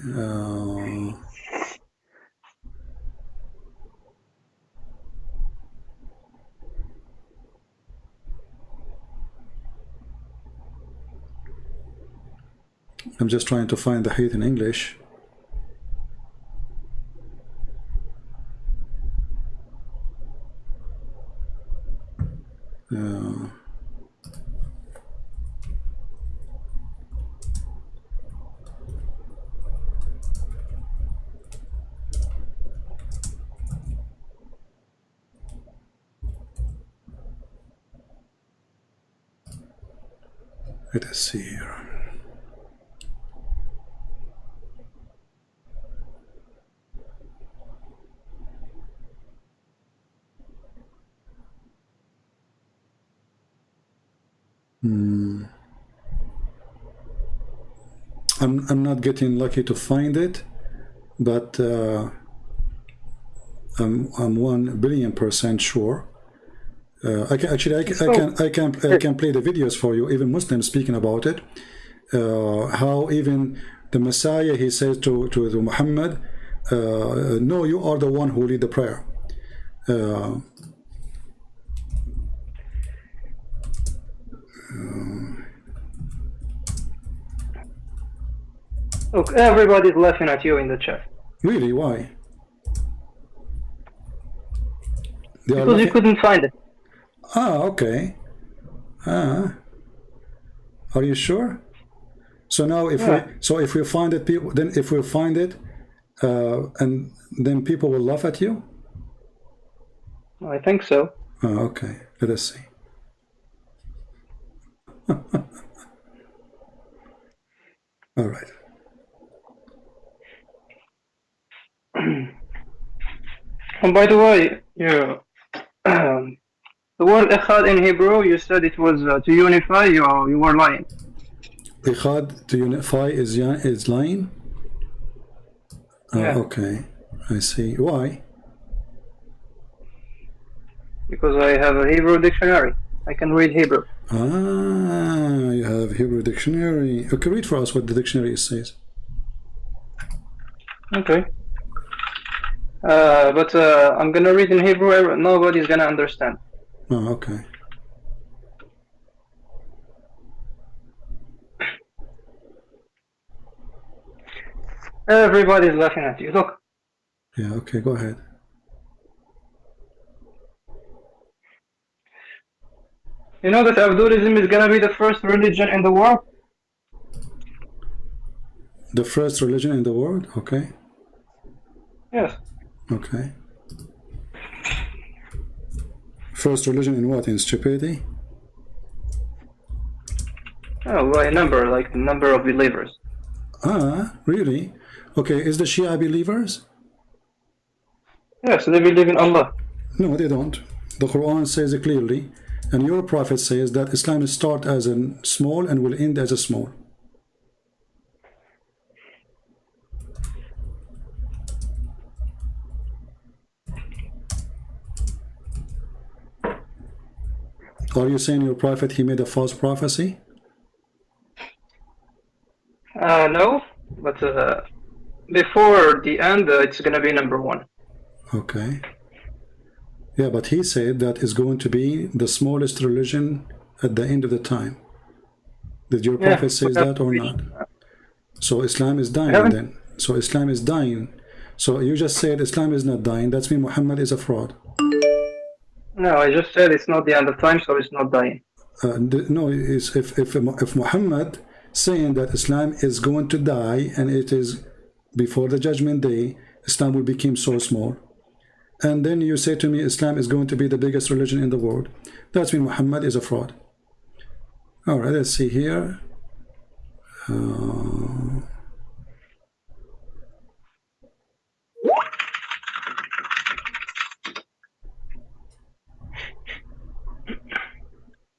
I'm just trying to find the hadith in English. Let us see here. I'm not getting lucky to find it, but I'm 1,000,000,000% sure. I can play the videos for you, even Muslims speaking about it. How even the Messiah, he says to Muhammad, no, you are the one who lead the prayer. Look, everybody's laughing at you in the chat. Really? Why? Because you couldn't find it. Ah, okay. Are you sure? So now, if we find it, people, then if we find it, and then people will laugh at you. I think so. Oh, okay. Let us see. All right. And by the way, the word echad in Hebrew, you said it was to unify. You were lying. Echad, to unify, is lying? Yeah. Okay, I see. Why? Because I have a Hebrew dictionary. I can read Hebrew. Ah, you have Hebrew dictionary. Okay, read for us what the dictionary says. Okay. But I'm gonna read in Hebrew. Nobody's gonna understand. Oh, okay. Everybody's laughing at you. Look. Yeah, okay, go ahead. You know that abdulism is gonna be the first religion in the world? The first religion in the world? Okay. Yes. Okay. First religion in what? In stupidity? Oh, by a number, like the number of believers. Ah, really? Okay, is the Shia believers? Yes, they believe in Allah. No, they don't. The Quran says it clearly, and your prophet says that Islam starts as a small and will end as a small. Are you saying your prophet, he made a false prophecy? No, but before the end, it's going to be number 1. Okay. Yeah, but he said that is going to be the smallest religion at the end of the time. Did your prophet say that or not? So Islam is dying then. So Islam is dying. So you just said Islam is not dying. That's mean Muhammad is a fraud. No, I just said it's not the end of time, so it's not dying. No, it's if Muhammad saying that Islam is going to die and it is before the judgment day, Islam will become so small. And then you say to me Islam is going to be the biggest religion in the world. That's mean Muhammad is a fraud. All right, let's see here.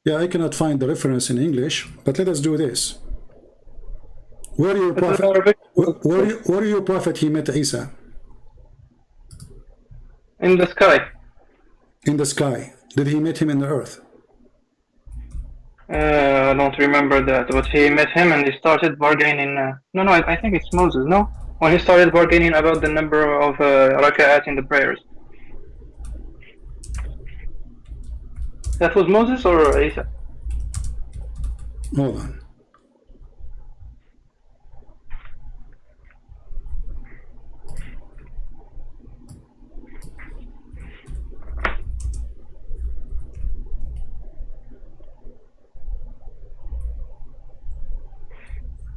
Yeah, I cannot find the reference in English, but let us do this. Where your prophet? Where your prophet he met Isa? In the sky. In the sky. Did he meet him in the earth? I don't remember that, but he met him and he started bargaining. No, I think it's Moses. No, when he started bargaining about the number of raka'at in the prayers. That was Moses or Isa? Hold on.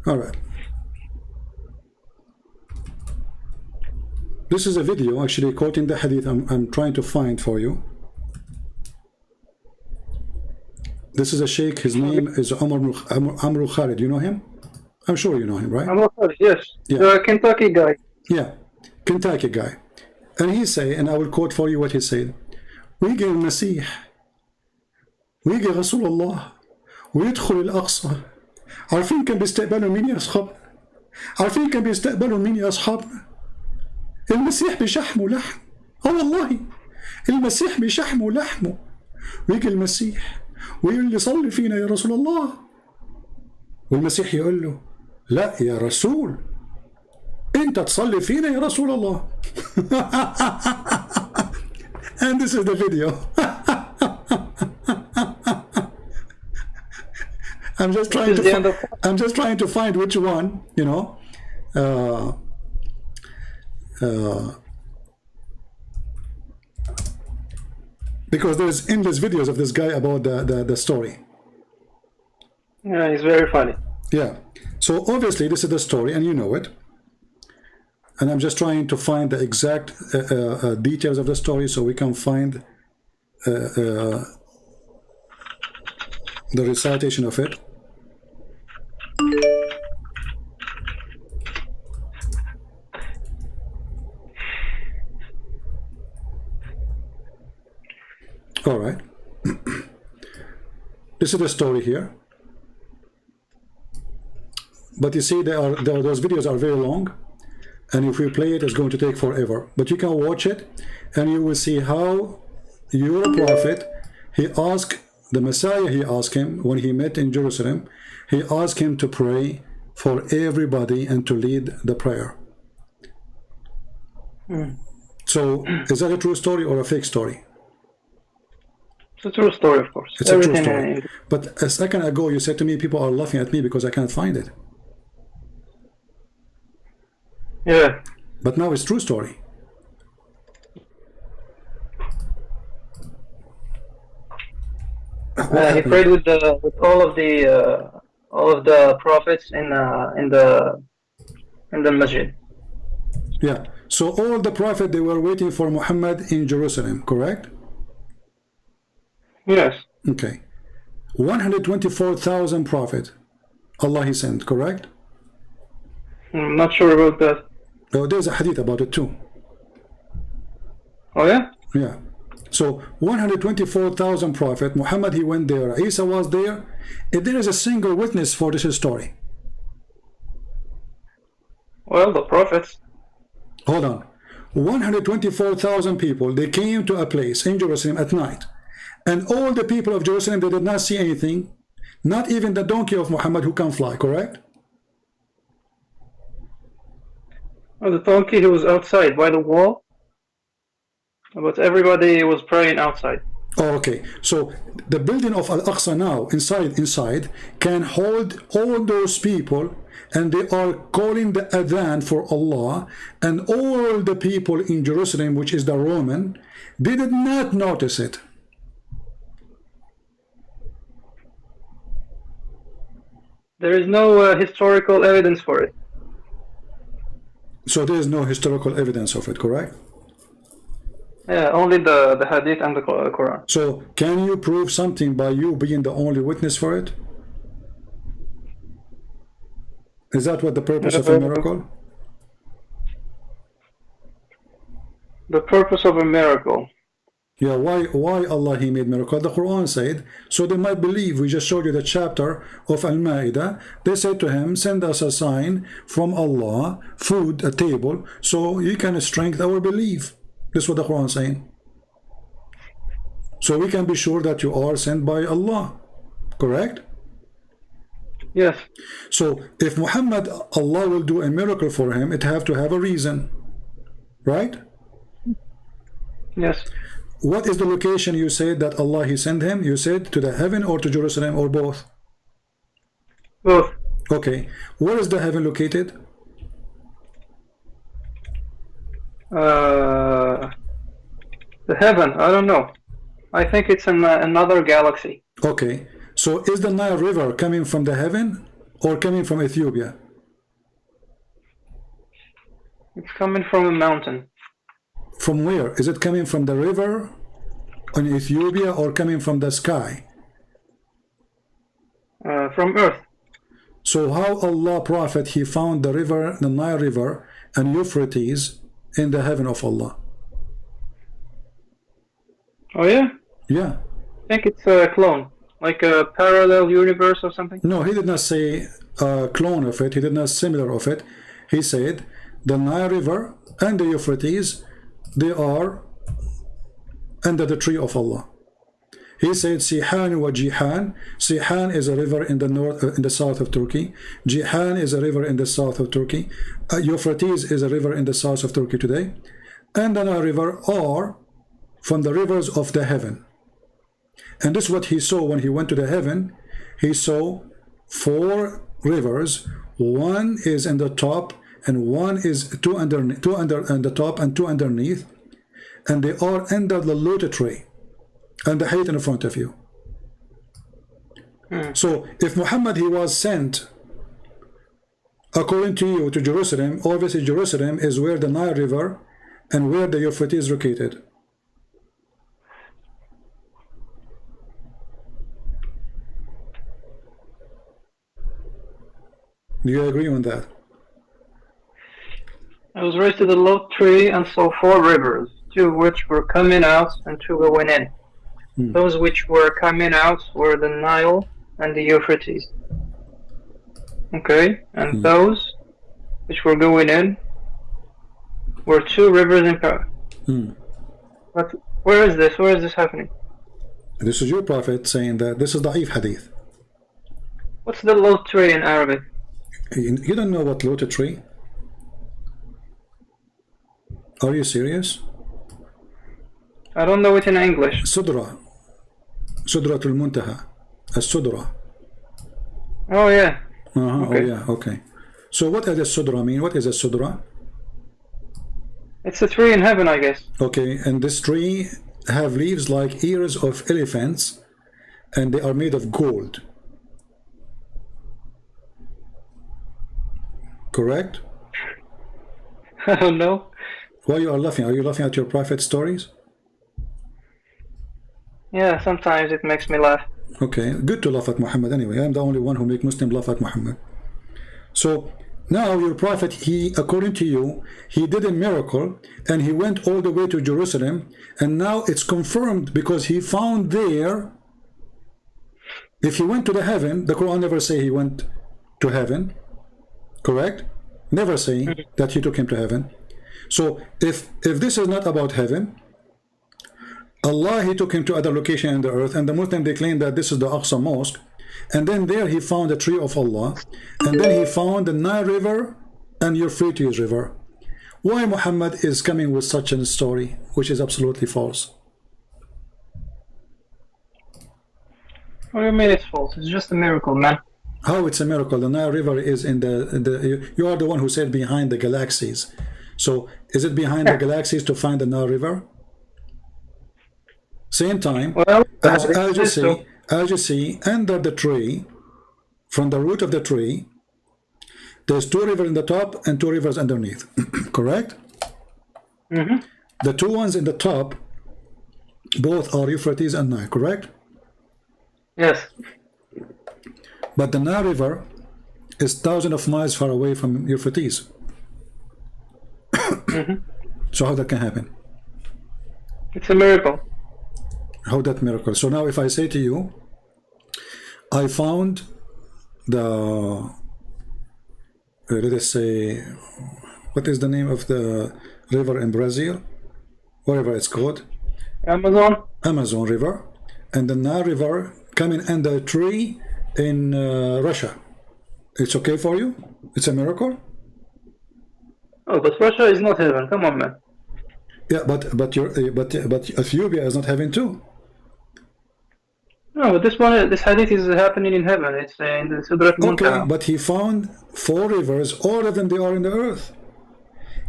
All right. This is a video actually quoting the hadith I'm trying to find for you. This is a sheikh, his name is Amr Khalid. You know him? I'm sure you know him, right? Amr Khalid, yes. Yeah. The Kentucky guy. Yeah, Kentucky guy. And he say, and I will quote for you what he said. ويجي المسيح ويجي رسول الله ويدخل الأقصى. عارفين كان بيستقبلوا مين يا أصحاب؟ عارفين كان بيستقبلوا مين يا أصحابنا؟ المسيح بشحمه ولحم. والله المسيح بشحمه ولحمه. ويجي المسيح ويقول لي صلي فينا يا رسول الله. والمسيح يقول له لا يا رسول انت تصلي فينا يا رسول الله. And this is the video. I'm just trying to find which one, you know. Because there's endless videos of this guy about the story. Yeah, he's very funny. Yeah. So obviously this is the story and you know it. And I'm just trying to find the exact details of the story so we can find the recitation of it. All right. This is the story here. But you see, those videos are very long. And if we play it, it's going to take forever. But you can watch it, and you will see how your prophet, he asked the Messiah, he asked him, when he met in Jerusalem, he asked him to pray for everybody and to lead the prayer. So, is that a true story or a fake story? It's a true story, of course. It's a true story. But a second ago, you said to me, people are laughing at me because I can't find it. Yeah. But now it's true story. He prayed with all of the prophets in the masjid. Yeah. So all the prophets, they were waiting for Muhammad in Jerusalem, correct? Yes. Okay. 124,000 prophets Allah he sent, correct? I'm not sure about that. Oh, there's a hadith about it too. Oh yeah? Yeah. So 124,000 prophets, Muhammad he went there, Isa was there. If there is a single witness for this story. Well, the prophets. Hold on. 124,000 people, they came to a place in Jerusalem at night. And all the people of Jerusalem, they did not see anything, not even the donkey of Muhammad who can fly, correct? Oh, the donkey, he was outside by the wall, but everybody was praying outside. Oh, okay. So the building of Al-Aqsa now, inside, can hold all those people, and they are calling the adhan for Allah, and all the people in Jerusalem, which is the Roman, they did not notice it. There is no historical evidence for it. So there is no historical evidence of it, correct? Yeah, only the hadith and the Quran. So can you prove something by you being the only witness for it? Is that what the purpose of a miracle? The purpose of a miracle. Yeah, why Allah He made miracle? The Quran said, so they might believe. We just showed you the chapter of Al-Ma'idah. They said to him, send us a sign from Allah, food, a table, so you can strengthen our belief. This is what the Quran is saying. So we can be sure that you are sent by Allah. Correct? Yes. So if Muhammad, Allah will do a miracle for him, it have to have a reason. Right? Yes. What is the location you said that Allah He sent him? You said to the heaven or to Jerusalem or both? Both. Okay. Where is the heaven located? The heaven, I don't know. I think it's in another galaxy. Okay. So is the Nile River coming from the heaven or coming from Ethiopia? It's coming from a mountain. From where? Is it coming from the river in Ethiopia or coming from the sky? From earth. So how Allah Prophet, he found the river, the Nile River and Euphrates in the heaven of Allah? Oh yeah? Yeah. I think it's a clone. Like a parallel universe or something? No, he did not say a clone of it. He did not similar of it. He said the Nile River and the Euphrates, they are under the tree of Allah. He said Sihan wa Jihan. Sihan is a river in the north, in the south of Turkey. Jihan is a river in the south of Turkey. Euphrates is a river in the south of Turkey today. And the Nile River are from the rivers of the heaven. And this is what he saw when he went to the heaven. He saw 4 rivers. One is in the top, and one is two under the top and 2 underneath, and they are under the lotus tree and the height in front of you. So if Muhammad, he was sent according to you to Jerusalem, obviously Jerusalem is where the Nile River and where the Euphrates is located. Do you agree on that? I was raised to the low tree and saw 4 rivers, 2 which were coming out and 2 going in. Those which were coming out were the Nile and the Euphrates. Okay, and those which were going in were 2 rivers in power. But where is this? Where is this happening? This is your prophet saying that. This is da'if hadith. What's the low tree in Arabic? You don't know what lotus tree? Are you serious? I don't know it in English. Sudra. Sudratul Muntaha. As-Sudra. Oh yeah. Okay. Oh yeah, okay. So what does Sudra mean? What is a Sudra? It's a tree in heaven, I guess. Okay, and this tree have leaves like ears of elephants, and they are made of gold. Correct? I don't know. Why you are laughing? Are you laughing at your prophet stories? Yeah, sometimes it makes me laugh. Okay, good to laugh at Muhammad anyway. I'm the only one who make Muslim laugh at Muhammad. So now your prophet, he, according to you, he did a miracle and he went all the way to Jerusalem, and now it's confirmed because he found there. If he went to the heaven, the Quran never say he went to heaven. Correct? Never saying that he took him to heaven. So if this is not about heaven, Allah, he took him to other location in the earth, and the Muslim, they claim that this is the Aqsa Mosque, and then there he found the tree of Allah, and then he found the Nile River and Euphrates River. Why Muhammad is coming with such a story, which is absolutely false? What do you mean it's false? It's just a miracle, man. How it's a miracle? The Nile River is in you are the one who said behind the galaxies. So is it behind the galaxies to find the Nile River? Same time, well, as you see, under the tree, from the root of the tree, there's two rivers in the top and two rivers underneath. Correct? Mm-hmm. The two ones in the top, both are Euphrates and Nile, correct? Yes. But the Nile River is thousands of miles far away from Euphrates. Mm-hmm. So how that can happen? It's a miracle. How that miracle? So now if I say to you, I found the, let us say, what is the name of the river in Brazil? Whatever it's called. Amazon River. And the Nile River coming under a tree in Russia. It's okay for you? It's a miracle? Oh, but Russia is not heaven. Come on, man. Yeah, but Ethiopia is not heaven too. No, but this hadith is happening in heaven. It's in the Sidrat Muntaha. Okay, but he found 4 rivers, all of them they are in the earth,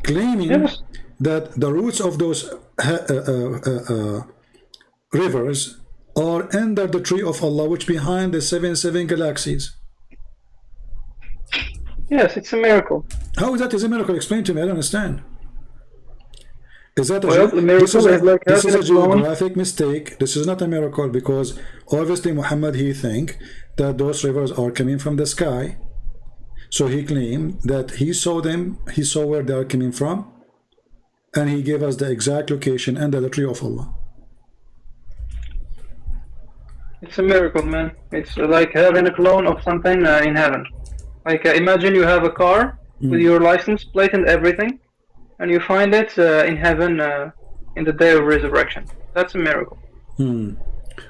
claiming that the roots of those rivers are under the tree of Allah, which behind the 7 galaxies. Yes, it's a miracle. How is that is a miracle? Explain to me. I don't understand. Is that this is a geographic mistake? This is not a miracle, because obviously Muhammad, he think that those rivers are coming from the sky. So he claimed that he saw them, he saw where they are coming from, and he gave us the exact location under the tree of Allah. It's a miracle, man. It's like having a clone of something in heaven. Like imagine you have a car with your license plate and everything, and you find it in heaven in the day of resurrection. That's a miracle.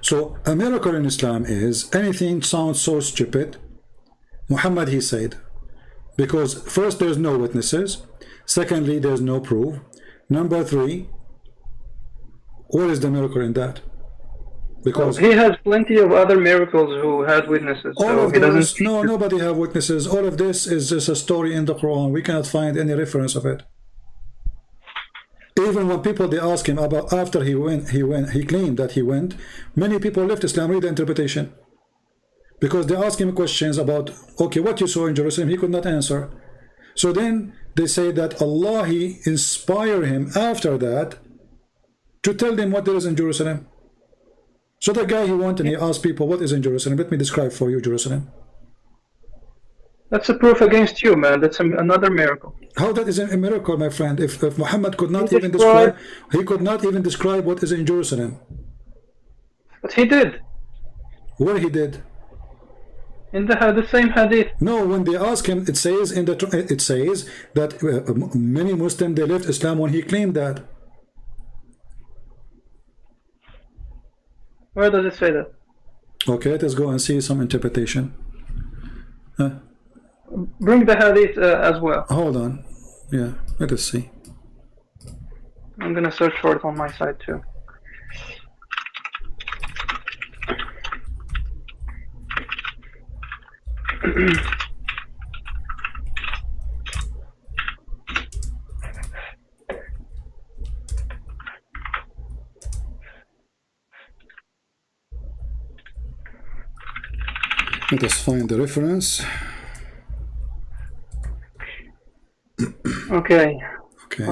So a miracle in Islam is anything sounds so stupid. Muhammad, he said, because first there's no witnesses, secondly there's no proof, number 3, what is the miracle in that? Because he has plenty of other miracles who had witnesses. All of those, no, nobody have witnesses. All of this is just a story in the Quran. We cannot find any reference of it. Even when people they ask him about after he claimed that he went, many people left Islam. Read the interpretation, because they ask him questions about, okay, what you saw in Jerusalem, he could not answer. So then they say that Allah, he inspired him after that to tell them what there is in Jerusalem. So the guy, he went and he asked people, what is in Jerusalem? Let me describe for you Jerusalem. That's a proof against you, man. That's another miracle. How that is a miracle, my friend? If Muhammad could not even describe, he could not even describe what is in Jerusalem. But he did. Where he did? In the same hadith. No, when they ask him, it says that many Muslims, they left Islam when he claimed that. Where does it say that? Okay, let us go and see some interpretation. Bring the hadith as well. Hold on. Yeah, let us see. I'm gonna search for it on my side too. Let us find the reference. Okay. Okay.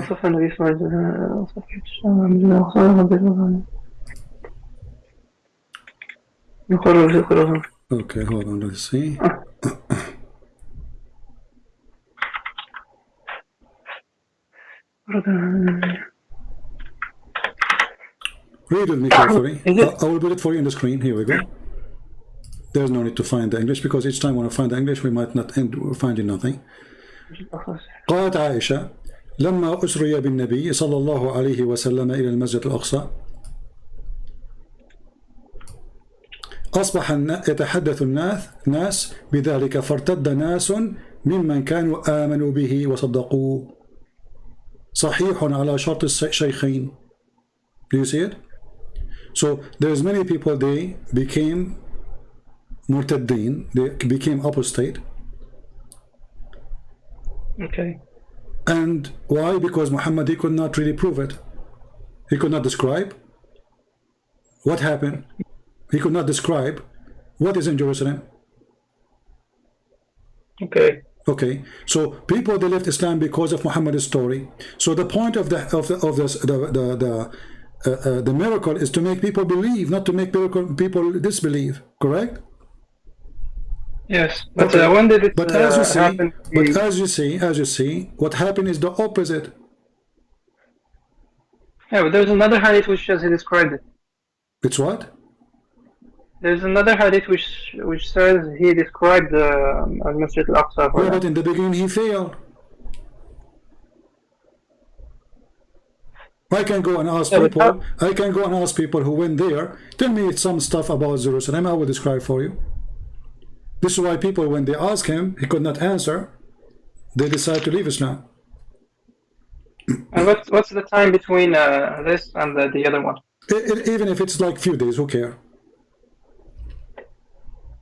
Okay, hold on, let's see. Read with me carefully. I will put it for you on the screen. Here we go. There's no need to find the English, because each time when I find the English we might not end finding nothing. قالت عائشة لما أسري بالنبي صلى الله عليه وسلم إلى المسجد الأقصى أصبح يتحدث الناس بذلك فارتد ناس ممن كانوا آمنوا به وصدقوه صحيح على شرط الشيخين. Do you see it? So there's many people, they became murtaddin, they became apostate. Okay. And why? Because Muhammad, he could not really prove it. He could not describe what happened. He could not describe what is in Jerusalem. Okay. Okay. So people, they left Islam because of Muhammad's story. So the point of the miracle is to make people believe, not to make people disbelieve. Correct? Yes. But okay. When did it but happen? But as you see, what happened is the opposite. Yeah, but there's another hadith which says he described it. It's what? There's another hadith which says he described Masjid al-Aqsa. Yeah, but in the beginning he failed. I can go and ask people. I can go and ask people who went there. Tell me some stuff about Jerusalem. I will describe for you. This is why people, when they ask him, he could not answer. They decide to leave Islam. And what's the time between this and the other one? Even if it's like few days, who care?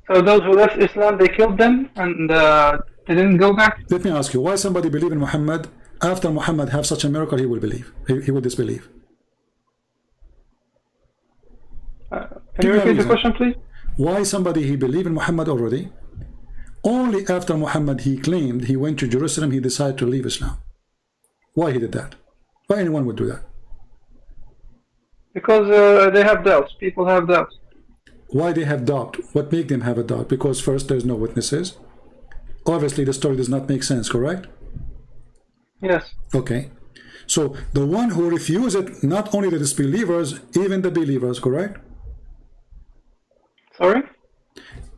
So those who left Islam, they killed them and they didn't go back? Let me ask you, why somebody believe in Muhammad, after Muhammad have such a miracle, he will believe? He will disbelieve. Can you repeat the question, please? Why somebody he believed in Muhammad already, only after Muhammad he claimed he went to Jerusalem, he decided to leave Islam? Why he did that? Why anyone would do that? Because they have doubts. People have doubts. Why they have doubt? What make them have a doubt? Because first, there's no witnesses. Obviously, the story does not make sense, correct? Yes. Okay. So, the one who refused it, not only the disbelievers, even the believers, correct? Sorry?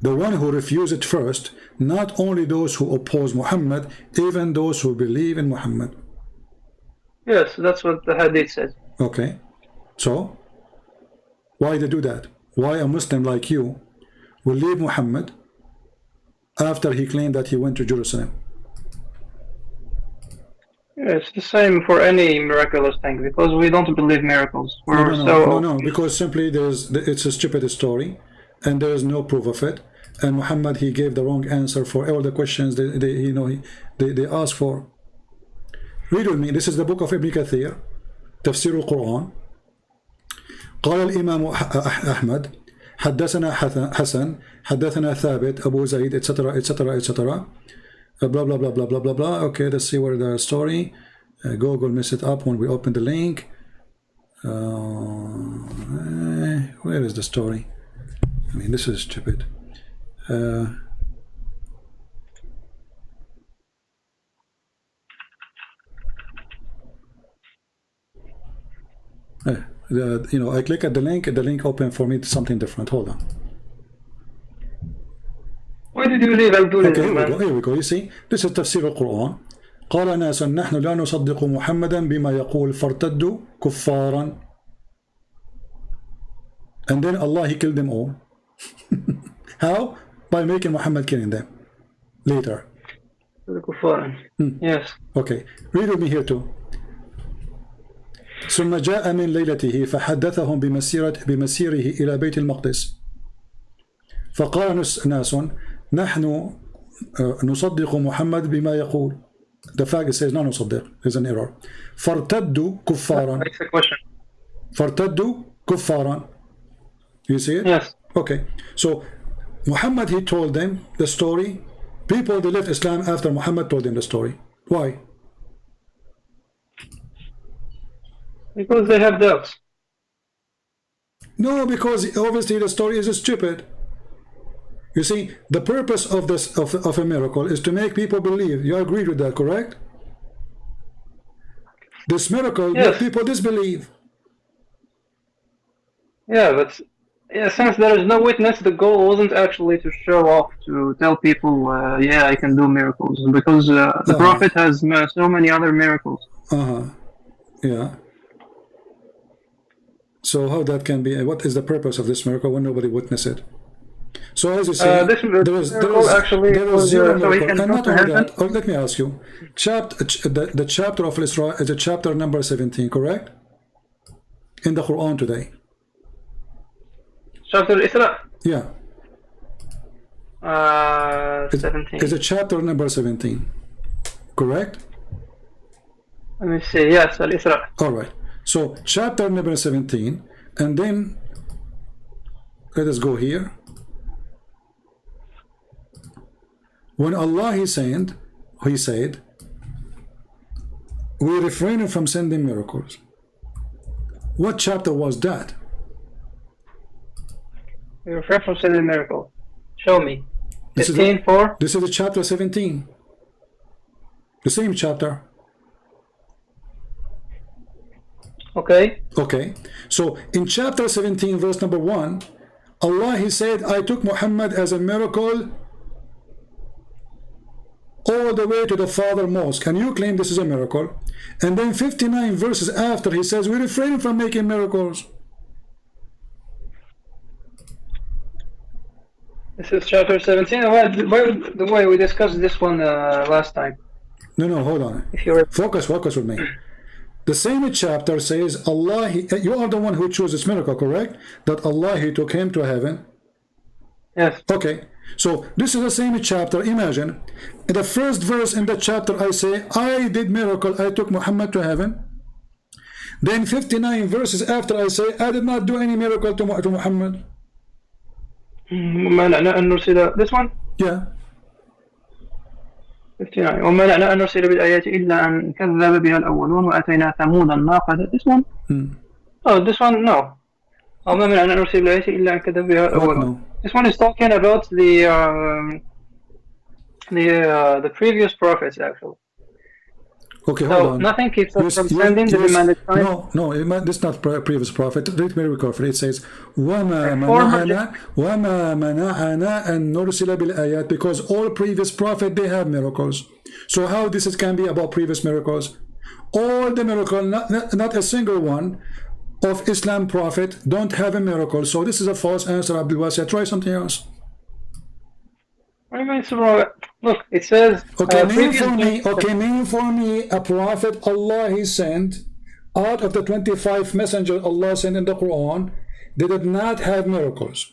The one who refused it first, not only those who oppose Muhammad, even those who believe in Muhammad. Yes, that's what the hadith says. Okay. So, why they do that? Why a Muslim like you will leave Muhammad after he claimed that he went to Jerusalem? Yeah, it's the same for any miraculous thing, because we don't believe miracles. No, because simply it's a stupid story and there is no proof of it, and Muhammad, he gave the wrong answer for all the questions they asked for. Read with me. This is the book of Ibn Kathir, Tafsir al-Quran. قال الإمام أحمد حدثنا حسن حدثنا ثابت أبو زيد etc etc etc blah blah blah blah blah blah blah. Okay, let's see where the story. Google messed it up when we open the link. Where is the story? I mean, this is stupid. You know, I click at the link opened for me to something different. Hold on. Why did you leave Abdullah? Okay, here we go. You see, this is تفسير القرآن. قال ناس نحن لا نصدق محمدا بما يقول فارتدوا كفارا. And then Allah, he killed them all. How? By making Muhammad killing them later. Yes. Okay, read with me here too. ثم جاء من ليلته فحدثهم بمسيره إلى بيت المقدس فقال ناس نحن نصدق محمد بما يقول. The fact it says لا نصدق is an error. فارتدوا كفارا. فارتدوا كفارا. You see it? Yes. Okay. So Muhammad, he told them the story. People, they left Islam after Muhammad told them the story. Why? Because they have doubts. No, because obviously the story is stupid. You see, the purpose of this of a miracle is to make people believe. You agree with that, correct? This miracle makes people disbelieve. Yeah, but since there is no witness, the goal wasn't actually to show off, to tell people, yeah, I can do miracles, because the Prophet has so many other miracles. Yeah. So how that can be? What is the purpose of this miracle when nobody witnessed it? So as you see, this miracle actually there is was, zero so he miracle. can And go not to only heaven. that, let me ask you, the chapter of Isra is a chapter number 17, correct? In the Quran today. Chapter Isra? Yeah. 17. It's a chapter number 17, correct? Let me see. Yes, Al-Isra. All right. So chapter number 17, and then let us go here. When Allah He said, we refrain from sending miracles. What chapter was that? We refer from sending miracle. Show me. This 15:4. This is the chapter 17. The same chapter. Okay. Okay. So in chapter 17, verse number 1, Allah He said, I took Muhammad as a miracle all the way to the Father Mosque, and you claim this is a miracle. And then 59 verses after, He says, we refrain from making miracles. This is chapter 17. The way we discussed this one last time. No, hold on. If you're Focus with me. The same chapter says, Allah, you are the one who chose this miracle, correct? That Allah, He took him to heaven. Yes. Okay. So this is the same chapter. Imagine, in the first verse in the chapter, I say, I did miracle, I took Muhammad to heaven. Then 59 verses after, I say, I did not do any miracle to Muhammad. This one? Yeah. 59. وما لنا أن نرسل بالآيات إلا أن كذب بها الأولون وأتينا ثمود الناقة. This one? Oh, this one, no. وما لنا أن نرسل بالآيات إلا أن كذب بها الأولون. This one is talking about the previous prophets, actually. Okay, hold on. Nothing keeps us from sending the demanded sign. No, this is not previous prophet. Read me very carefully. It says, وَمَا مَنَعَنَا أَن نُرْسِلَ بِالْآيَاتِ, because all previous prophets, they have miracles. So how this can be about previous miracles? All the miracles, not a single one of Islam prophet don't have a miracle. So this is a false answer, abdulwasa. Try something else. What do you mean, Subhanallah? Look, it says. Okay, name for me a prophet Allah He sent out of the 25 messengers Allah sent in the Quran. They did not have miracles.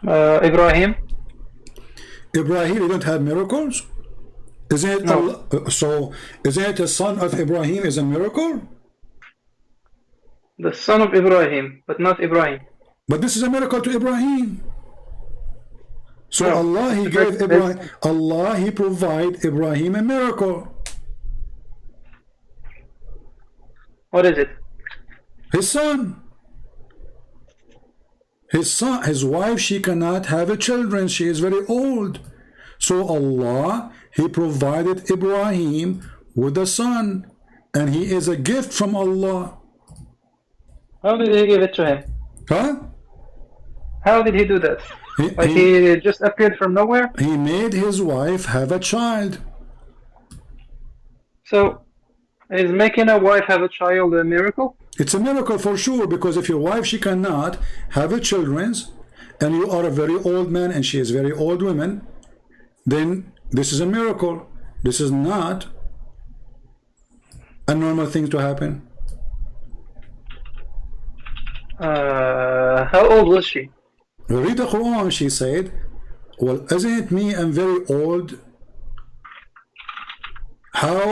Ibrahim. Ibrahim didn't have miracles. Isn't it? No. So isn't it the son of Ibrahim is a miracle? The son of Ibrahim, but not Ibrahim. But this is a miracle to Ibrahim. So No. Allah He gave Ibrahim. Allah He provide Ibrahim a miracle. What is it? His son. His wife, she cannot have a children. She is very old. So Allah, He provided Ibrahim with a son. And he is a gift from Allah. How did He give it to him? Huh? How did He do that? He just appeared from nowhere? He made his wife have a child. So, is making a wife have a child a miracle? It's a miracle for sure, because if your wife, she cannot have a children, and you are a very old man and she is very old woman, then this is a miracle. This is not a normal thing to happen. How old was she? Read the Quran. She said, well, isn't it me? I'm very old. How?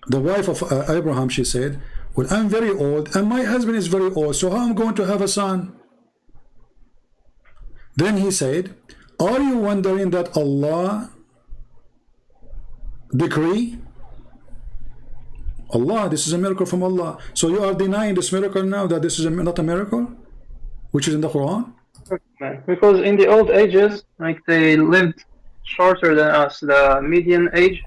The wife of Abraham, she said, well, I'm very old and my husband is very old, so how am I going to have a son? Then he said, are you wondering that Allah decree? Allah, this is a miracle from Allah. So you are denying this miracle now, that this is not a miracle, which is in the Quran? Because in the old ages, like, they lived shorter than us. The median age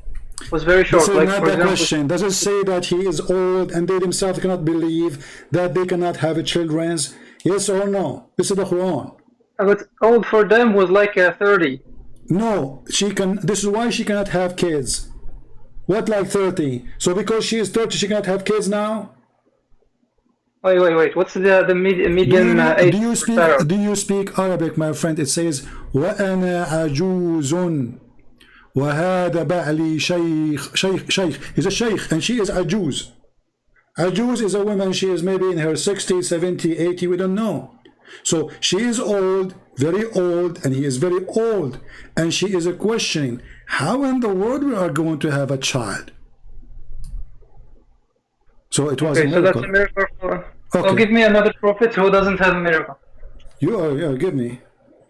was very short. This is like, not for the example, question. Does it say that he is old and they themselves cannot believe that they cannot have a children? Yes or no? This is the Quran. But old for them was like 30. No, she can. This is why she cannot have kids. What, like 30? So because she is 30, she cannot have kids now? Wait. What's the median age? Do you speak Arabic, my friend? It says وأنا عجوز وهذا بعلي شيخ. He's a sheikh and she is ajuz. Ajuz is a woman. She is maybe in her 60, 70, 80. We don't know. So she is old, very old, and he is very old, and she is questioning how in the world we are going to have a child. So it was a miracle. So that's a miracle. Okay. So give me another prophet who doesn't have a miracle. Give me.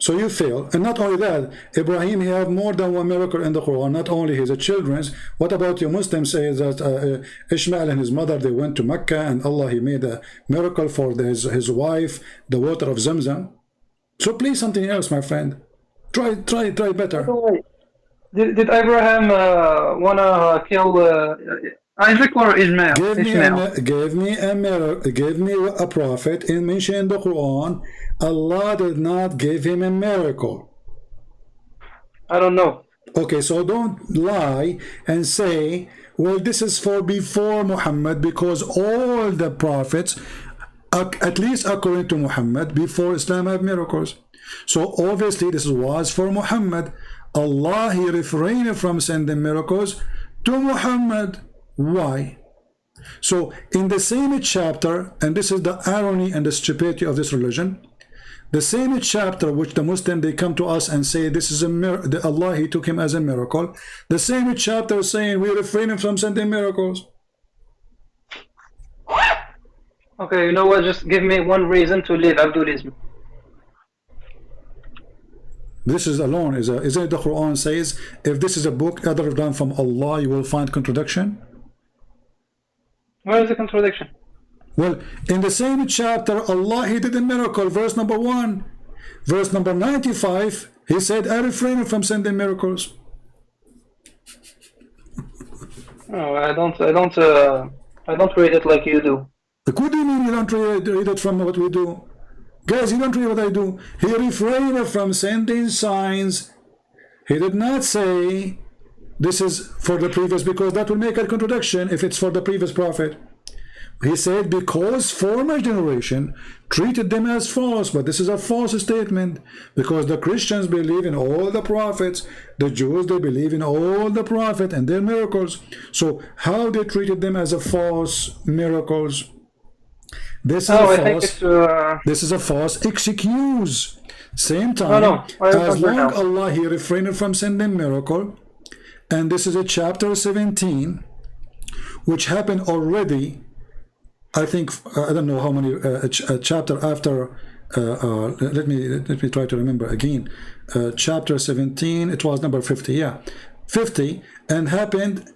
So you fail. And not only that, Ibrahim, he have more than one miracle in the Quran. Not only his children's. What about your Muslims say that Ishmael and his mother, they went to Mecca and Allah, he made a miracle for his wife, the water of Zamzam. So please something else, my friend. Try better. Did Abraham wanna kill Isaac or Ishmael? Give me a prophet mentioned in the Quran. Allah did not give him a miracle. I don't know. Okay, so don't lie and say, well, this is for before Muhammad, because all the prophets, at least according to Muhammad, before Islam have miracles. So obviously this was for Muhammad. Allah, he refrained from sending miracles to Muhammad. Why? So in the same chapter, and this is the irony and the stupidity of this religion, the same chapter which the Muslim, they come to us and say this is a miracle, Allah, he took him as a miracle. The same chapter saying we refrain from sending miracles. Okay, you know what, just give me one reason to leave Abdulism. This is alone, isn't it the Quran says, if this is a book other than from Allah, you will find contradiction? Where is the contradiction? Well, in the same chapter, Allah, he did a miracle, verse number 1. Verse number 95, he said, I refrain from sending miracles. Oh, I don't read it like you do. What do you mean you don't read it from what we do? Guys, you don't read what I do. He refrained from sending signs. He did not say this is for the previous, because that will make a contradiction if it's for the previous prophet. He said because former generation treated them as false, but this is a false statement, because the Christians believe in all the prophets, the Jews, they believe in all the prophets and their miracles. So how they treated them as a false miracles? This is a false excuse. Same time, as long Allah, he refrained from sending miracle, and this is a chapter 17, which happened already. I think I don't know how many chapter after. Let me try to remember again. Chapter 17. It was number 50. Yeah, 50, and happened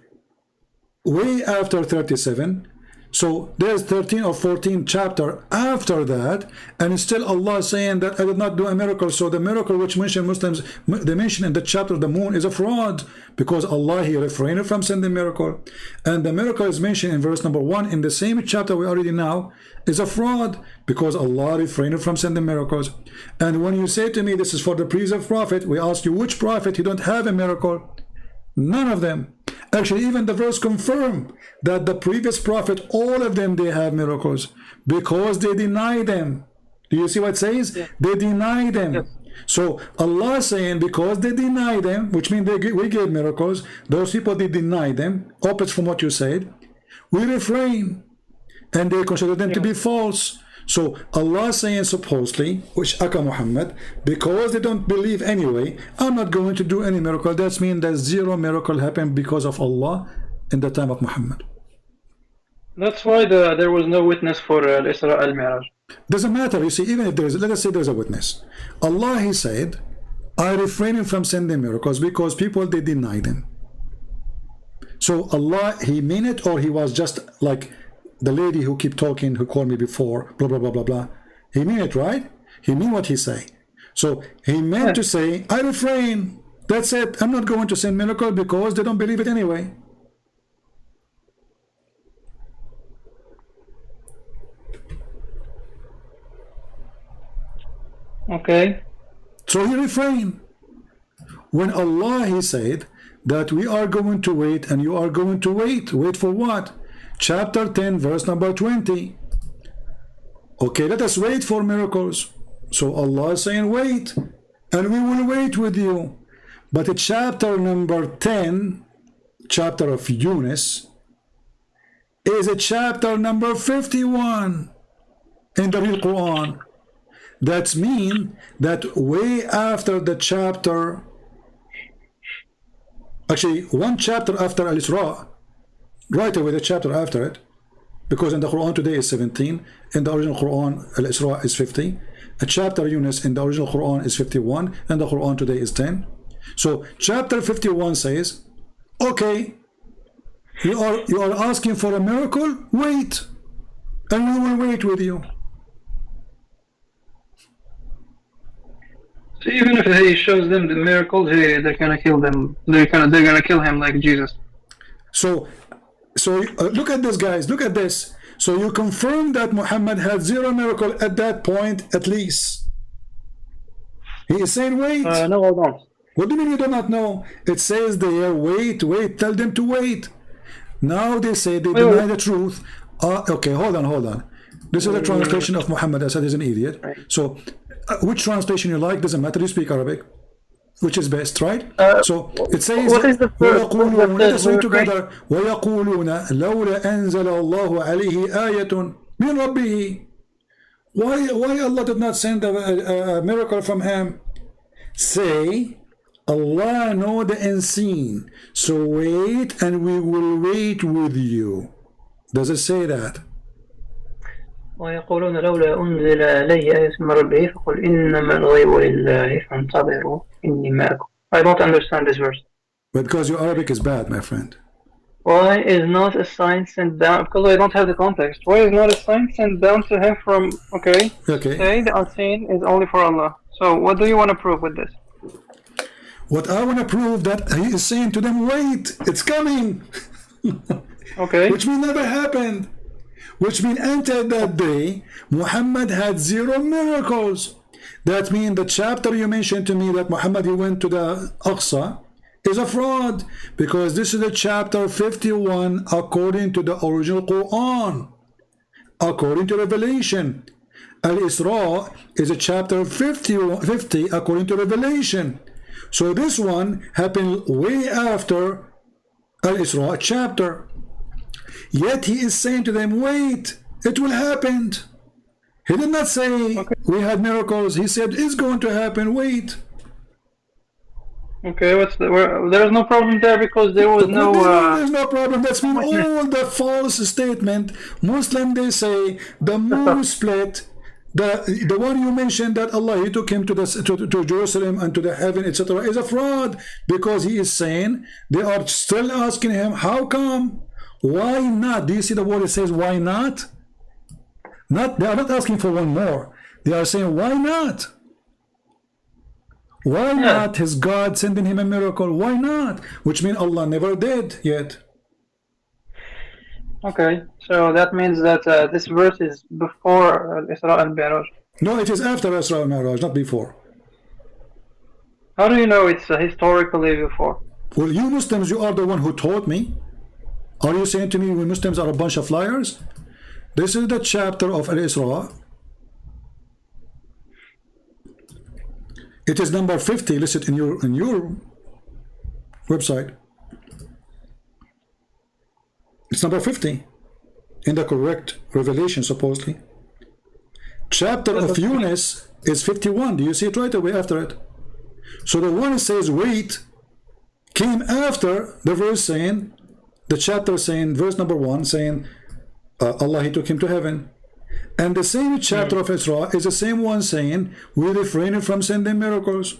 way after 37. So there's 13 or 14 chapter after that, and still Allah saying that I did not do a miracle. So the miracle which mentioned Muslims, they mention in the chapter of the moon, is a fraud, because Allah, he refrained from sending miracle, and the miracle is mentioned in verse number 1 in the same chapter we already now, is a fraud, because Allah refrained from sending miracles. And when you say to me this is for the previous prophet, we ask you which prophet you don't have a miracle? None of them. Actually, even the verse confirm that the previous prophet, all of them, they have miracles, because they deny them. Do you see what it says? Yeah. They deny them. Yes. So Allah saying because they deny them, which means we gave miracles, those people, they deny them, opposite from what you said, we refrain, and they consider them to be false. So Allah saying supposedly, which Aka Muhammad, because they don't believe anyway, I'm not going to do any miracle. That means that zero miracle happened because of Allah in the time of Muhammad. That's why there was no witness for Isra al-Mi'raj. Doesn't matter. You see, even if there is, let us say there's a witness. Allah, he said, I refrain from sending miracles because people, they deny them. So Allah, he meant it, or he was just like the lady who keep talking, who called me before, blah, blah, blah, blah, blah. He mean it, right? He mean what he say. So he meant to say, I refrain. That's it. I'm not going to send miracle because they don't believe it anyway. Okay. So he refrained. When Allah, he said that we are going to wait and you are going to wait. Wait for what? Chapter 10, verse number 20. Okay, let us wait for miracles. So Allah is saying wait, and we will wait with you. But chapter number 10, chapter of Yunus, is a chapter number 51 in the real Quran. That means that way after the chapter, actually one chapter after Al-Isra, right away the chapter after it, because in the Quran today is 17, in the original Quran Al-Isra is 50, a chapter Yunus in the original Quran is 51, and the Quran today is 10. So chapter 51 says, okay, you are asking for a miracle, wait, and we will wait with you. So even if he shows them the miracles, they're gonna kill them. They're gonna kill him like Jesus. So look at this, guys. Look at this. So you confirm that Muhammad had zero miracle at that point, at least. He is saying, wait. No, I don't. What do you mean you do not know? It says there, wait. Tell them to wait. Now they say they deny the truth. Okay, hold on. This is a translation of Muhammad. I said he's an idiot. So which translation you like, doesn't matter, you speak Arabic. Which is best, right? So it says, what is the first, let us read together. وَيَقُولُونَ لَوْلَا أَنزَلَ اللَّهُ عَلَيْهِ آيَةٌ مِنْ رَبِّهِ. Why Allah did not send a miracle from him? Say, Allah know the unseen. So wait, and we will wait with you. Does it say that? ويقولون لولا أنزل عليه آية من ربه فقل إنما الغيب لله فانتظروا إني معكم. I don't understand this verse. Because your Arabic is bad, my friend. Why is not a sign sent down? Because I don't have the context. Why is not a sign sent down to him from? Okay. Say the unseen is only for Allah. So what do you want to prove with this? What I want to prove that he is saying to them, wait, it's coming. Okay. Which means never happened. Which means until that day, Muhammad had zero miracles. That means the chapter you mentioned to me that Muhammad he went to the Aqsa is a fraud, because this is the chapter 51 according to the original Quran, according to Revelation. Al-Isra is a chapter 50 according to Revelation. So this one happened way after Al-Isra chapter. Yet he is saying to them, wait, it will happen. He did not say we had miracles. He said it's going to happen, wait. Okay, there's no problem there, because there was there's no problem. That's mean all the false statement. Muslim, they say the moon split. The one you mentioned that Allah he took him to Jerusalem and to the heaven, etc., is a fraud, because he is saying they are still asking him how come, why not? Do you see the word it says why not? They are not asking for one more. They are saying why not? Why not his God sending him a miracle? Why not? Which means Allah never did yet. Okay, so that means that this verse is before Isra and Mi'raj. No, it is after Isra and Mi'raj, not before. How do you know it's historically before? Well, you Muslims, you are the one who taught me. Are you saying to me we Muslims are a bunch of liars? This is the chapter of Al-Isra. It is number 50 listed in your website. It's number 50 in the correct revelation, supposedly. Chapter of Yunus is 51. Do you see it right away after it? So the one that says wait came after the verse saying, the chapter saying, verse number 1 saying, Allah he took him to heaven. And the same chapter of Isra is the same one saying we refrain from sending miracles.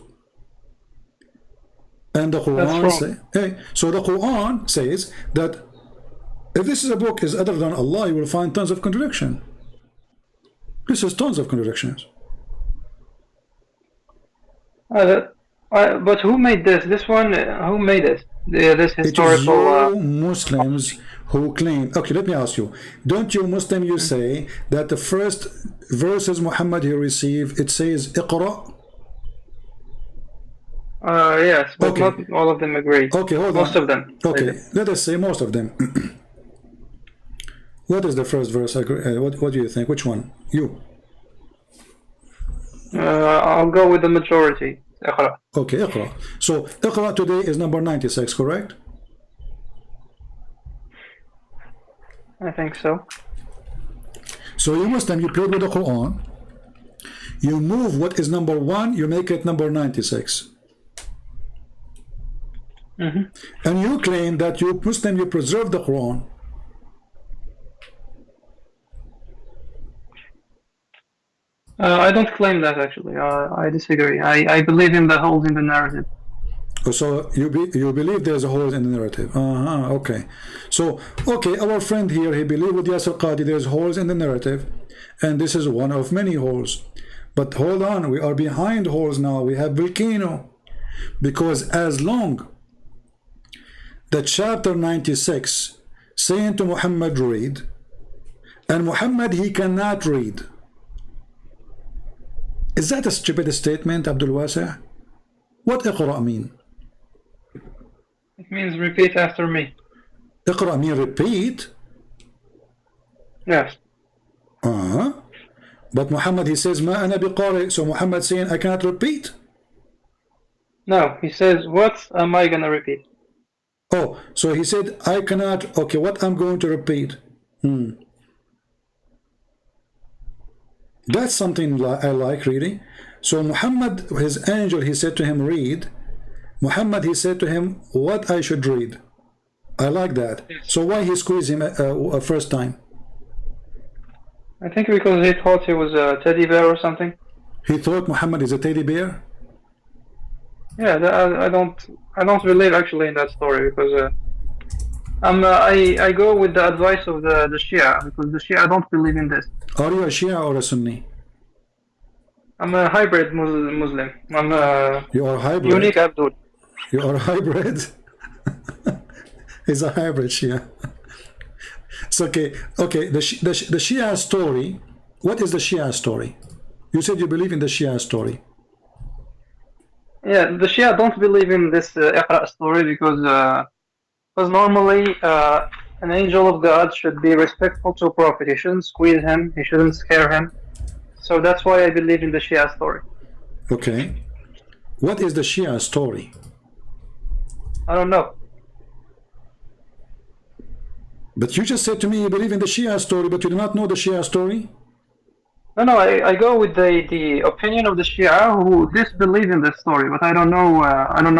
And the Quran so the Quran says that if this is a book is other than Allah, you will find tons of contradiction. This is tons of contradictions. But who made this? This one, who made it? This historical. It is you Muslims who claim. Okay, let me ask you. Don't you Muslim you say that the first verses Muhammad he received it says Iqra? Yes, but not all of them agree. Okay, hold most on. of them. Okay, let us say most of them. What is the first verse? What do you think? Which one? You. I'll go with the majority. اقرأ. Okay, اقرأ. So اقرأ today is number 96, correct? I think so. So you Muslim, you played with the Quran. You move what is number 1, you make it number 96. And you claim that you Muslim, you preserve the Quran. I don't claim that actually. I disagree. I believe in the holes in the narrative. So you believe there's a hole in the narrative. Okay. So okay, our friend here, he believed with Yasir Qadi there's holes in the narrative, and this is one of many holes. But hold on, we are behind holes now. We have volcano, because as long the chapter 96 saying to Muhammad read, and Muhammad he cannot read. Is that a stupid statement, abdulwasa? What اقرأ mean? It means repeat after me. اقرأ mean repeat? Yes. But Muhammad he says ما أنا بقارئ, so Muhammad saying I cannot repeat? No, he says what am I gonna repeat? Oh, so he said I cannot, okay, what I'm going to repeat? That's something I like reading. So Muhammad, his angel, he said to him read. Muhammad he said to him what I should read. I like that. So why he squeezed him a first time? I think because he thought he was a teddy bear or something. He thought Muhammad is a teddy bear? Yeah, I don't believe actually in that story, because I go with the advice of the Shia, because the Shia don't believe in this. Are you a Shia or a Sunni? I'm a hybrid Muslim. I'm a you are hybrid. Unique Abdul. You are hybrid. He's a hybrid Shia. It's okay. Okay, the Shia story. What is the Shia story? You said you believe in the Shia story. Yeah, the Shia don't believe in this Iqra story, because normally an angel of God should be respectful to a prophet. He shouldn't squeeze him. He shouldn't scare him. So that's why I believe in the Shia story. Okay. What is the Shia story? I don't know. But you just said to me you believe in the Shia story, but you do not know the Shia story? No, I go with the opinion of the Shia who disbelieve in this story, but I don't know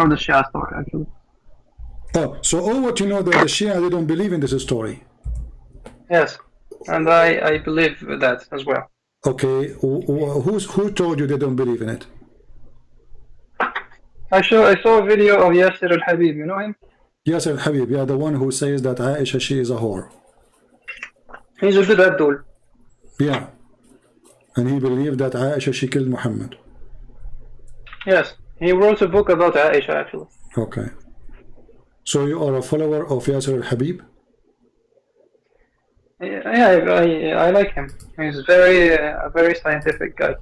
the Shia story actually. Oh, so all what you know that the Shia, they don't believe in this story? Yes, and I believe that as well. Okay, who told you they don't believe in it? I saw a video of Yasir al-Habib, you know him? Yasir al-Habib, yeah, the one who says that Aisha, she is a whore. He's a good Abdul. Yeah, and he believed that Aisha, she killed Muhammad. Yes, he wrote a book about Aisha actually. Okay. So you are a follower of Yasir al-Habib? Yeah, I like him. He's a very scientific guy.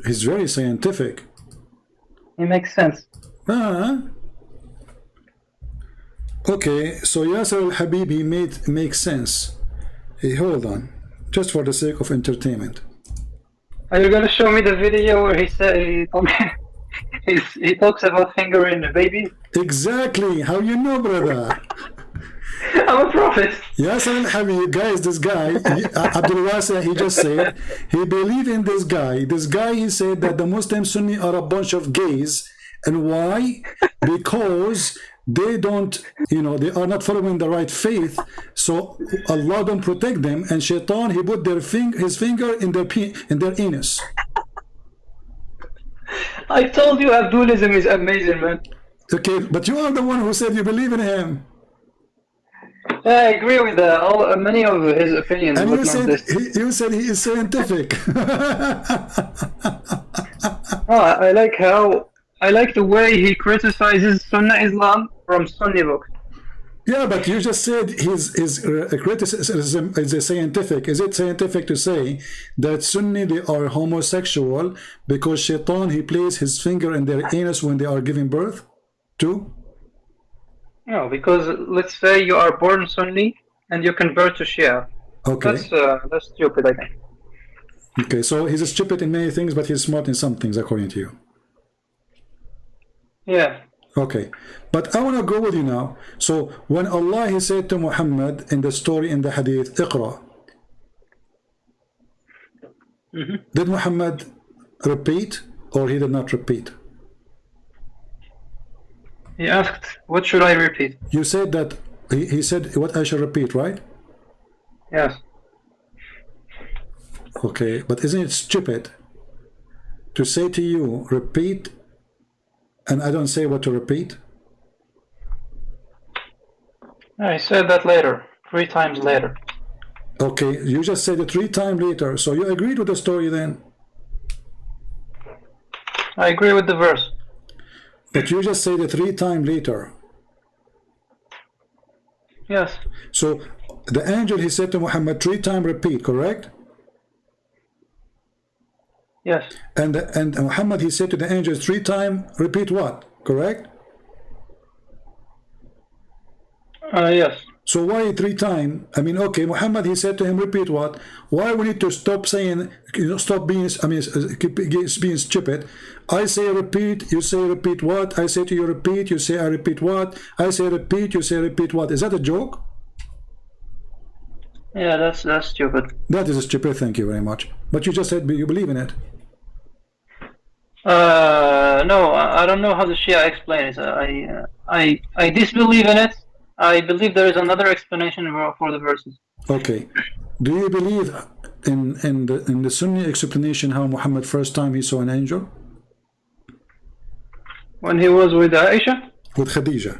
He's very scientific. He makes sense. Okay, so Yasir al-Habib, he makes sense. Hey, hold on, just for the sake of entertainment. Are you gonna show me the video where he said he talks about fingering a baby? Exactly. How you know, brother? I'm a prophet. Yasir al-Habib, guys, this guy, abdulwasa, he just said, he believed in this guy. This guy, he said that the Muslim Sunni are a bunch of gays. And why? Because they don't, they are not following the right faith. So Allah don't protect them. And Shaitan, he put his finger in their anus. I told you Abdulism is amazing, man. Okay, but you are the one who said you believe in him. Yeah, I agree with many of his opinions. And you said he is scientific. I like the way he criticizes Sunnah Islam from Sunni books. Yeah, but you just said his criticism is scientific. Is it scientific to say that Sunni, they are homosexual because Shaitan, he places his finger in their anus when they are giving birth too? No, because let's say you are born Sunni and you convert to Shia. Okay. That's stupid, I think. Okay, so he's stupid in many things, but he's smart in some things, according to you. Yeah. Okay, but I want to go with you now. So when Allah he said to Muhammad in the story in the hadith, Iqra, did Muhammad repeat or he did not repeat? He asked, what should I repeat? You said that he said what I should repeat, right? Yes. Okay, but isn't it stupid to say to you, repeat, and I don't say what to repeat? I said that later, 3 times later. Okay, you just said it 3 times later, so you agreed with the story then? I agree with the verse. But you just said it 3 times later. Yes. So the angel he said to Muhammad 3 times repeat, correct? Yes. And Muhammad he said to the angels 3 times repeat what? Correct? Yes. So why 3 times? I mean, okay, Muhammad he said to him repeat what? Why we need to stop saying, stop being, keep being stupid? I say repeat, you say repeat what? I say to you repeat, you say I repeat what? I say repeat, you say repeat what? Is that a joke? Yeah, that's stupid. That is stupid, thank you very much. But you just said you believe in it. No, I don't know how the Shia explain it. I disbelieve in it. I believe there is another explanation for the verses. Okay. Do you believe in the Sunni explanation how Muhammad first time he saw an angel? When he was with Aisha? With Khadija.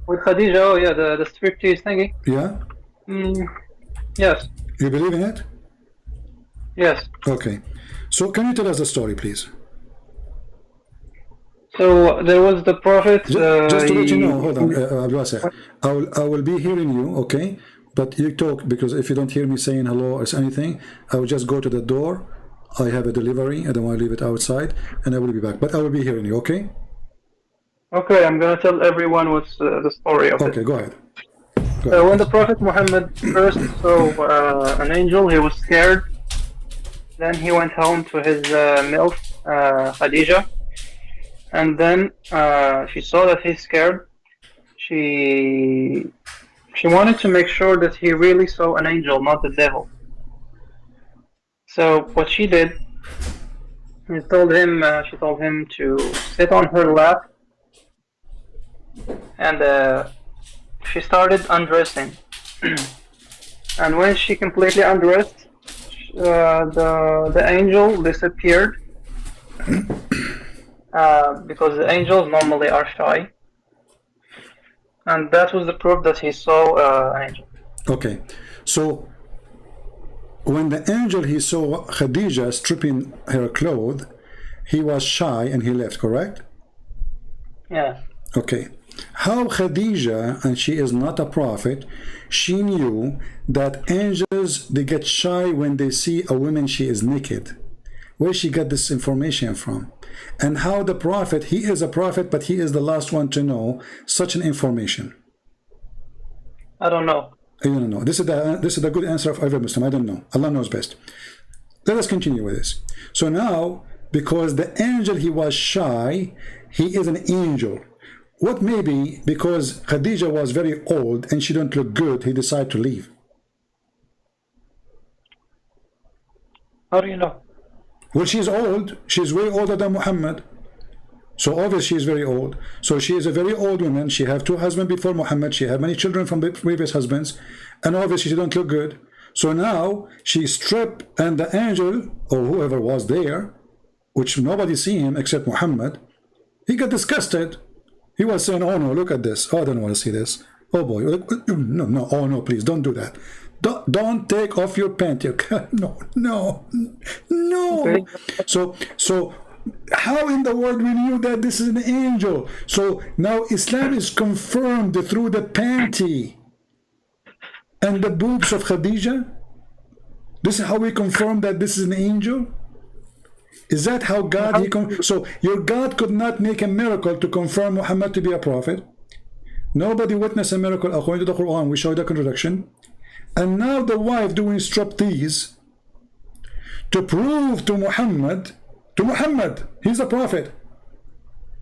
With Khadija, oh yeah, the striptease thingy. Yeah? Yes. You believe in it? Yes. Okay. So can you tell us the story, please? So there was the Prophet. Just to let you know, hold on, abdulwasa. I will be hearing you, okay? But you talk, because if you don't hear me saying hello or anything, I will just go to the door. I have a delivery. I don't want to leave it outside, and I will be back. But I will be hearing you, okay? Okay, I'm gonna tell everyone what's the story of it. Okay, go ahead. When the Prophet Muhammad first saw an angel, he was scared. Then he went home to his MILF, Khadija. And then she saw that he's scared. She wanted to make sure that he really saw an angel, not the devil. So what she did, she told him to sit on her lap, and she started undressing. And when she completely undressed, the angel disappeared. Because the angels normally are shy, and that was the proof that he saw an angel. Okay, so when the angel he saw Khadija stripping her clothes, he was shy and he left, correct? Yeah. Okay, how Khadija, and she is not a prophet, she knew that angels, they get shy when they see a woman she is naked? Where she got this information from? And how the prophet, he is a prophet, but he is the last one to know such an information? I don't know. I don't know. This is the good answer of every Muslim. I don't know. Allah knows best. Let us continue with this. So now, because the angel, he was shy, he is an angel. What maybe because Khadija was very old and she don't look good, he decided to leave? How do you know? Well, she's old. She's way older than Muhammad. So obviously she is very old. So she is a very old woman. She have 2 husbands before Muhammad. She have many children from previous husbands. And obviously she don't look good. So now she stripped, and the angel, or whoever was there, which nobody see him except Muhammad, he got disgusted. He was saying, oh no, look at this. Oh, I don't want to see this. Oh boy, no, oh no, please don't do that. Don't take off your pant. No. Okay. So how in the world we knew that this is an angel? So now Islam is confirmed through the panty and the boobs of Khadija. This is how we confirm that this is an angel. Is that how God? So your God could not make a miracle to confirm Muhammad to be a prophet. Nobody witnessed a miracle according to the Quran. We showed the contradiction. And now the wife doing striptease to prove to Muhammad, he's a prophet.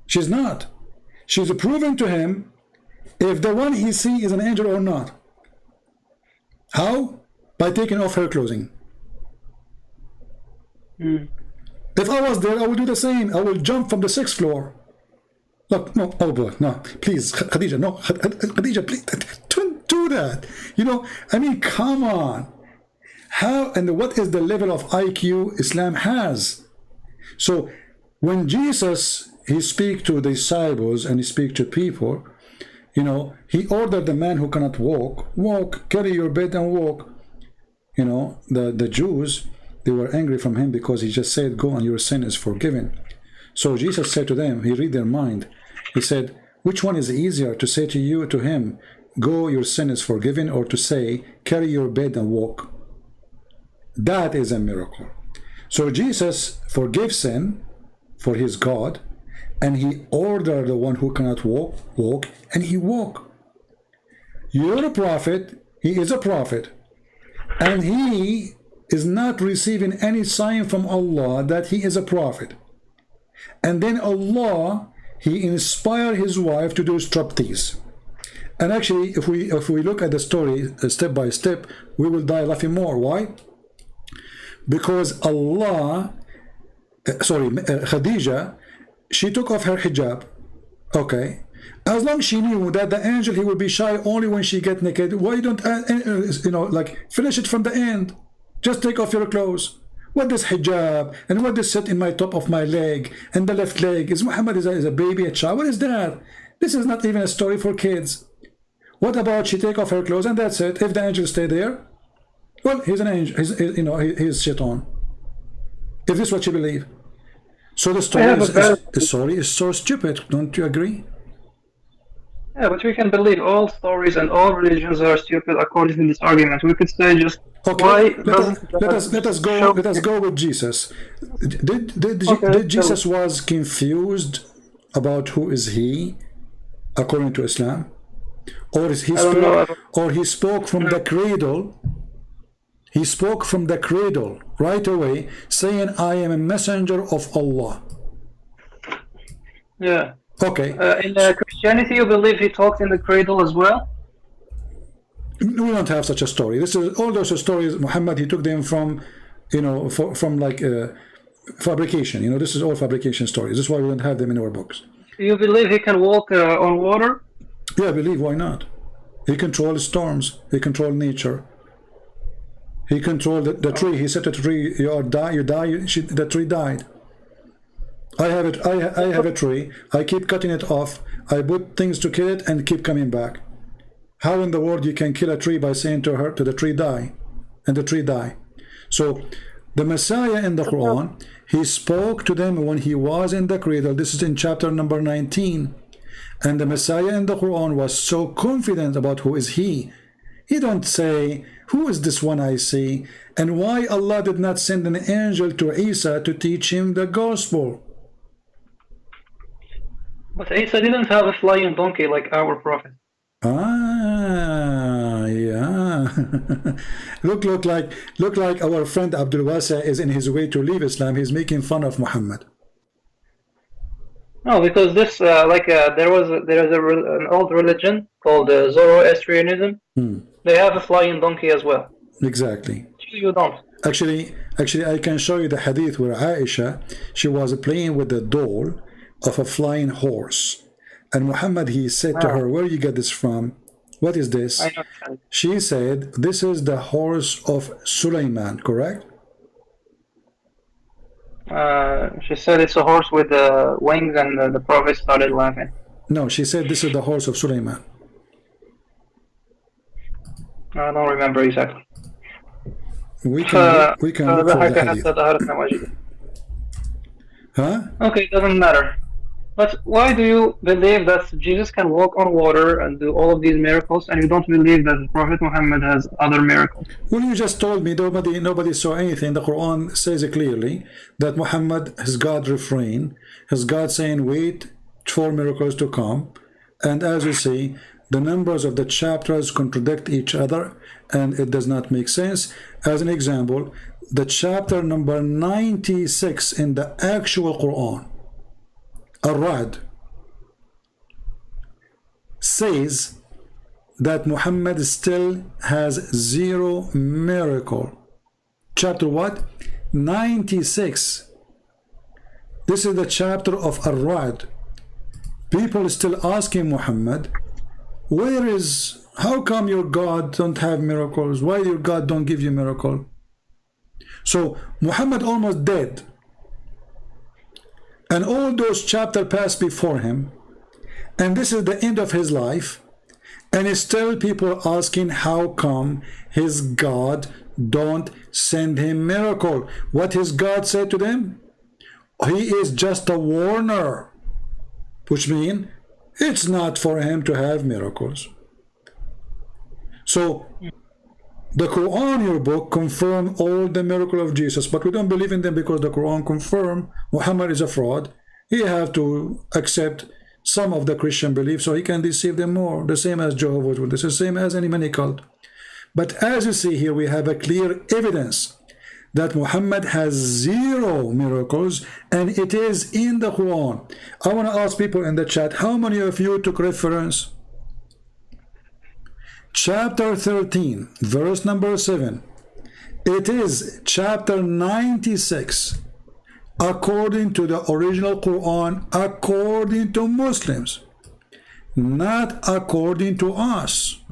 She's not. She's proving to him if the one he sees is an angel or not. How? By taking off her clothing. If I was there, I would do the same. I will jump from the 6th floor. Look, no, oh boy, no, please, Khadija, no, Khadija, please, don't do that. You know, I mean, come on. How and what is the level of IQ Islam has? So, when Jesus, he speak to the disciples and he speak to people, you know, he ordered the man who cannot walk, carry your bed and walk. You know, the Jews, they were angry from him because he just said, go and your sin is forgiven. So Jesus said to them, he read their mind. He said, which one is easier to say to you, to him, go, your sin is forgiven, or to say, carry your bed and walk? That is a miracle. So Jesus forgave sin, for his God, and he ordered the one who cannot walk, and he walk. You're a prophet, he is a prophet, and he is not receiving any sign from Allah that he is a prophet. And then Allah, he inspired his wife to do striptease. And actually, if we look at the story step by step, we will die laughing more. Why? Because Allah, Khadija, she took off her hijab. Okay, as long as she knew that the angel, he will be shy only when she get naked. Why don't you know, like, finish it from the end? Just take off your clothes. What does hijab and what does sit in my top of my leg and the left leg? Is Muhammad is a baby, a child? What is that? This is not even a story for kids. What about she take off her clothes and that's it? If the angel stay there, well, he's an angel. He's, you know, he's shit on. If this is what you believe, so the story is so stupid. Don't you agree? Yeah, but we can believe all stories and all religions are stupid according to this argument. We could say just okay. Let us go with Jesus. Did Jesus was confused about who is he according to Islam, or he spoke from the cradle? He spoke from the cradle right away, saying, I am a messenger of Allah. Yeah. Okay. In Christianity, you believe he talked in the cradle as well? We don't have such a story. This is all those stories, Muhammad, he took them from, you know, from like fabrication. You know, this is all fabrication stories. This is why we don't have them in our books. You believe he can walk on water? Yeah, I believe. Why not? He controls storms. He controls nature. He controlled the tree. He said to the tree, you die, the tree died. I have it. I have a tree. I keep cutting it off. I put things to kill it and keep coming back. How in the world you can kill a tree by saying to the tree die, and the tree die? So the Messiah in the Quran, he spoke to them when he was in the cradle. This is in chapter number 19. And the Messiah in the Quran was so confident about who is he. He don't say, who is this one I see? And why Allah did not send an angel to Isa to teach him the gospel? But Isa didn't have a flying donkey like our prophet. Ah, yeah. look like our friend Abdulwasa is in his way to leave Islam. He's making fun of Muhammad. No, because this there is an old religion called Zoroastrianism. They have a flying donkey as well. Exactly. You don't. Actually, I can show you the hadith where Aisha, she was playing with the doll of a flying horse. And Muhammad, he said to her, where you get this from? What is this? She said, this is the horse of Sulaiman, correct? She said it's a horse with wings, and the prophet started laughing. No, she said this is the horse of Sulaiman. I don't remember exactly. We can look for the hadith. Huh? Okay, doesn't matter. But why do you believe that Jesus can walk on water and do all of these miracles, and you don't believe that the Prophet Muhammad has other miracles? Well, you just told me nobody saw anything. The Quran says it clearly that Muhammad, his God refrained, his God saying, wait for miracles to come. And as you see, the numbers of the chapters contradict each other, and it does not make sense. As an example, the chapter number 96 in the actual Quran, Ar-Ra'd, says that Muhammad still has 0 miracle. Chapter what? 96. This is the chapter of Ar-Ra'd. People still asking Muhammad, how come your God don't have miracles? Why your God don't give you miracle? So Muhammad almost dead, and all those chapters passed before him, and this is the end of his life, and still people asking how come his God don't send him miracle. What his God said to them? He is just a warner, which means it's not for him to have miracles. So the Quran, your book, confirm all the miracle of Jesus, but we don't believe in them because the Quran confirm Muhammad is a fraud. He have to accept some of the Christian beliefs so he can deceive them more, the same as Jehovah's Witnesses, the same as any many cult. But as you see here, we have a clear evidence that Muhammad has 0 miracles, and it is in the Quran. I want to ask people in the chat, how many of you took reference? Chapter 13, verse number 7. It is chapter 96, according to the original Quran, according to Muslims, not according to us.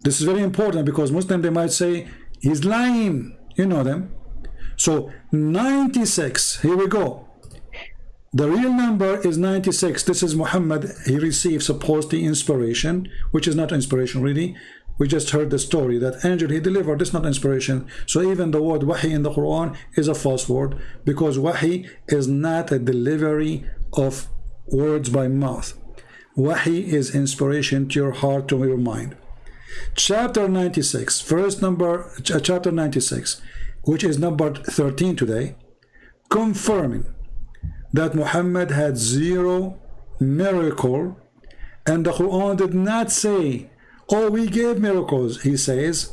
This is very important because Muslims, they might say, he's lying. You know them. So 96, here we go. The real number is 96. This is Muhammad. He received supposedly inspiration, which is not inspiration really. We just heard the story that angel he delivered. This is not inspiration. So even the word wahi in the Quran is a false word, because wahi is not a delivery of words by mouth. Wahi is inspiration to your heart, to your mind. Chapter 96, chapter 96, which is number 13 today, confirming that Muhammad had 0 miracle, and the Quran did not say, oh, we gave miracles. He says,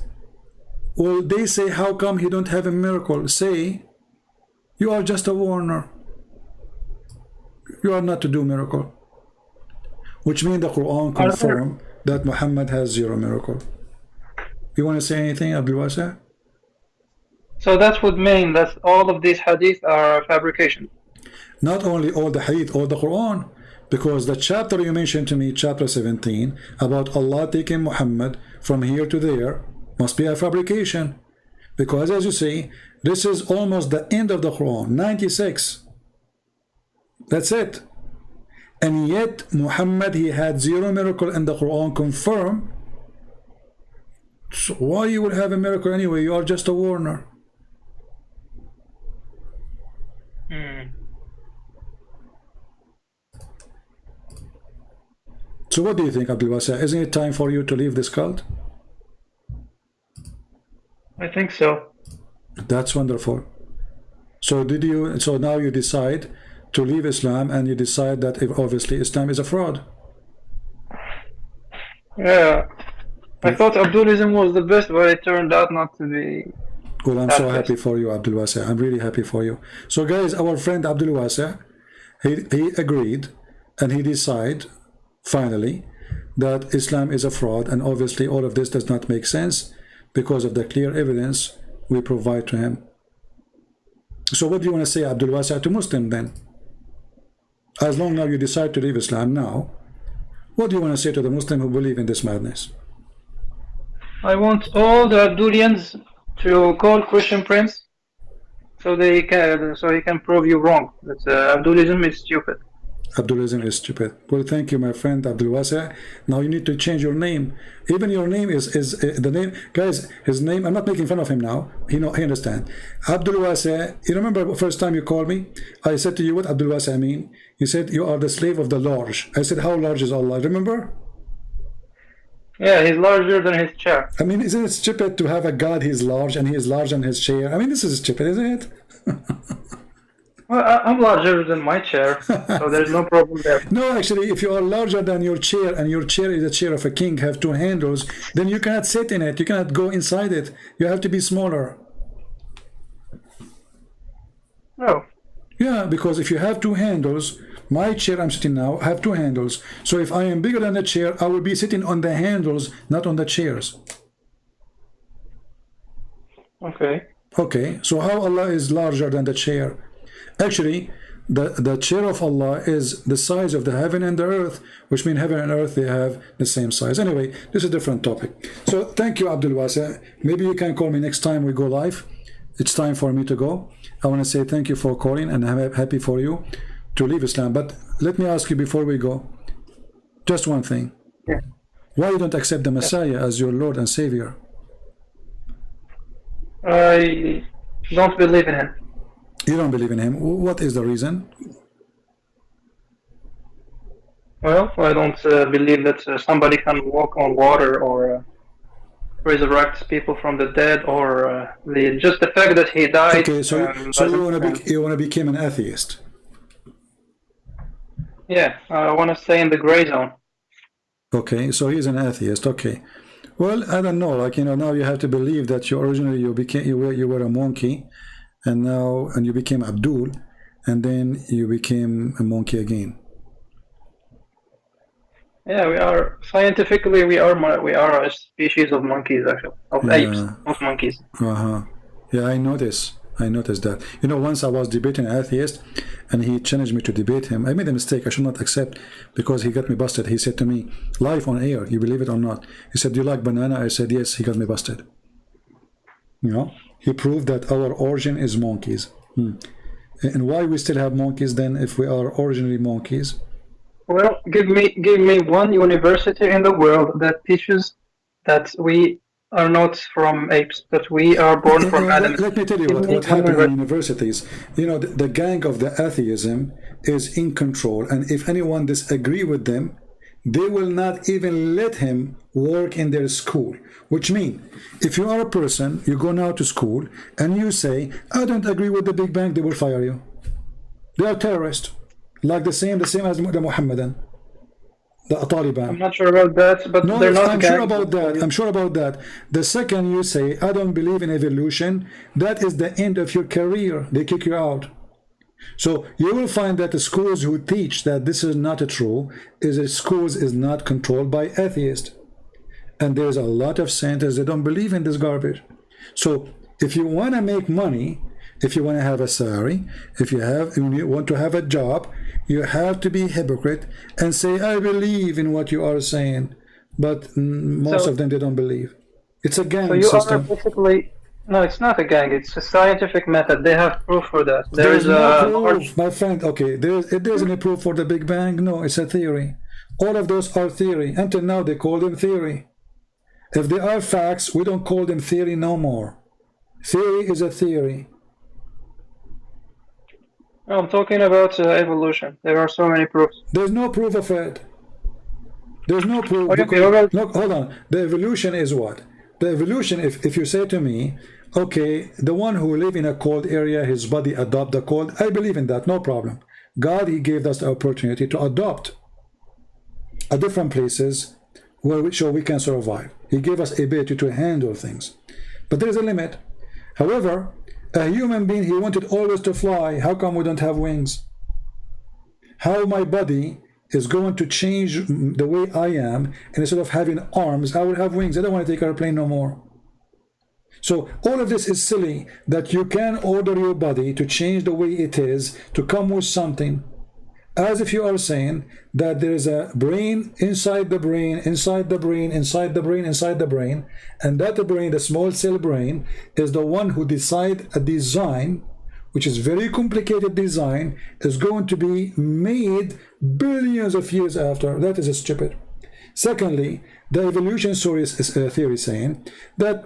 well, they say, how come he don't have a miracle? Say, you are just a warner. You are not to do miracle. Which means the Quran confirm that Muhammad has 0 miracle. You want to say anything, abdulwasa? So that would mean that all of these hadith are fabrication. Not only all the hadith, all the Quran, because the chapter you mentioned to me, chapter 17, about Allah taking Muhammad from here to there, must be a fabrication. Because as you see, this is almost the end of the Quran, 96. That's it. And yet Muhammad, he had 0 miracle, and the Quran confirm. So why you will have a miracle anyway? You are just a warner. So what do you think, abdulwasa? Isn't it time for you to leave this cult? I think so. That's wonderful. So so now you decide to leave Islam, and you decide that obviously Islam is a fraud. Yeah. I thought Abdulism was the best, but it turned out not to be. Well, I'm so happy for you, abdulwasa. I'm really happy for you. So guys, our friend abdulwasa, he agreed, and he decided finally that Islam is a fraud, and obviously all of this does not make sense because of the clear evidence we provide to him. So what do you want to say, abdulwasa, to Muslim then? As long now you decide to leave Islam now, what do you want to say to the Muslim who believe in this madness? I want all the Abdulians to call Christian Prince so he can prove you wrong. That Abdulism is stupid. Abdulism is stupid. Well, thank you, my friend abdulwasa. Now you need to change your name. Even your name is the name, guys. His name. I'm not making fun of him now. He understand. Abdulwasa. You remember the first time you called me? I said to you, what abdulwasa mean? You said you are the slave of the large. I said, how large is Allah? Remember? Yeah, he's larger than his chair. I mean, isn't it stupid to have a God? He's large, and he is larger than his chair. I mean, this is stupid, isn't it? Well, I'm larger than my chair, so there's no problem there. No, actually, if you are larger than your chair, and your chair is a chair of a king, have 2 handles, then you cannot sit in it. You cannot go inside it. You have to be smaller. No. Yeah, because if you have two handles, my chair I'm sitting now have two handles. So if I am bigger than the chair, I will be sitting on the handles, not on the chairs. Okay. Okay, so how Allah is larger than the chair? Actually, the chair of Allah is the size of the heaven and the earth, which means heaven and earth, they have the same size. Anyway, this is a different topic. So thank you, abdulwasa. Maybe you can call me next time we go live. It's time for me to go. I want to say thank you for calling, and I'm happy for you to leave Islam. But let me ask you before we go, just one thing. Yeah. Why you don't accept the Messiah as your Lord and Savior? I don't believe in him. You don't believe in him. What is the reason? Well, I don't believe that somebody can walk on water or resurrect people from the dead, or just the fact that he died. Okay, so you want to become an atheist? Yeah, I want to stay in the gray zone. Okay, so he's an atheist. Okay, well, I don't know. Like, you know, now you have to believe that you originally you were a monkey, and you became Abdul, and then you became a monkey again. Yeah, we are scientifically we are a species of monkeys, actually, of apes, not monkeys. Yeah, I noticed that. You know, once I was debating an atheist, and he challenged me to debate him. I made a mistake. I should not accept, because he got me busted. He said to me, live on air, you believe it or not? He said, do you like banana? I said, yes. He got me busted. You know, he proved that our origin is monkeys. And why we still have monkeys then, if we are originally monkeys? Well, give me one university in the world that teaches that we are not from apes, that we are born from Adam. Let me tell you what happened in universities. You know, the gang of the atheism is in control, and if anyone disagree with them, they will not even let him work in their school. Which means, if you are a person, you go now to school, and you say, I don't agree with the Big Bang, they will fire you. They are terrorists. Like the same as the Muhammadan, the Taliban. I'm not sure about that, but no, they're not. I'm sure about that. I'm sure about that. The second you say, I don't believe in evolution, that is the end of your career. They kick you out. So you will find that the schools who teach that this is not true, schools is not controlled by atheists. And there's a lot of scientists that don't believe in this garbage. So if you want to make money, if you want to have a salary, if you want to have a job, you have to be hypocrite and say, I believe in what you are saying. But most of them, they don't believe. It's a gang system. Are basically, no, it's not a gang. It's a scientific method. They have proof for that. There's no proof, my friend. Okay, there's any proof for the Big Bang? No, it's a theory. All of those are theory. Until now, they call them theory. If they are facts, we don't call them theory no more. Theory is a theory. I'm talking about evolution. There are so many proofs. There's no proof of it. There's no proof. Look, hold on. The evolution is what? The evolution, if you say to me, okay, the one who live in a cold area, his body adopt the cold, I believe in that, no problem. God, he gave us the opportunity to adopt a different places where we can survive. He gave us ability to handle things. But there is a limit. However, a human being, he wanted always to fly. How come we don't have wings? How my body is going to change the way I am, and instead of having arms, I will have wings. I don't want to take an airplane no more. So all of this is silly, that you can order your body to change the way it is, to come with something, as if you are saying that there is a brain inside the brain, inside the brain, inside the brain, inside the brain, and that the brain, the small cell brain, is the one who decide a design, which is very complicated design, is going to be made billions of years after. That is stupid. Secondly, the evolution theory is saying that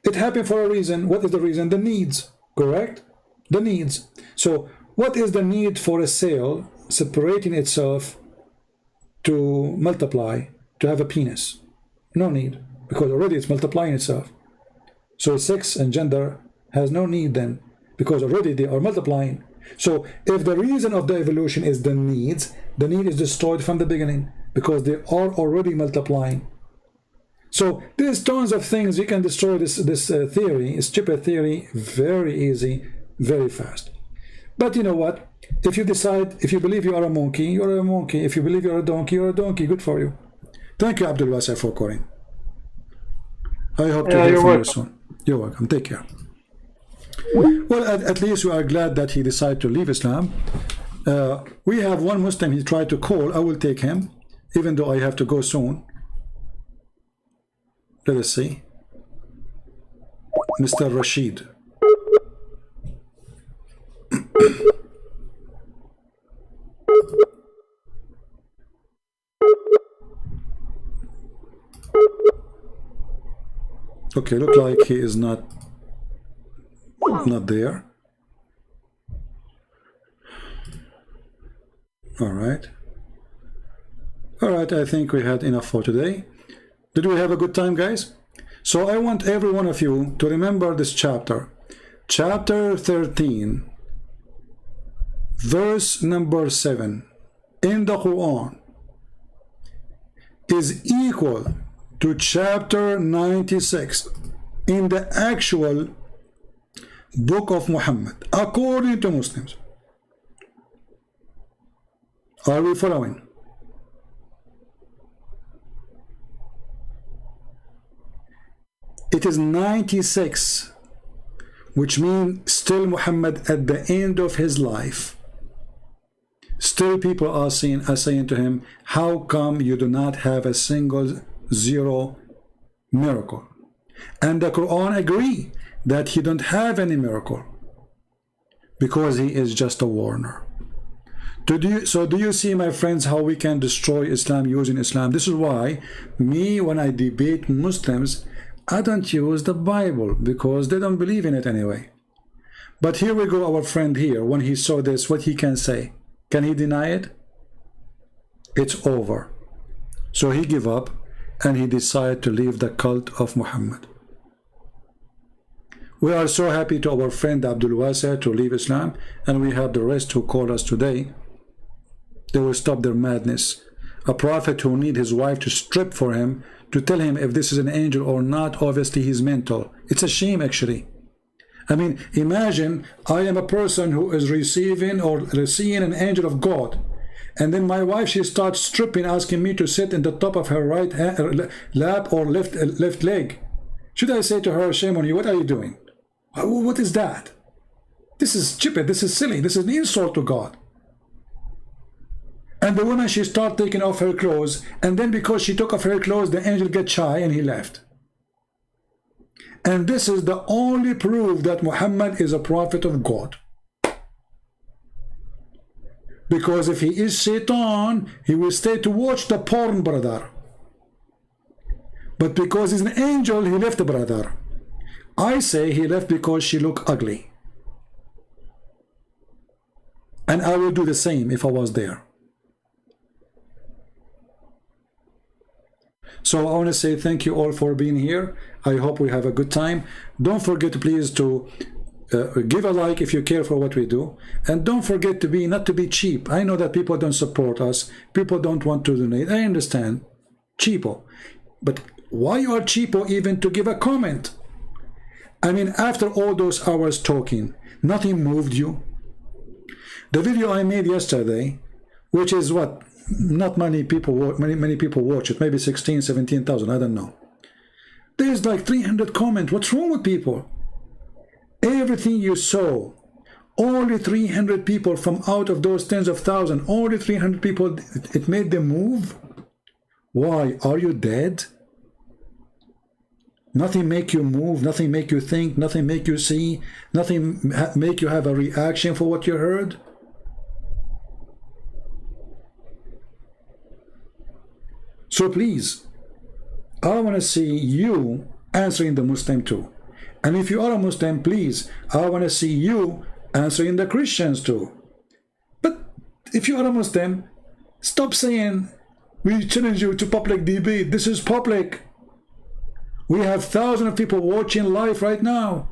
it happened for a reason. What is the reason? The needs, correct? The needs. So what is the need for a cell separating itself to multiply, to have a penis? No need, because already it's multiplying itself. So sex and gender has no need then, because already they are multiplying. So if the reason of the evolution is the need is destroyed from the beginning, because they are already multiplying. So there's tons of things you can destroy this theory, stupid theory, very easy, very fast. But you know what? If you decide, if you believe you are a monkey, you're a monkey. If you believe you're a donkey, you're a donkey. Good for you. Thank you, abdulwasa, for calling. I hope to hear from you soon. You're welcome. Take care. Well, at least we are glad that he decided to leave Islam. We have one Muslim he tried to call. I will take him, even though I have to go soon. Let us see. Mr. Rashid. Okay, look like he is not there. All right. All right, I think we had enough for today. Did we have a good time, guys? So I want every one of you to remember this chapter. Chapter 13, verse number 7 in the Quran is equal to chapter 96 in the actual book of Muhammad, according to Muslims. Are we following? It is 96, which means still Muhammad at the end of his life. Still people are saying to him, how come you do not have a single zero miracle? And the Quran agree that he don't have any miracle because he is just a warner. So do you see, my friends, how we can destroy Islam using Islam? This is why me, when I debate Muslims, I don't use the Bible because they don't believe in it anyway. But here we go, our friend here, when he saw this, what he can say? Can he deny it? It's over. So he gave up and he decided to leave the cult of Muhammad. We are so happy to our friend abdulwasa to leave Islam, and we have the rest who call us today. They will stop their madness. A prophet who need his wife to strip for him to tell him if this is an angel or not. Obviously he's mental. It's a shame, actually. I mean, imagine I am a person who is receiving or seeing an angel of God, and then my wife, she starts stripping, asking me to sit in the top of her right hand, lap or left leg. Should I say to her, shame on you, what are you doing? What is that? This is stupid, this is silly, this is an insult to God. And the woman, she started taking off her clothes, and then because she took off her clothes, the angel got shy and he left. And this is the only proof that Muhammad is a prophet of God. Because if he is Satan, he will stay to watch the porn, brother. But because he's an angel, he left, brother. I say he left because she looked ugly. And I will do the same if I was there. So I want to say thank you all for being here. I hope we have a good time. Don't forget, please, to give a like if you care for what we do. And don't forget to not to be cheap. I know that people don't support us. People don't want to donate. I understand. Cheapo. But why you are cheapo even to give a comment? I mean, after all those hours talking, nothing moved you? The video I made yesterday, which is what? Not many people watch it, maybe 16, 17,000, I don't know. There's like 300 comments. What's wrong with people? Everything you saw, only 300 people from out of those tens of thousands, only 300 people, it made them move? Why? Are you dead? Nothing make you move, nothing make you think, nothing make you see, nothing make you have a reaction for what you heard? So please, I want to see you answering the Muslim too. And if you are a Muslim, please, I want to see you answering the Christians too. But if you are a Muslim, stop saying, we challenge you to public debate. This is public. We have thousands of people watching live right now.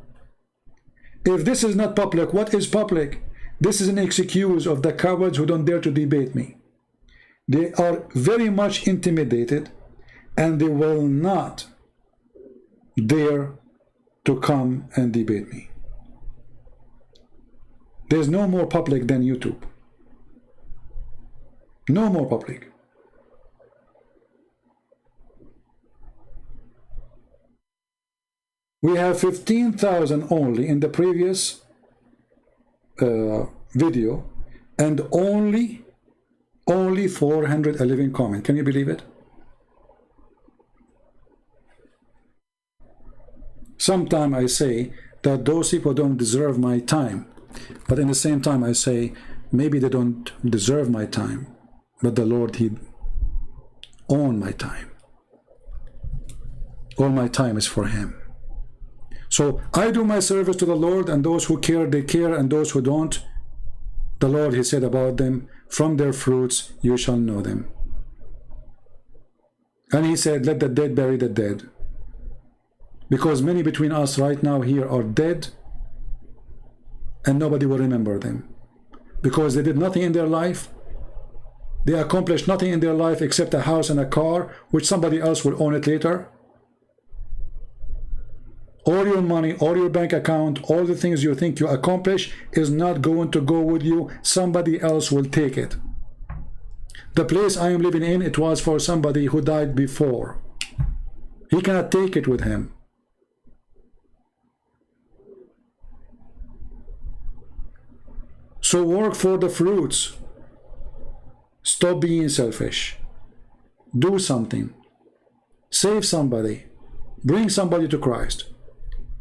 If this is not public, what is public? This is an excuse of the cowards who don't dare to debate me. They are very much intimidated, and they will not dare to come and debate me. There's no more public than YouTube. No more public. We have 15,000 only in the previous video, and only 411 comments. Can you believe it? Sometimes I say that those people don't deserve my time, but in the same time I say maybe they don't deserve my time, but the Lord, He owns my time. All my time is for Him. So I do my service to the Lord, and those who care, they care, and those who don't, the Lord, He said about them, from their fruits you shall know them. And He said, let the dead bury the dead. Because many between us right now here are dead, and nobody will remember them. Because they did nothing in their life. They accomplished nothing in their life except a house and a car, which somebody else will own it later. All your money, all your bank account, all the things you think you accomplish is not going to go with you. Somebody else will take it. The place I am living in, it was for somebody who died before. He cannot take it with him. So work for the fruits. Stop being selfish. Do something. Save somebody. Bring somebody to Christ.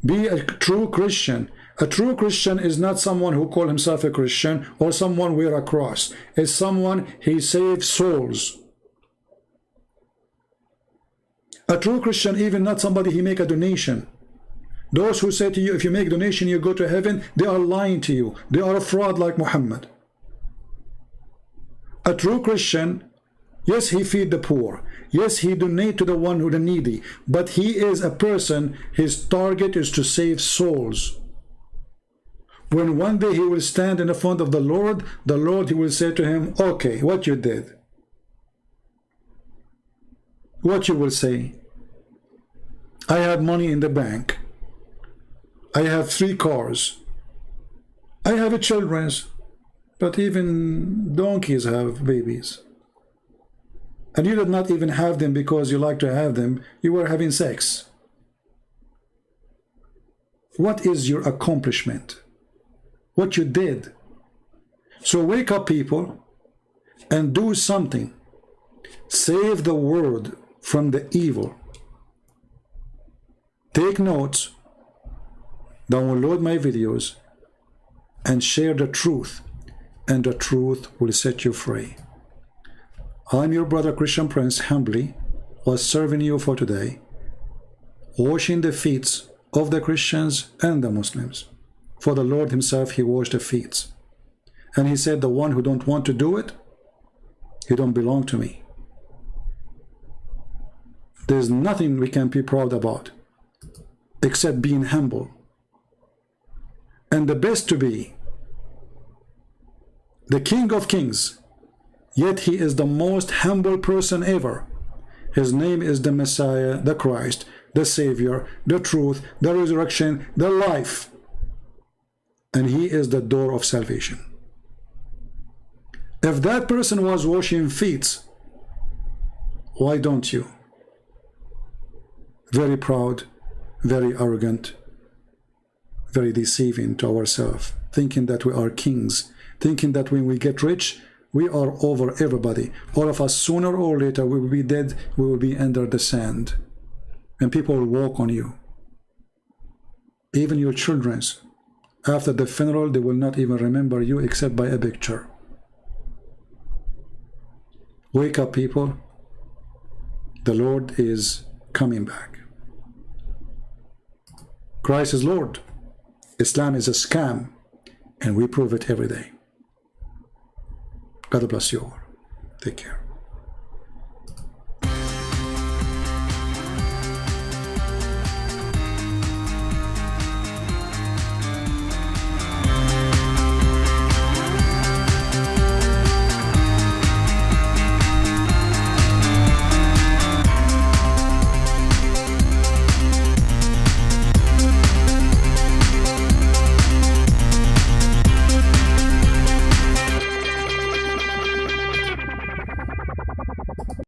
Be a true Christian. A true Christian is not someone who calls himself a Christian or someone wear a cross. It's someone, he saves souls. A true Christian, even not somebody he make a donation. Those who say to you, if you make donation, you go to heaven, they are lying to you. They are a fraud like Muhammad. A true Christian, yes, he feed the poor. Yes, he donate to the one who the needy. But he is a person, his target is to save souls. When one day he will stand in the front of the Lord, he will say to him, okay, what you did? What you will say? I have money in the bank. I have 3 cars. I have children, but even donkeys have babies. And you did not even have them because you like to have them. You were having sex. What is your accomplishment? What you did? So wake up, people, and do something. Save the world from the evil. Take notes. Download my videos and share the truth, and the truth will set you free. I'm your brother Christian Prince, humbly was serving you for today, washing the feet of the Christians and the Muslims. For the Lord himself, he washed the feet. And he said, the one who don't want to do it, he don't belong to me. There's nothing we can be proud about except being humble. And the best to be the King of Kings, yet he is the most humble person ever. His name is the Messiah, the Christ, the Savior, the truth, the resurrection, the life. And he is the door of salvation. If that person was washing feet, why don't you? Very proud, very arrogant, very deceiving to ourselves, thinking that we are kings, thinking that when we get rich, we are over everybody. All of us, sooner or later, we will be dead, we will be under the sand, and people will walk on you. Even your children, after the funeral, they will not even remember you except by a picture. Wake up, people. The Lord is coming back. Christ is Lord. Islam is a scam, and we prove it every day. God bless you all. Take care.